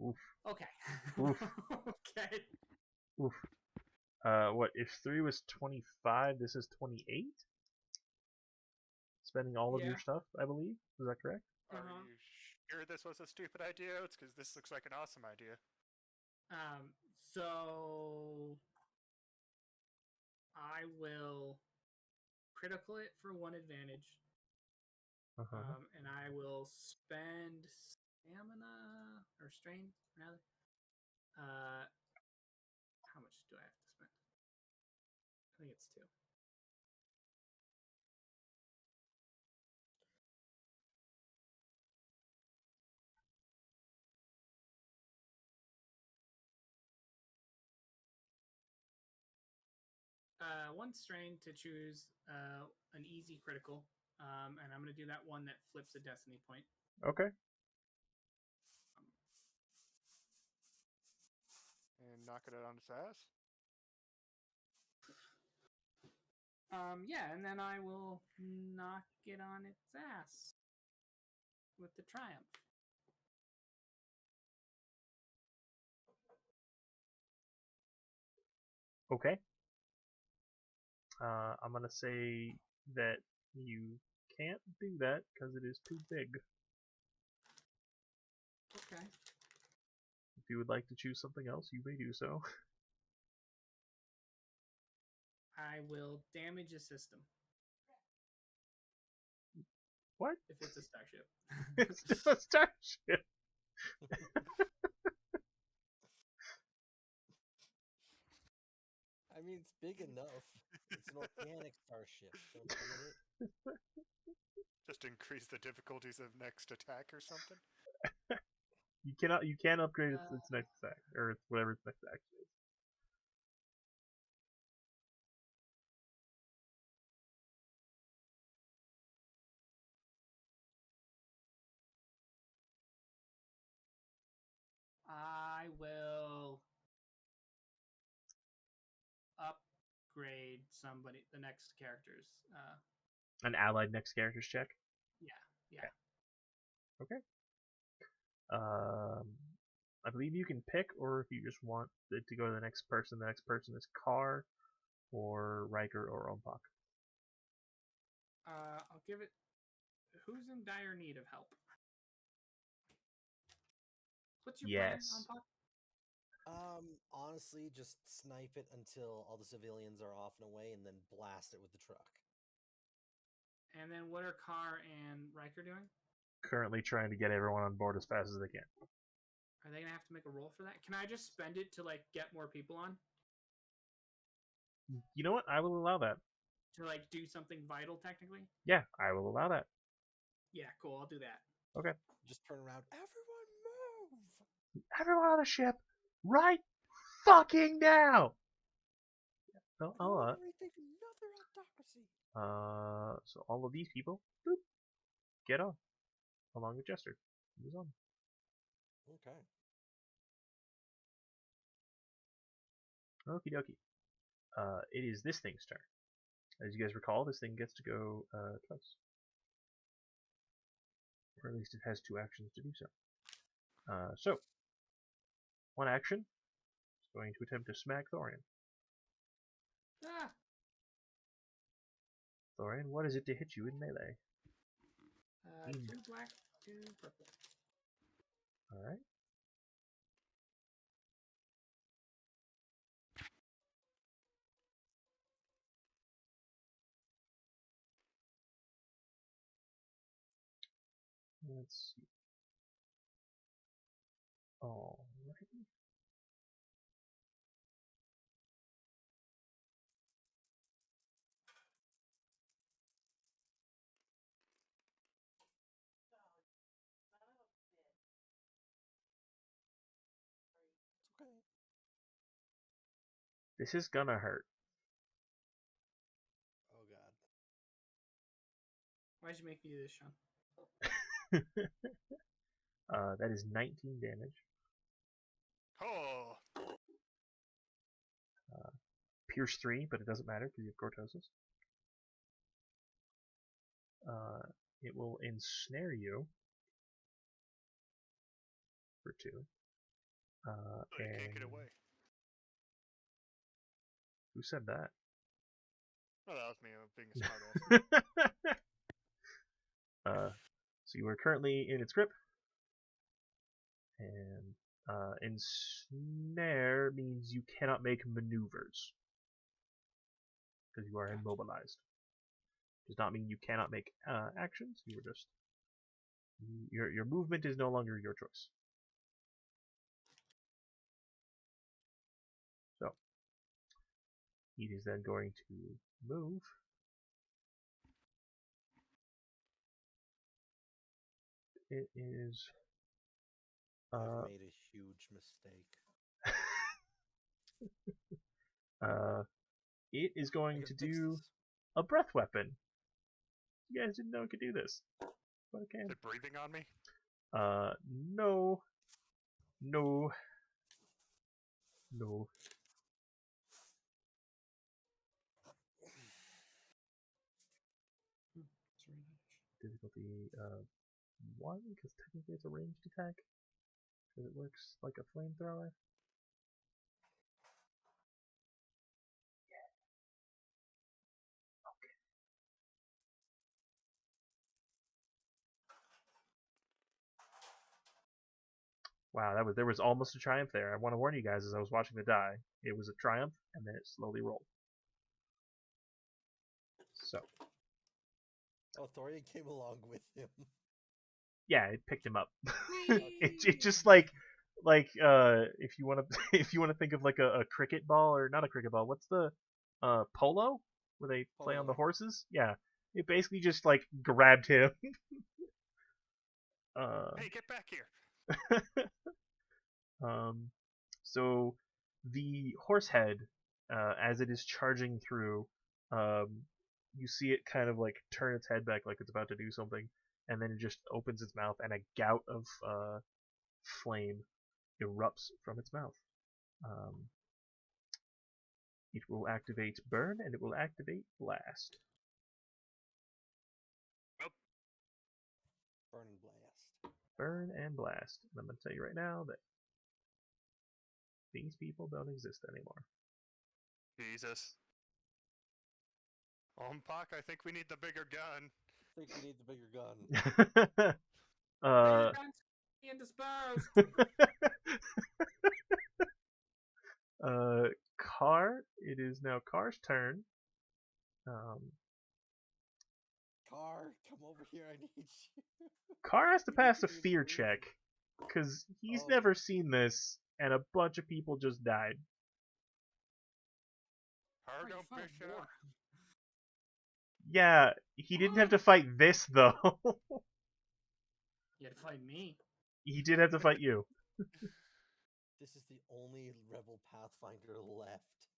Oof. Okay. Oof. Okay. Oof. What if 3 was 25? This is 28. Spending all of your Yeah. stuff, I believe. Is that correct? Are Uh-huh. you sure this was a stupid idea? It's because this looks like an awesome idea. So I will critical it for 1 advantage. And I will spend stamina or strain rather. How much do I have to spend? I think it's 2. One strain to choose an easy critical, and I'm going to do that one that flips a destiny point. Okay. And knock it out on its ass? Yeah, and then I will knock it on its ass with the triumph. Okay. I'm gonna say that you can't do that because it is too big. Okay. If you would like to choose something else, you may do so. I will damage a system. What? If it's a starship. It's still a starship. I mean, it's big enough. It's an organic starship. Don't you get it? Just increase the difficulties of next attack or something? You can't upgrade its next attack or whatever its next action is. I will upgrade the next character's. An allied next character's check. Yeah. Okay. I believe you can pick, or if you just want it to go to the next person is Carr, or Riker, or Ompok. I'll give it. Who's in dire need of help? What's your plan, Yes. Unpop? Honestly, just snipe it until all the civilians are off and away, and then blast it with the truck. And then what are Carr and Riker doing? Currently trying to get everyone on board as fast as they can. Are they gonna have to make a roll for that? Can I just spend it to get more people on? You know what? I will allow that. To do something vital, technically? Yeah, I will allow that. Yeah, cool. I'll do that. Okay. Just turn around. Everyone move! Everyone on the ship, right fucking now! So I don't want to rethink another autocracy. So all of these people, boop, get on, along with Jester. Who's on? Okay. Okie dokie. It is this thing's turn. As you guys recall, this thing gets to go twice. Or at least it has 2 actions to do so. So, 1 action is going to attempt to smack Thorian. Ah! Thorian, what is it to hit you in melee? 2 black, 2 purple. Alright. Let's see. Alrighty. It's okay. This is gonna hurt. Oh god. Why'd you make me do this, Sean? That is 19 damage. Oh, Pierce 3, but it doesn't matter because you have cortosis. It will ensnare you for 2. you can't get And away. who said that? Oh, that was me. I'm being a smartass. So you are currently in its grip, and ensnare means you cannot make maneuvers because you are immobilized. Does not mean you cannot make actions. You are just your movement is no longer your choice. So he is then going to move. It is. I've made a huge mistake. It is I going can to fix do this. a breath weapon. You guys didn't know it could do this, but it Is can. it breathing on me? No, no, no. Difficulty 1 because technically it's a ranged attack because it works like a flamethrower. Wow, there was almost a triumph there. I want to warn you guys as I was watching the die. It was a triumph, and then it slowly rolled. So, Oh, Thorian came along with him. yeah, it picked him up. Okay. it just like if you want to if you want to think of like a cricket ball or not a cricket ball, what's the polo where they play on the Polo. horses? Yeah, it basically just like grabbed him. Hey, get back here! So the horse head, as it is charging through, you see it kind of like turn its head back like it's about to do something, and then it just opens its mouth, and a gout of flame erupts from its mouth. It will activate burn, and it will activate blast. Burn and blast. Burn and blast. And I'm going to tell you right now that these people don't exist anymore. Jesus. Ompak, I think we need the bigger gun. I think we need the bigger gun. Bigger guns being disposed. Car. It is now Car's turn. Car, come over here. I need you. Car has to You need pass to a do the fear move. check because he's Oh. never seen this, and a bunch of people just died. Hard Oh, you on fought a Bishop. war. Yeah, he didn't have to fight this though. You had to fight me. He did have to fight you. This is the only rebel pathfinder left.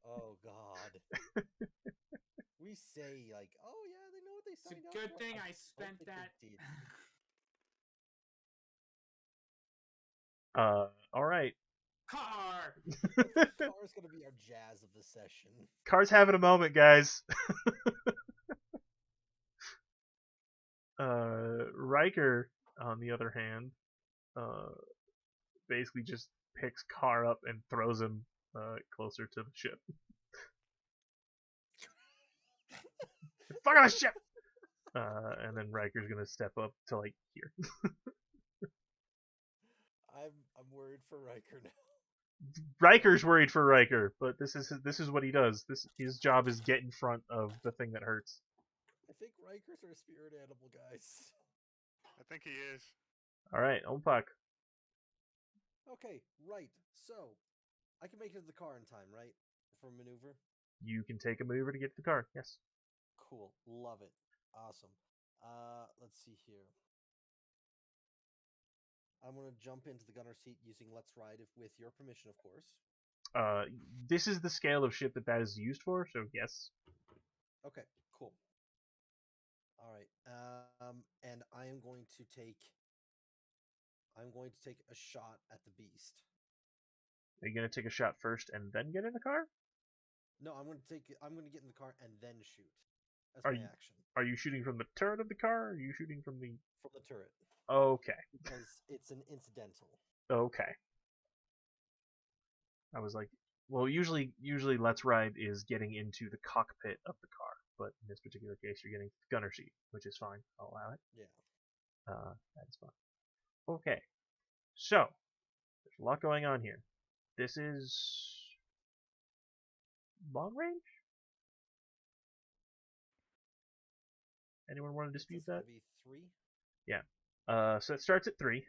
Oh god. We say like, oh yeah, they know what they It's signed a up good for. thing I don't spent think that. they did. All right. Car. Car's gonna be our jazz of the session. Car's having a moment, guys. Riker, on the other hand, basically just picks Car up and throws him closer to the ship. Fuck on the ship! And then Riker's gonna step up to like here. I'm worried for Riker now. Riker's worried for Riker, but this is what he does. His job is get in front of the thing that hurts. I think Riker's our spirit animal, guys. I think he is. All right, Ompak. Okay, right. So, I can make it to the car in time, right? For maneuver? You can take a maneuver to get to the car. Yes. Cool. Love it. Awesome. Let's see here. I'm going to jump into the gunner seat using Let's Ride with your permission, of course. This is the scale of ship that is used for, so yes. Okay, cool. All right. And I'm going to take a shot at the beast. Are you gonna take a shot first and then get in the car? No, I'm going to get in the car and then shoot. That's Are my you action. Are you shooting from the turret of the car? Or are you shooting from the? From the turret. Okay. Because it's an incidental. Okay. I was like, well, usually Let's Ride is getting into the cockpit of the car, but in this particular case, you're getting the gunner seat, which is fine. I'll allow it. Yeah. That's fine. Okay. So there's a lot going on here. This is long range. Anyone want to dispute It's that? going to be 3. Yeah. So it starts at 3. It's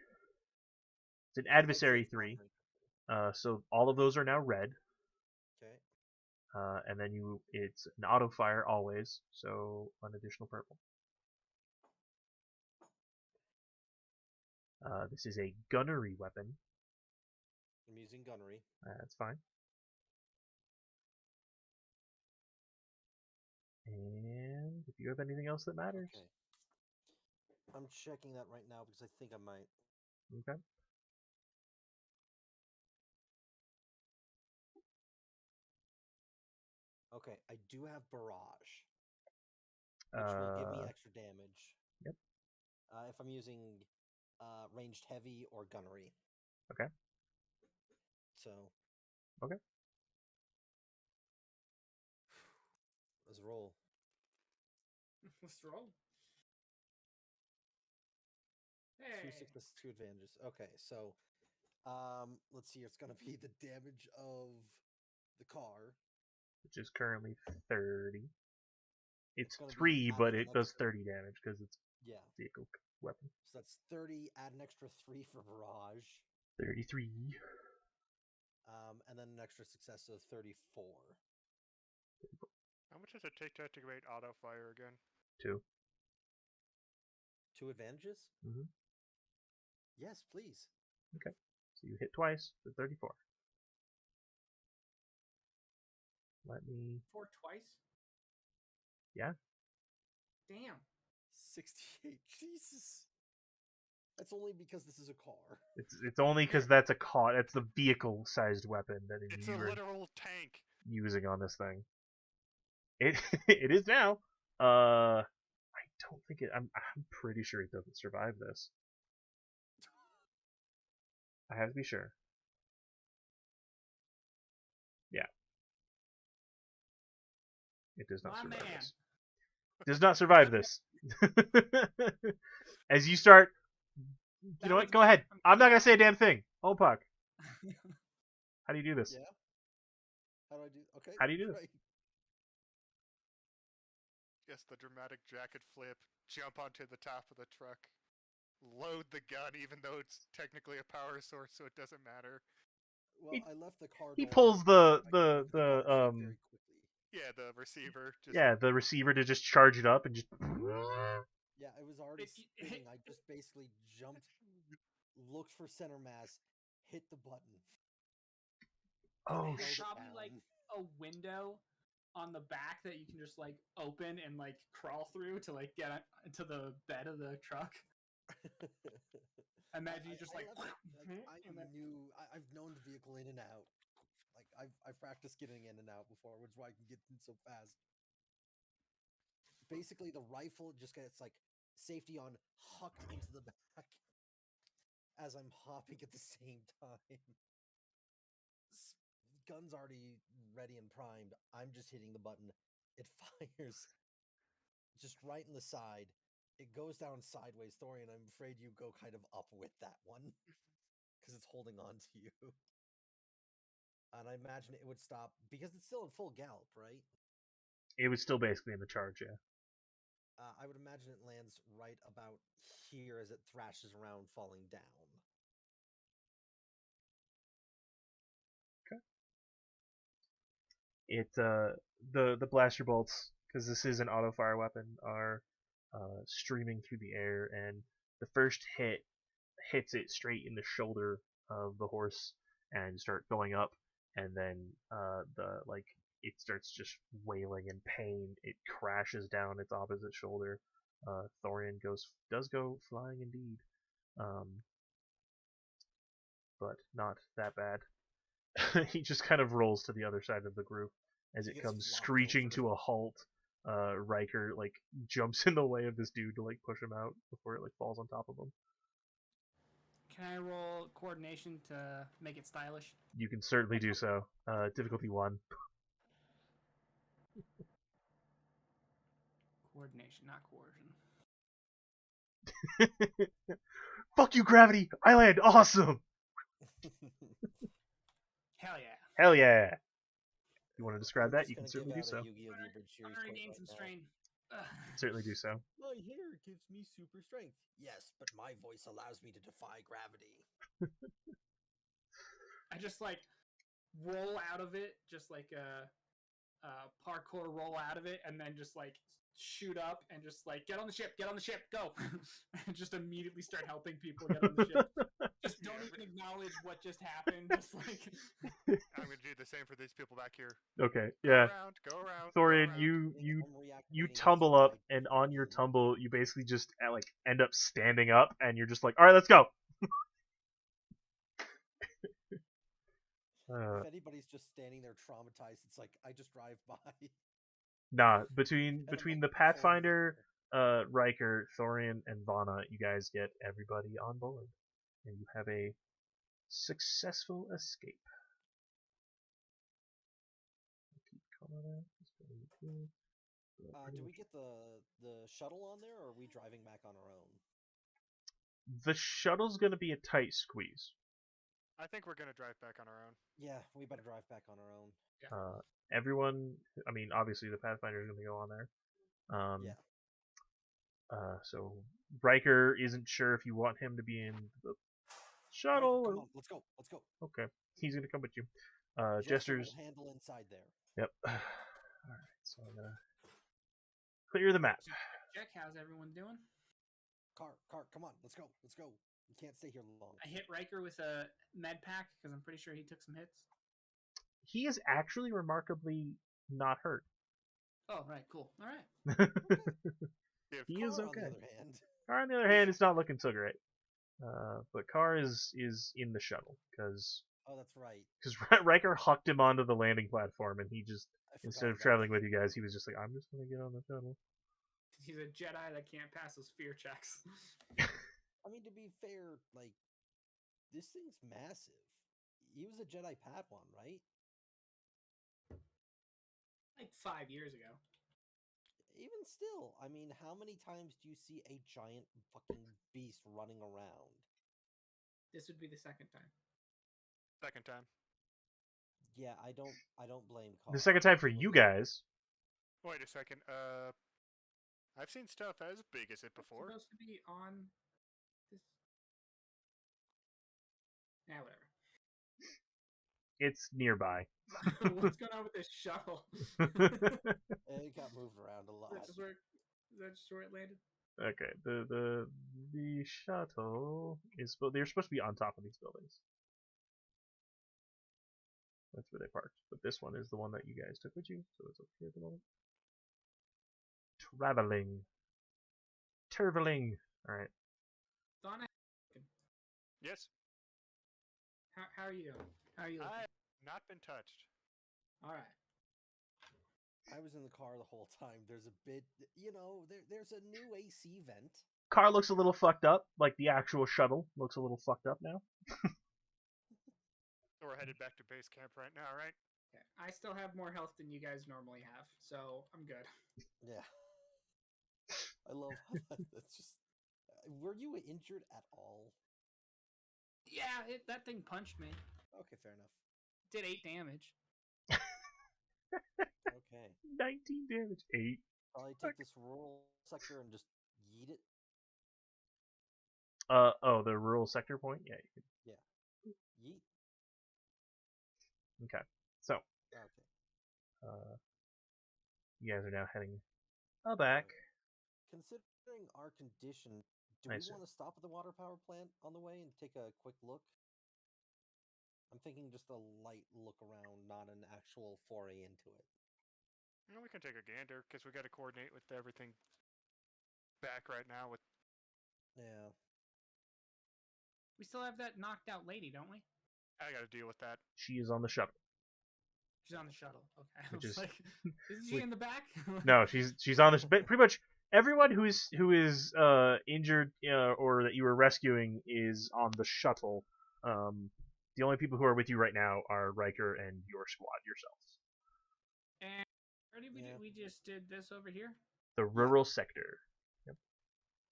an I'd say adversary it's long 3. range. So all of those are now red. Okay. And then it's an auto fire always, so an additional purple. This is a gunnery weapon. I'm using gunnery. That's fine. And if you have anything else that matters, Okay. I'm checking that right now because I think I might. okay. Okay, I do have barrage, which will give me extra damage. Yep. If I'm using ranged heavy or gunnery. Okay. So. Okay. Let's roll. Let's roll. 2 Hey. successes, 2 advantages. Okay, so let's see. It's gonna be the damage of the car. Which is currently 30. It's gonna be 3, but adding it an does extra- 30 damage because it's Yeah, vehicle weapon. so that's 30. Add an extra 3 for barrage. 33. And then an extra success, so 34. How much does it take to activate auto fire again? 2. 2 advantages? Mm-hmm. Yes, please. Okay. So you hit twice for 34. Let me. 4 twice? Yeah. Damn. 68. Jesus. That's only because this is a car. It's only because that's a car. That's the vehicle-sized weapon that It's a you are literal tank. using on this thing. It it is now. I don't think it. I'm pretty sure it doesn't survive this. I have to be sure. Yeah. It does not My survive man. this. Does not survive this. As you start, you know what? Go ahead. I'm not gonna say a damn thing. Opak, how do you do this? Yeah. How do I do? Okay. How do you do this? Right. Yes, the dramatic jacket flip, jump onto the top of the truck, load the gun even though it's technically a power source, so it doesn't matter. Well, I left the car He door pulls open, so I can move the gunner seat the very quickly. Yeah, the receiver just yeah, the receiver to just charge it up and just. Yeah, it was already If you- spinning. I just basically jumped, looked for center mass, hit the button. Oh held There's it probably down. like a window on the back that you can just like open and like crawl through to like get into the bed of the truck. Imagine you just like, and then I've known the vehicle in and out. Like I've practiced getting in and out before, which is why I can get in so fast. Basically, the rifle just gets like safety on hucked into the back as I'm hopping at the same time. Gun's already ready and primed. I'm just hitting the button. It fires just right in the side. It goes down sideways, Thorian. I'm afraid you go kind of up with that one because it's holding on to you. And I imagine it would stop because it's still in full gallop, right? It was still basically in the charge, yeah. I would imagine it lands right about here as it thrashes around, falling down. It the blaster bolts, because this is an auto fire weapon, are streaming through the air, and the first hit hits it straight in the shoulder of the horse and start going up, and then the like it starts just wailing in pain. It crashes down its opposite shoulder. Thorian does go flying indeed, um, but not that bad. He just kind of rolls to the other side of the group as He it gets comes flopped screeching over. to a halt. Riker like jumps in the way of this dude to like push him out before it like falls on top of him. Can I roll coordination to make it stylish? You can certainly do so. Difficulty 1. Coordination, not coercion. Fuck you, gravity! I land awesome! Hell yeah. Hell yeah! You want to describe I'm that? just You can gonna give certainly do out a so. Yu-Gi-Oh! The Abridged I'm Series gonna quote gain right some now. strain. Ugh. You can certainly do so. My hair gives me super strength. Yes, but my voice allows me to defy gravity. I just like roll out of it, just like a parkour roll out of it, and then just like shoot up and just like get on the ship, go, and just immediately start helping people get on the ship. Just don't even acknowledge what just happened. Just like I'm gonna do the same for these people back here. Okay, Go yeah. around, go around. Thorian, go around. you I'm reactivating tumble as up, I and on your beam. tumble, you basically just like end up standing up, and you're just like, all right, let's go. If anybody's just standing there traumatized, it's like I just drive by. Nah, And between I'm, like, the pulling Pathfinder, the Riker, Thorian, and Vana, you guys get everybody on board, and you have a successful escape. Keep calling out. It's going to do we get the shuttle on there, or are we driving back on our own? The shuttle's going to be a tight squeeze. I think we're gonna drive back on our own. Yeah, we better drive back on our own. Everyone, I mean, obviously the Pathfinder is going to go on there. Yeah. So Riker isn't sure if you want him to be in the shuttle Riker, or come on, let's go. Let's go. okay, he's going to come with you. Jester Jester's. will handle inside there. Yep. All right, so I'm gonna clear the map. check. How's everyone doing? Car, come on, let's go. Let's go. We can't stay here long. I hit Riker with a med pack because I'm pretty sure he took some hits. He is actually remarkably not hurt. Oh, right, cool. All right. If He Car, is on okay. the other hand, Car, on the other hand, it's not looking so great. But Car is in the shuttle because oh, that's right. Riker hucked him onto the landing platform, and he just I forgot instead of about traveling that. with you guys, he was just like, I'm just gonna get on the shuttle. He's a Jedi that can't pass those fear checks. I mean, to be fair, like, this thing's massive. He was a Jedi Padawan, right? Like 5 years ago. Even still, I mean, how many times do you see a giant fucking beast running around? This would be the second time. second time. Yeah, I don't blame Car. The second time for you guys. Wait a second. I've seen stuff as big as it It's before. supposed to be on this. Yeah, whatever. It's nearby. What's going on with this shuttle? It got moved around a lot. Is that just where it landed? Okay, the shuttle is they're supposed to be on top of these buildings. That's where they parked. But this one is the one that you guys took with you, so it's up here at the moment. Traveling. Alright. Donna, Yes, how are you doing? How are you looking? I've not been touched. All right. I was in the car the whole time. There's a bit, there's a new AC vent. Car looks a little fucked up, like the actual shuttle looks a little fucked up now. So we're headed back to base camp right now, right? Okay. I still have more health than you guys normally have, so I'm good. Yeah. I love how that's just. Were you injured at all? Yeah, that thing punched me. Okay, fair enough. Did 8 damage. Okay. 19 damage. 8. Probably take this rural sector and just yeet it. The rural sector point. Yeah. Yeet. Okay. So, Okay. you guys are now heading back. Considering our condition, do I we see. want to stop at the water power plant on the way and take a quick look? I'm thinking just a light look around, not an actual foray into it. We can take a gander because we got to coordinate with everything back right now. With Yeah. We still have that knocked out lady, don't we? I got to deal with that. She is on the shuttle. She's on the shuttle. Okay. I Which was is- like, isn't she in the back? No, she's on the pretty much everyone who is injured or that you were rescuing is on the shuttle. The only people who are with you right now are Riker and your squad yourselves. And where did we Yeah. do? We just did this over here. The rural sector.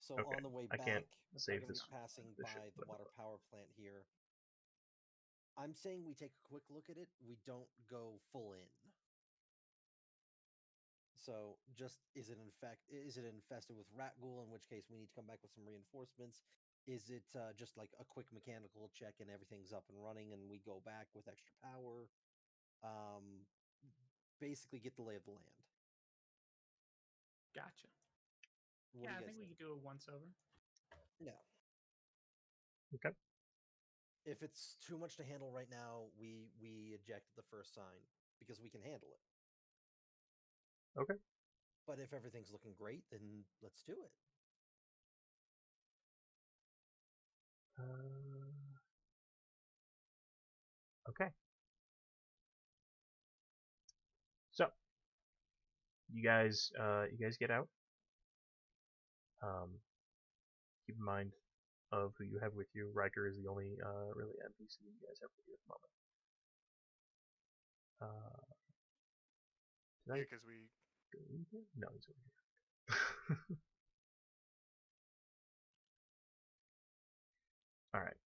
So Okay, on the way I back, can't we're save gonna be this- passing this by shit, the but- water power plant here. I'm saying we take a quick look at it. We don't go full in. So just is it infested with rat ghoul? In which case we need to come back with some reinforcements. Is it just like a quick mechanical check and everything's up and running, and we go back with extra power? Basically get the lay of the land. Gotcha. What Yeah, do I you guys think we could do it once over. Yeah. Okay. If it's too much to handle right now, we eject at the first sign because we can handle it. Okay. But if everything's looking great, then let's do it. Okay. So you guys get out. Keep in mind of who you have with you. Riker is the only really NPC you guys have with you at the moment. Did I Yeah, because we delete him? No, he's over here. All right.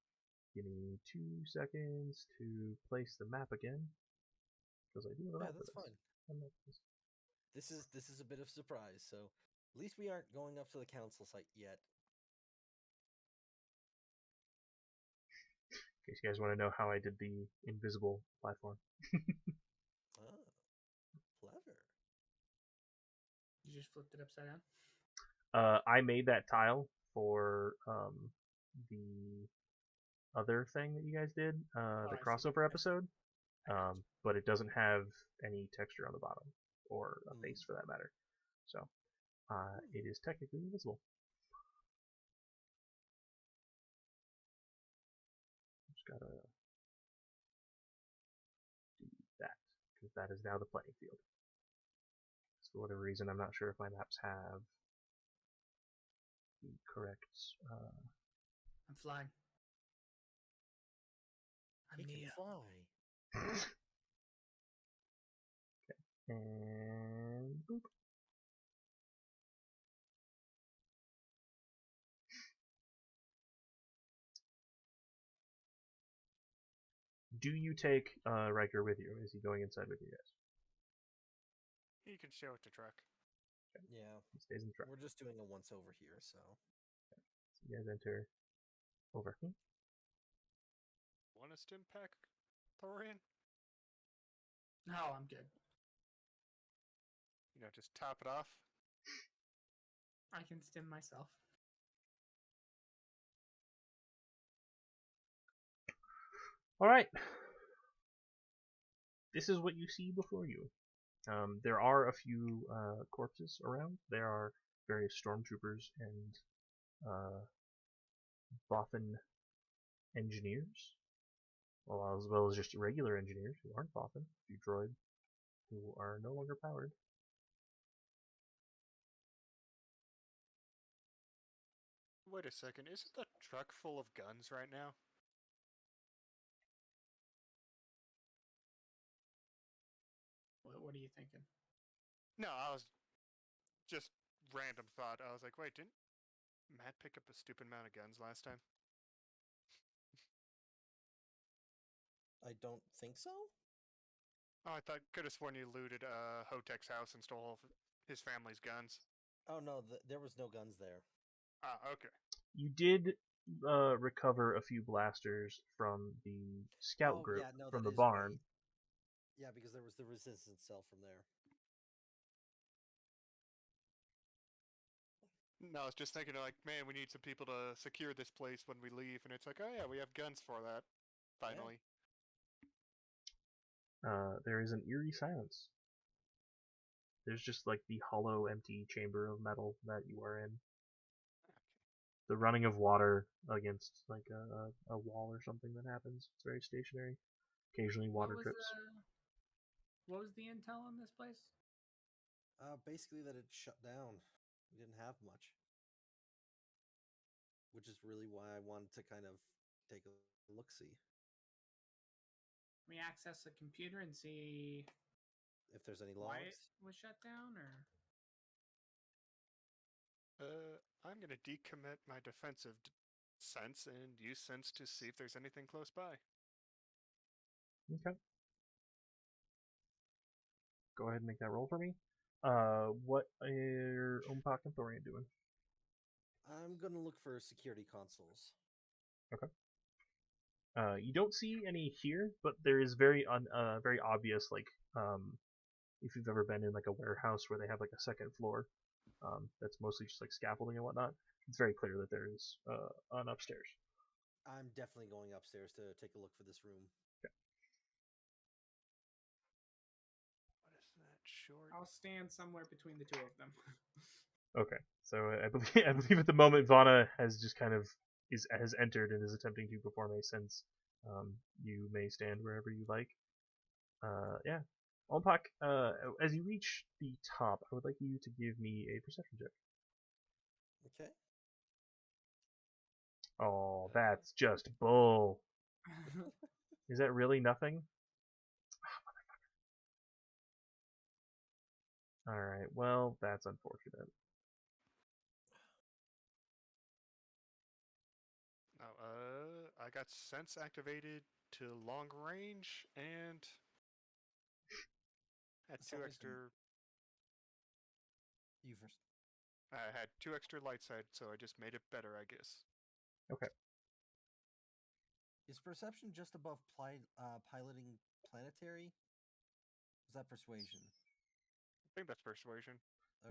Give me 2 seconds to place the map again, because I do have a Yeah, map for that's this. fine. I'm not- This is a bit of surprise, so at least we aren't going up to the council site yet. In case you guys want to know how I did the invisible platform. Ah, clever. You just flipped it upside down. I made that tile for the other thing that you guys did, the I see. crossover I see. episode, I gotcha. but it doesn't have any texture on the bottom, or a Hmm. face for that matter. So it is technically invisible. Just gotta do that, because that is now the playing field. So for whatever reason, I'm not sure if my maps have the correct. I'm flying. I'm He can Neo. fly. And boop. Do you take Riker with you? Is he going inside with you guys? you can show it to truck. Yeah, He stays in the truck. we're just doing a once over here, so. So you guys enter over here. Want a stim pack, Thorian? No, I'm good. Just top it off. I can stim myself. All right. This is what you see before you. There are a few corpses around. There are various stormtroopers and Bothan engineers, as well as just regular engineers who aren't Bothan, a few droids who are no longer powered. Wait a second, isn't the truck full of guns right now? What are you thinking? No, I was just random thought. I was like, wait, didn't Matt pick up a stupid amount of guns last time? I don't think so. Oh, I thought could have sworn you looted Hotek's house and stole his family's guns. Oh no, there was no guns there. Ah, okay. You did recover a few blasters from the scout Oh group yeah, no, from that the is barn. right. Yeah, because there was the resistance cell from there. No, I was just thinking like, man, we need some people to secure this place when we leave, and it's like, oh yeah, we have guns for that. Finally. There is an eerie silence. There's just like the hollow, empty chamber of metal that you are in. The running of water against like a wall or something that happens. It's very stationary. Occasionally water drips. What was the intel on this place? Basically that it shut down. We didn't have much, which is really why I wanted to kind of take a look-see Can we access a computer and see if there's any why it logs. was shut down, or I'm gonna decommit my defensive sense and use sense to see if there's anything close by. Okay. Go ahead and make that roll for me. What are Ompak and Thorian doing? I'm gonna look for security consoles. Okay. You don't see any here, but there is very very obvious, like, if you've ever been in like a warehouse where they have like a second floor, that's mostly just like scaffolding and whatnot. It's very clear that there is an upstairs. I'm definitely going upstairs to take a look for this room. What is that short? I'll stand somewhere between the two of them. Okay, so I believe I believe at the moment Vana has just kind of has entered and is attempting to perform a sense. You may stand wherever you like. Yeah. Ompak, as you reach the top, I would like you to give me a perception check. Okay. Oh, that's just bull. Is that really nothing? Alright, well, that's unfortunate. No, I got sense activated to long range and had For some two reason- extra. You first. I had 2 extra light side, so I just made it better, I guess. Is perception just above piloting planetary? Is that persuasion? I think that's persuasion.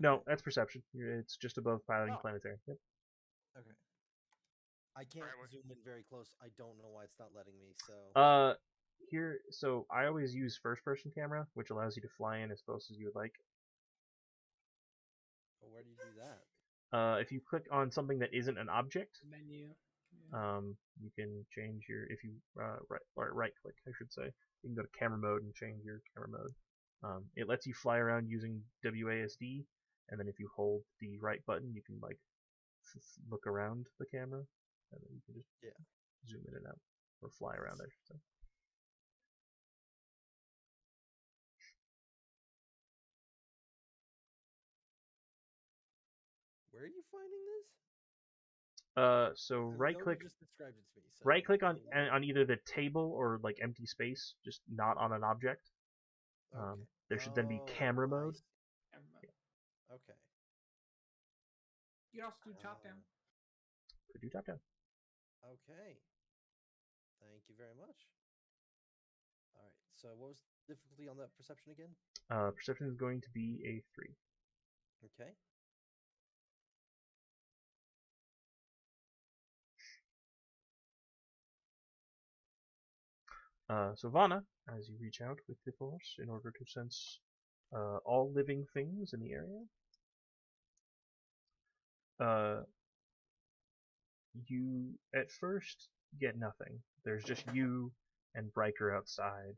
No, Okay. that's perception. It's just above piloting Oh. planetary. Yep. Okay. I can't Alright, zoom in very close. I don't know why it's not letting me. So Here, so I always use first-person camera, which allows you to fly in as close as you would like. where do you do that? If you click on something that isn't an object, Menu. Yeah. you can change your, if you right click, I should say, you can go to camera mode and change your camera mode. It lets you fly around using WASD, and then if you hold the right button, you can like look around the camera, and then you can just zoom in and out, or fly around, I should say. Where are you finding this? So I right know click, you just described it to me. So right click I on mean, what- on either the table or like empty space, just not on an object. Okay. There should then be camera mode. Okay. You can also do top down. Could do top down. Okay. Thank you very much. All right. So what was the difficulty on that perception again? Perception is going to be a 3. Okay. So Vana, as you reach out with the force in order to sense all living things in the area, you at first get nothing. There's just you and Riker outside.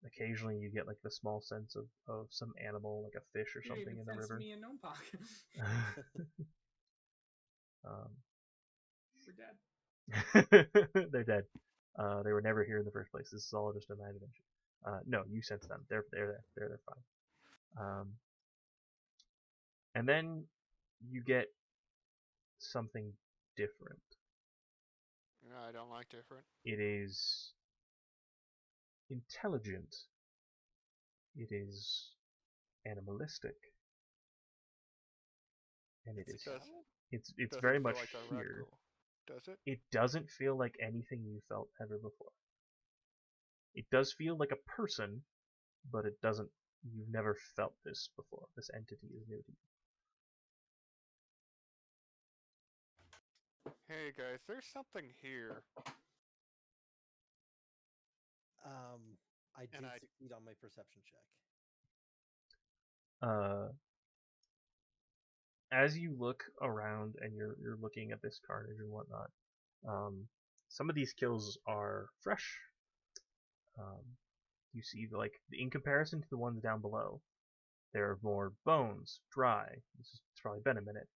Occasionally you get like the small sense of some animal, like a fish or You didn't something even in the sense river. me and Nompak. We're dead. They're dead. They were never here in the first place. This is all just imagination. No, you sense them. They're there. They're fine. And then you get something different. I don't like different. It is intelligent. It is animalistic, and it It's a is. Does cow? It's doesn't very feel much like a here. raccoon, does it? It doesn't feel like anything you felt ever before. It does feel like a person, but it doesn't. You've never felt this before. This entity is new to you. Hey guys, there's something here. I And did I- succeed on my perception check. As you look around and you're looking at this carnage and whatnot, some of these kills are fresh. You see, like, in comparison to the ones down below, there are more bones, dry. It's probably been a minute.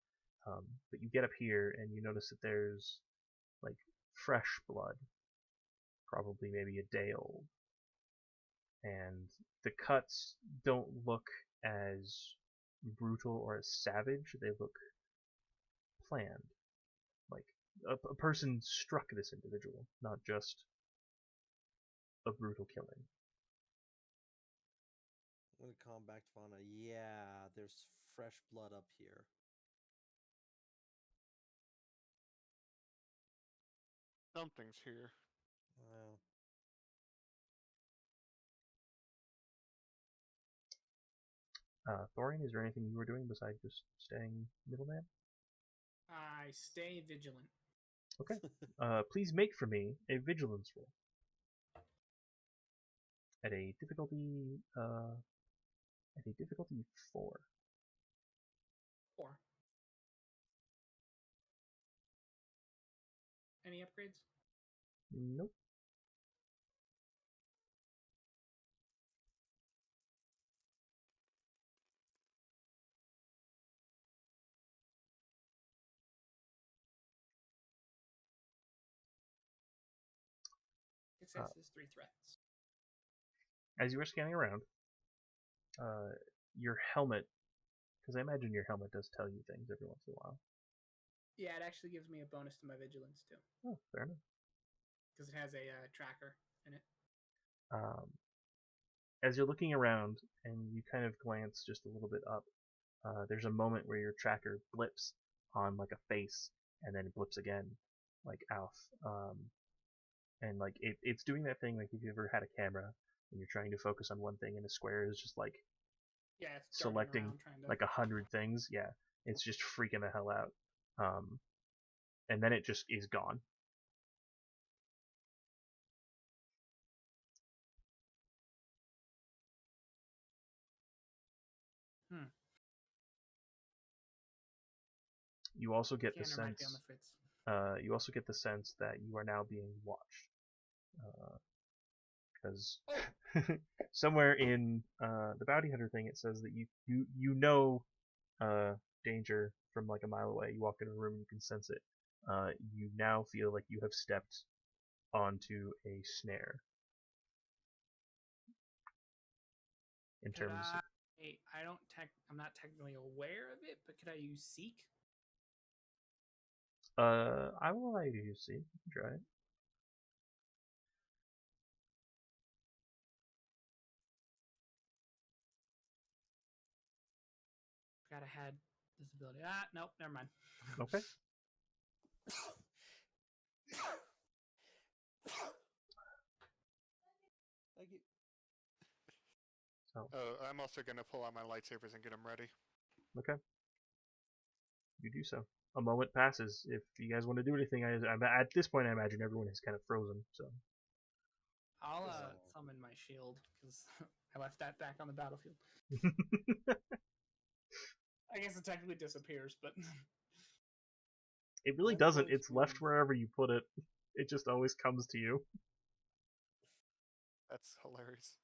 But you get up here and you notice that there's, like, fresh blood, probably maybe a day old. And the cuts don't look as brutal or as savage. They look planned. Like, a person struck this individual, not just a brutal killing. I'm gonna call back to Fauna. Yeah, there's fresh blood up here. Something's here. Well, Thorian, is there anything you were doing besides just staying middleman? I stay vigilant. Okay. Please make for me a vigilance roll. At a difficulty 4. 4. Any upgrades? Nope. Successes, 3 threats. As you were scanning around, your helmet, because I imagine your helmet does tell you things every once in a while. Yeah, it actually gives me a bonus to my vigilance too, Oh, fair enough. because it has a tracker in it. As you're looking around and you kind of glance just a little bit up, there's a moment where your tracker blips on like a face and then it blips again, like Alf. And like it's doing that thing like if you ever had a camera and you're trying to focus on one thing and a square is just like Yeah, it's darting selecting around trying to. like 100 things. Yeah, it's just freaking the hell out. And then it just is gone. You also get the Scanner might be on the sense. fritz. You also get the sense that you are now being watched, because somewhere in the bounty hunter thing it says that you know danger from like a mile away. You walk into a room and you can sense it. You now feel like you have stepped onto a snare. In Could terms, I'm not technically aware of it, but could I use seek? I will allow you to use C. You can try it. Forgot I had this ability. Nope, never mind. Okay. thank you. So I'm also gonna pull out my lightsabers and get them ready. okay, you do so. A moment passes. If you guys want to do anything, at this point I imagine everyone is kind of frozen. So I'll Oh. summon my shield because I left that back on the battlefield. I guess it technically disappears, but it really I'm doesn't. going It's to left move- wherever you put it. It just always comes to you. That's hilarious.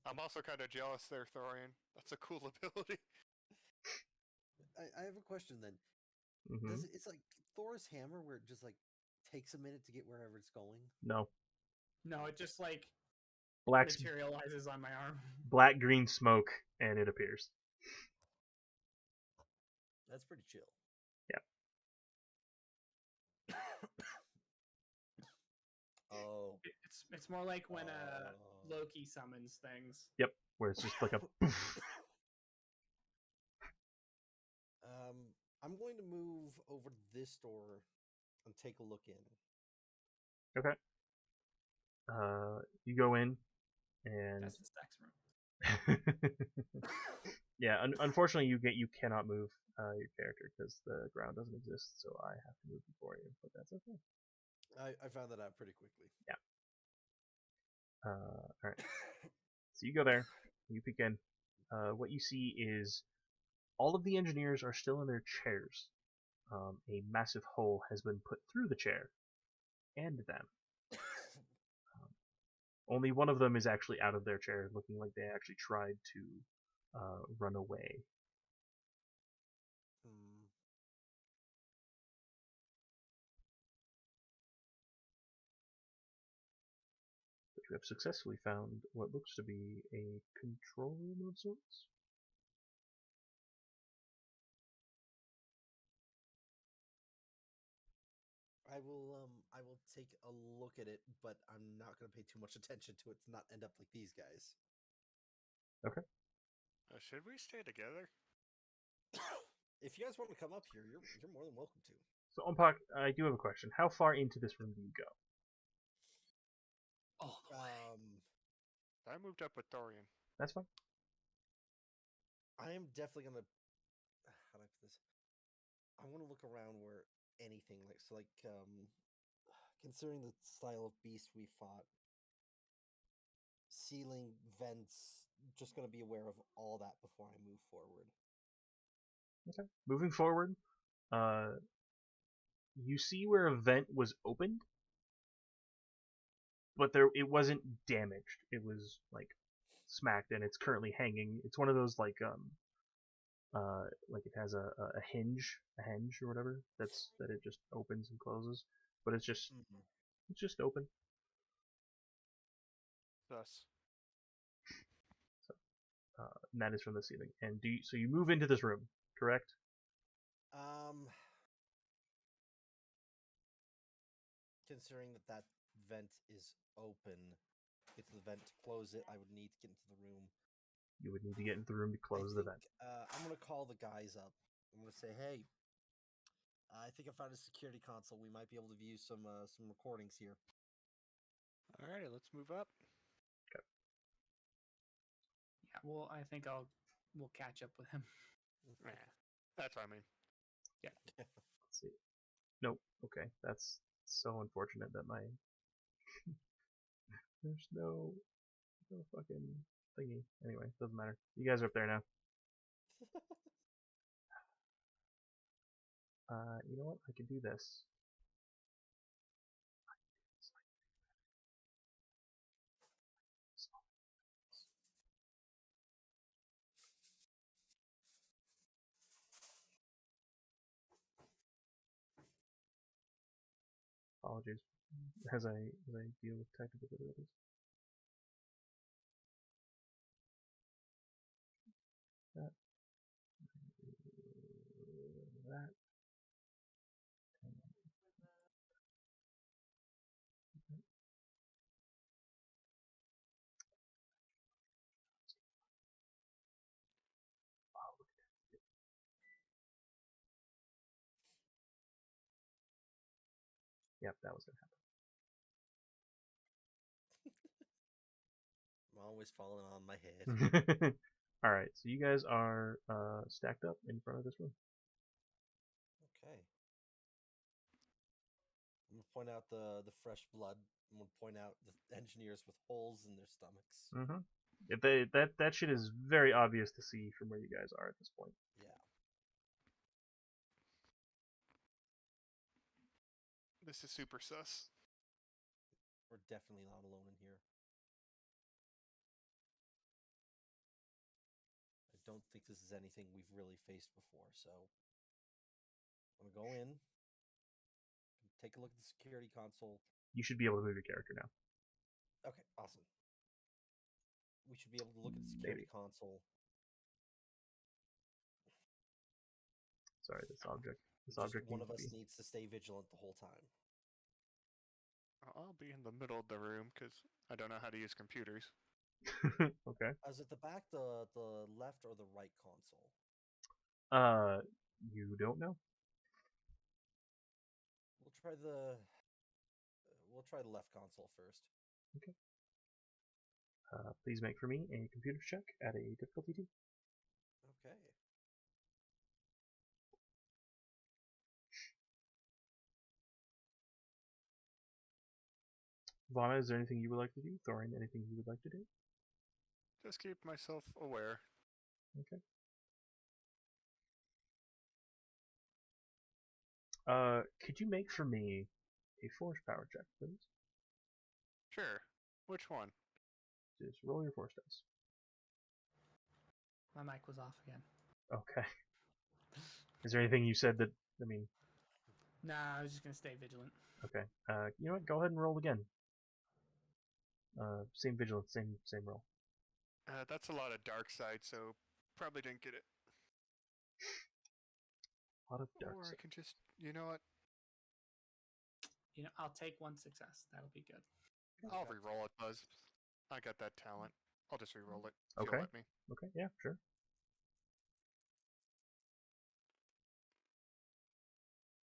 I'm also kind of jealous there, Thorian. That's a cool ability. I have a question then. Hmm. It's like Thor's hammer where it just like takes a minute to get wherever it's going. No. no, it just like Black materializes on my arm. black green smoke and it appears. That's pretty chill. Yeah. Oh. It's more like when Oh. Loki summons things. Yep. Where it's just like a poof. I'm going to move over to this door and take a look in. Okay. You go in, and That's the sex room. yeah, unfortunately, you cannot move your character because the ground doesn't exist. So I have to move before you, but that's okay. I found that out pretty quickly. Yeah. All right. So you go there. You peek in. What you see is all of the engineers are still in their chairs. A massive hole has been put through the chair and them. Only one of them is actually out of their chair, looking like they actually tried to run away. Hmm. But you have successfully found what looks to be a control room of sorts. I will take a look at it, but I'm not going to pay too much attention to it to not end up like these guys. Okay. Should we stay together? If you guys want to come up here, you're more than welcome to. So, Umpak, I do have a question. How far into this room do you go? All the way. I moved up with Dorian. That's fine. I am definitely gonna. How do I put this? I want to look around where anything considering the style of beast we fought, ceiling vents. Just gonna be aware of all that before I move forward. Okay. Moving forward, you see where a vent was opened, but it wasn't damaged. It was like smacked, and it's currently hanging. It's one of those like it has a hinge or whatever that it just opens and closes, but it's just open. Thus. So, and that is from the ceiling. And so you move into this room, correct? Considering that vent is open, get to the vent to close it. I would need to get into the room. You would need to get into the room to close the vent. I'm gonna call the guys up. I'm gonna say, hey, I think I found a security console. We might be able to view some recordings here. Alrighty, let's move up. Okay. Yeah, well, I think we'll catch up with him. Yeah, that's what I mean. Yeah. Let's see. Nope. Okay, that's so unfortunate that my there's no fucking thingy. Anyway, doesn't matter. You guys are up there now. You know what? I can do this. Apologies as I deal with technical difficulties. That. That. Yep, that was gonna I'm always falling on my head. happen. Alright, so you guys are stacked up in front of this room. Okay. I'm gonna point out the fresh blood. I'm gonna point out the engineers with holes in their stomachs. That shit is very obvious to see from where you guys are at this point. Yeah. This is super sus. We're definitely not alone in here. I don't think this is anything we've really faced before, so I'm gonna go in, take a look at the security console. You should be able to move your character now. Okay, awesome. We should be able to look at the security console. Sorry, this object One needs of to us be. needs to stay vigilant the whole time. I'll be in the middle of the room because I don't know how to use computers. Okay. Is it the back, the left, or the right console? You don't know. We'll try the left console first. Okay. Please make for me a computer check at a difficulty 2. Okay. Vana, is there anything you would like to do? Thorin, anything you would like to do? Just keep myself aware. Okay. Could you make for me a force power check, please? Sure. Which one? Just roll your force dice. My mic was off again. Okay. Is there anything you said that, I mean... Nah, I was just gonna stay vigilant. Okay. You know what? Go ahead and roll again. Same vigilance, same roll. That's a lot of dark side, so probably didn't get it. A lot of dark Or I side. can just, you know what? You know, I'll take one success. That'll be good. I'll re-roll it, Buzz. I got that talent. I'll just re-roll it. If Okay. you'll let me. Okay, yeah, sure.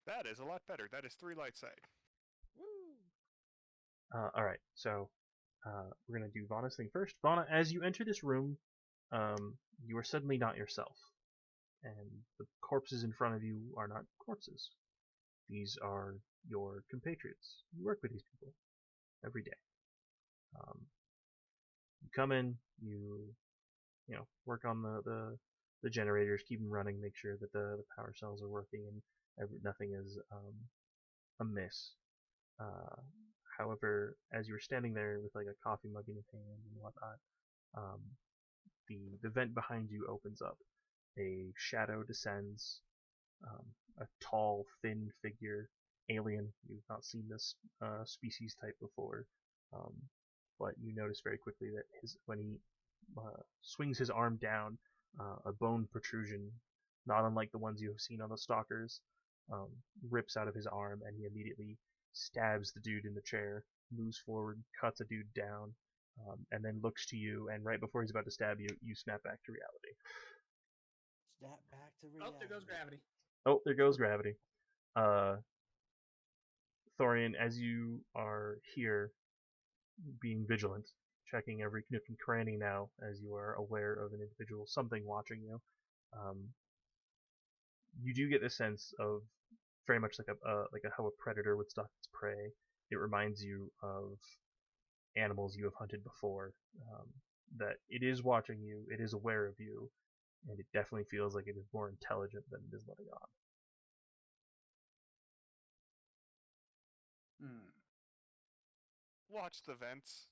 That is a lot better. That is 3 light side. Woo! Alright, so we're going to do Vana's thing first. Vana, as you enter this room, you are suddenly not yourself. And the corpses in front of you are not corpses. These are your compatriots. You work with these people every day. You come in, you work on the generators, keep them running, make sure that the power cells are working and nothing is amiss. However, as you were standing there with like a coffee mug in your hand and whatnot, the vent behind you opens up. A shadow descends. A tall, thin figure, alien. You've not seen this species type before, but you notice very quickly that when he swings his arm down, a bone protrusion, not unlike the ones you have seen on the stalkers, rips out of his arm, and he immediately stabs the dude in the chair, moves forward, cuts a dude down, and then looks to you, and right before he's about to stab you, you snap back to reality. Snap back to Oh, reality. there goes gravity. Oh, there goes gravity. Thorian, as you are here, being vigilant, checking every nook and cranny now, as you are aware of an individual, something watching you, you do get the sense of very much like how a predator would stalk its prey. It reminds you of animals you have hunted before. That it is watching you, it is aware of you, and it definitely feels like it is more intelligent than it is letting on. Watch the vents.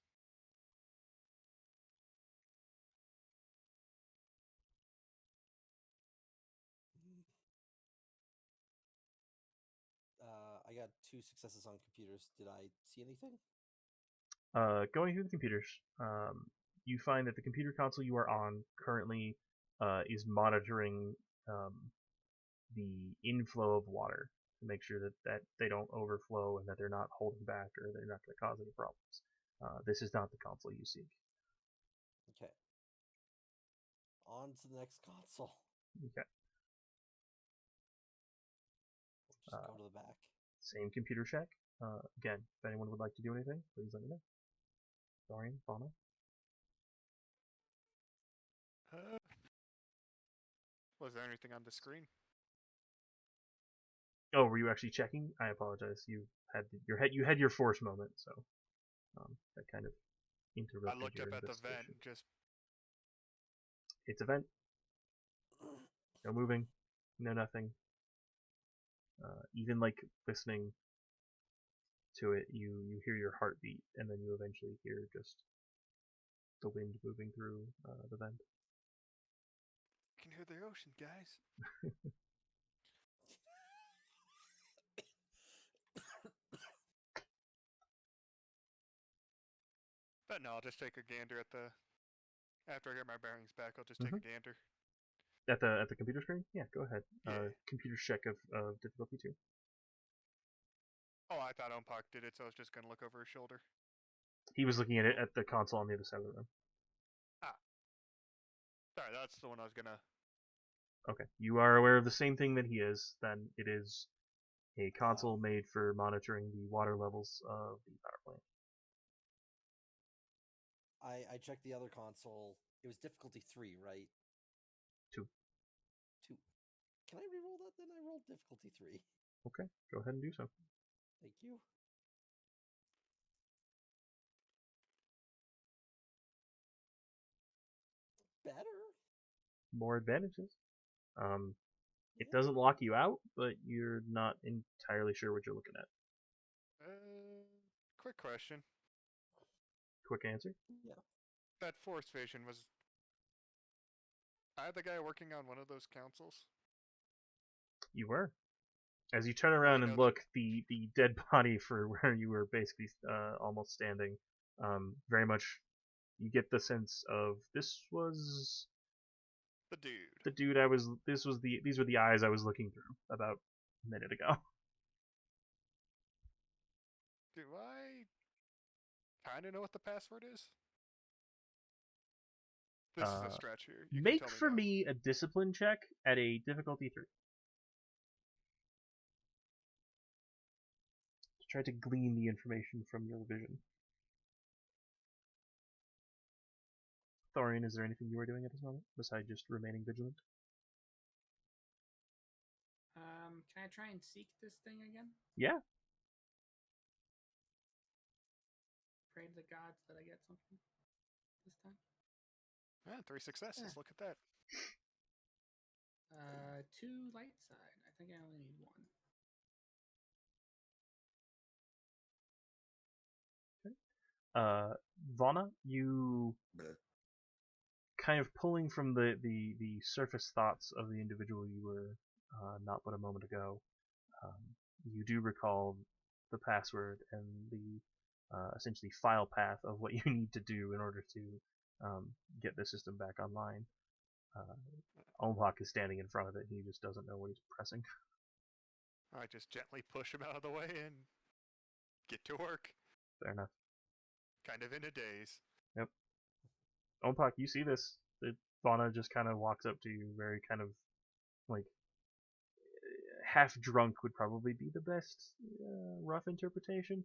I got 2 successes on computers. Did I see anything? Going through the computers, you find that the computer console you are on currently is monitoring the inflow of water to make sure that they don't overflow and that they're not holding back or they're not going to cause any problems. This is not the console you seek. Okay. On to the next console. Okay. We'll just go to the back. Same computer check. Again, if anyone would like to do anything, please let me know. Dorian, Fauna. Was there anything on the screen? Oh, were you actually checking? I apologize. You had your force moment, so that kind of interrupted I looked your up at the investigation. vent, just It's a vent. No moving. No nothing. Even like listening to it, you hear your heartbeat, and then you eventually hear just the wind moving through the vent. you can hear the ocean, guys. But no, I'll just take a gander at the. After I get my bearings back, I'll just take a gander. At the computer screen? Yeah, go ahead. Yeah. Computer check of difficulty 2. Oh, I thought Unpock did it, so I was just gonna look over his shoulder. He was looking at it at the console on the other side of the room. Ah. Sorry, that's the one I was gonna Okay, you are aware of the same thing that he is. Then it is a console made for monitoring the water levels of the power plant. I checked the other console. It was difficulty 3, right? 2. 2. Can I reroll that then? I rolled difficulty 3. Okay, go ahead and do so. Thank you. Better. More advantages. It doesn't lock you out, but you're not entirely sure what you're looking at. Quick question. Quick answer. Yeah. That force vision, was I the guy working on one of those councils? You were. As you turn I around know and that- look, the dead body for where you were basically almost standing, very much, you get the sense of this was The dude. the dude I was. These were the eyes I was looking through about a minute ago. Do I kind of know what the password is? This is a stretch here. You can Make tell me for now. me a discipline check at a difficulty 3. To try to glean the information from your vision. Thorian, is there anything you are doing at this moment besides just remaining vigilant? Can I try and seek this thing again? Yeah. Pray to the gods that I get something this time. 3 successes. Yeah. Look at that. 2 light side. I think I only need 1. Vana, you kind of pulling from the surface thoughts of the individual you were not but a moment ago. You do recall the password and the essentially file path of what you need to do in order to get the system back online. Omhawk is standing in front of it and he just doesn't know what he's pressing. I just gently push him out of the way and get to work. Fair enough. Kind of in a daze. Yep. Omhawk, you see this. Vana just kind of walks up to you, very kind of like half drunk would probably be the best rough interpretation.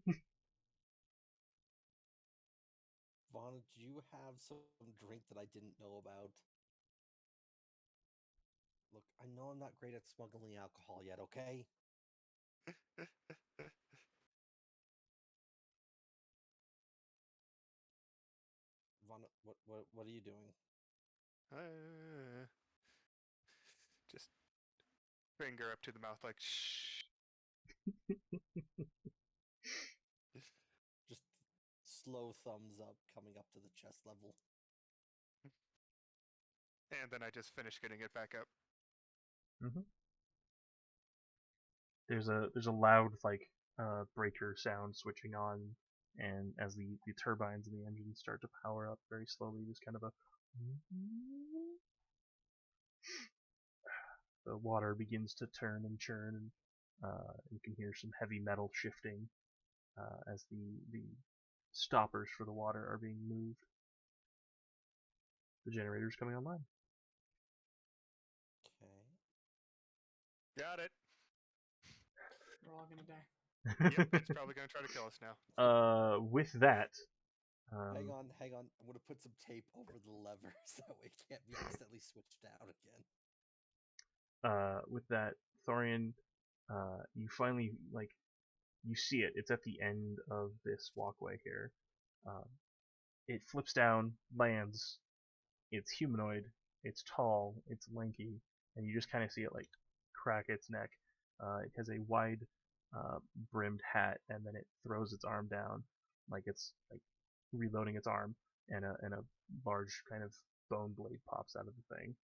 Vaughn, do you have some drink that I didn't know about? Look, I know I'm not great at smuggling alcohol yet, okay? Vaughn, what are you doing? Just finger up to the mouth like shh. Just slow thumbs up coming up to the chest level. And then I just finish getting it back up. Mm-hmm. There's a loud like breaker sound switching on, and as the turbines and the engines start to power up very slowly, just kind of a the water begins to turn and churn, and you can hear some heavy metal shifting as the stoppers for the water are being moved. The generator's coming online. Okay. Got it. We're all gonna die. Yep, it's probably gonna try to kill us now. With that, Hang on. I'm gonna put some tape over the levers that way it can't be accidentally switched out again. with that, Thorian, you finally you see it. It's at the end of this walkway here. It flips down, lands. It's humanoid. It's tall. It's lanky, and you just kind of see it crack its neck. It has a wide brimmed hat, and then it throws its arm down, like it's reloading its arm, and a large kind of bone blade pops out of the thing.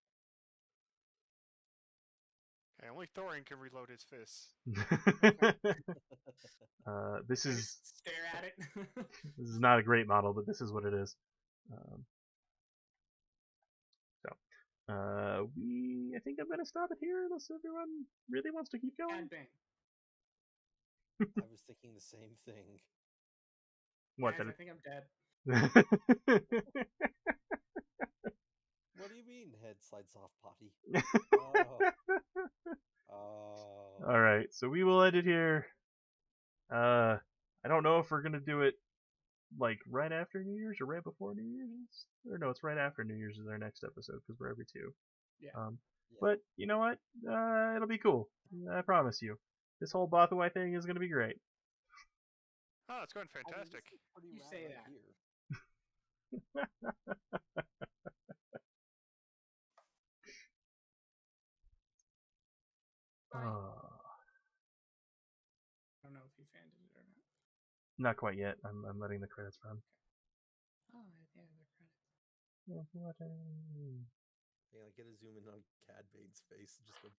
Okay, only Thorin can reload his fists. This I is just stare at it. this is not a great model, but this is what it is. I think I'm gonna stop it here unless everyone really wants to keep going. Bad bang. I was thinking the same thing. What Guys, then? I think I'm dead. What do you mean? Head slides off potty. Oh. Oh. All right, so we will end it here. I don't know if we're gonna do it like right after New Year's or right before New Year's. Or no, it's right after New Year's is our next episode because we're every 2. Yeah. Yeah. But you know what? It'll be cool. I promise you. This whole Bothawai thing is gonna be great. Oh, it's going I mean, this fantastic. is pretty You rad say right that. here. I Oh, don't know if you've ended it or not. not quite yet. I'm letting the credits run. Oh, yeah, the credits. Yeah, like get a zoom in on Cad Bane's face and just go.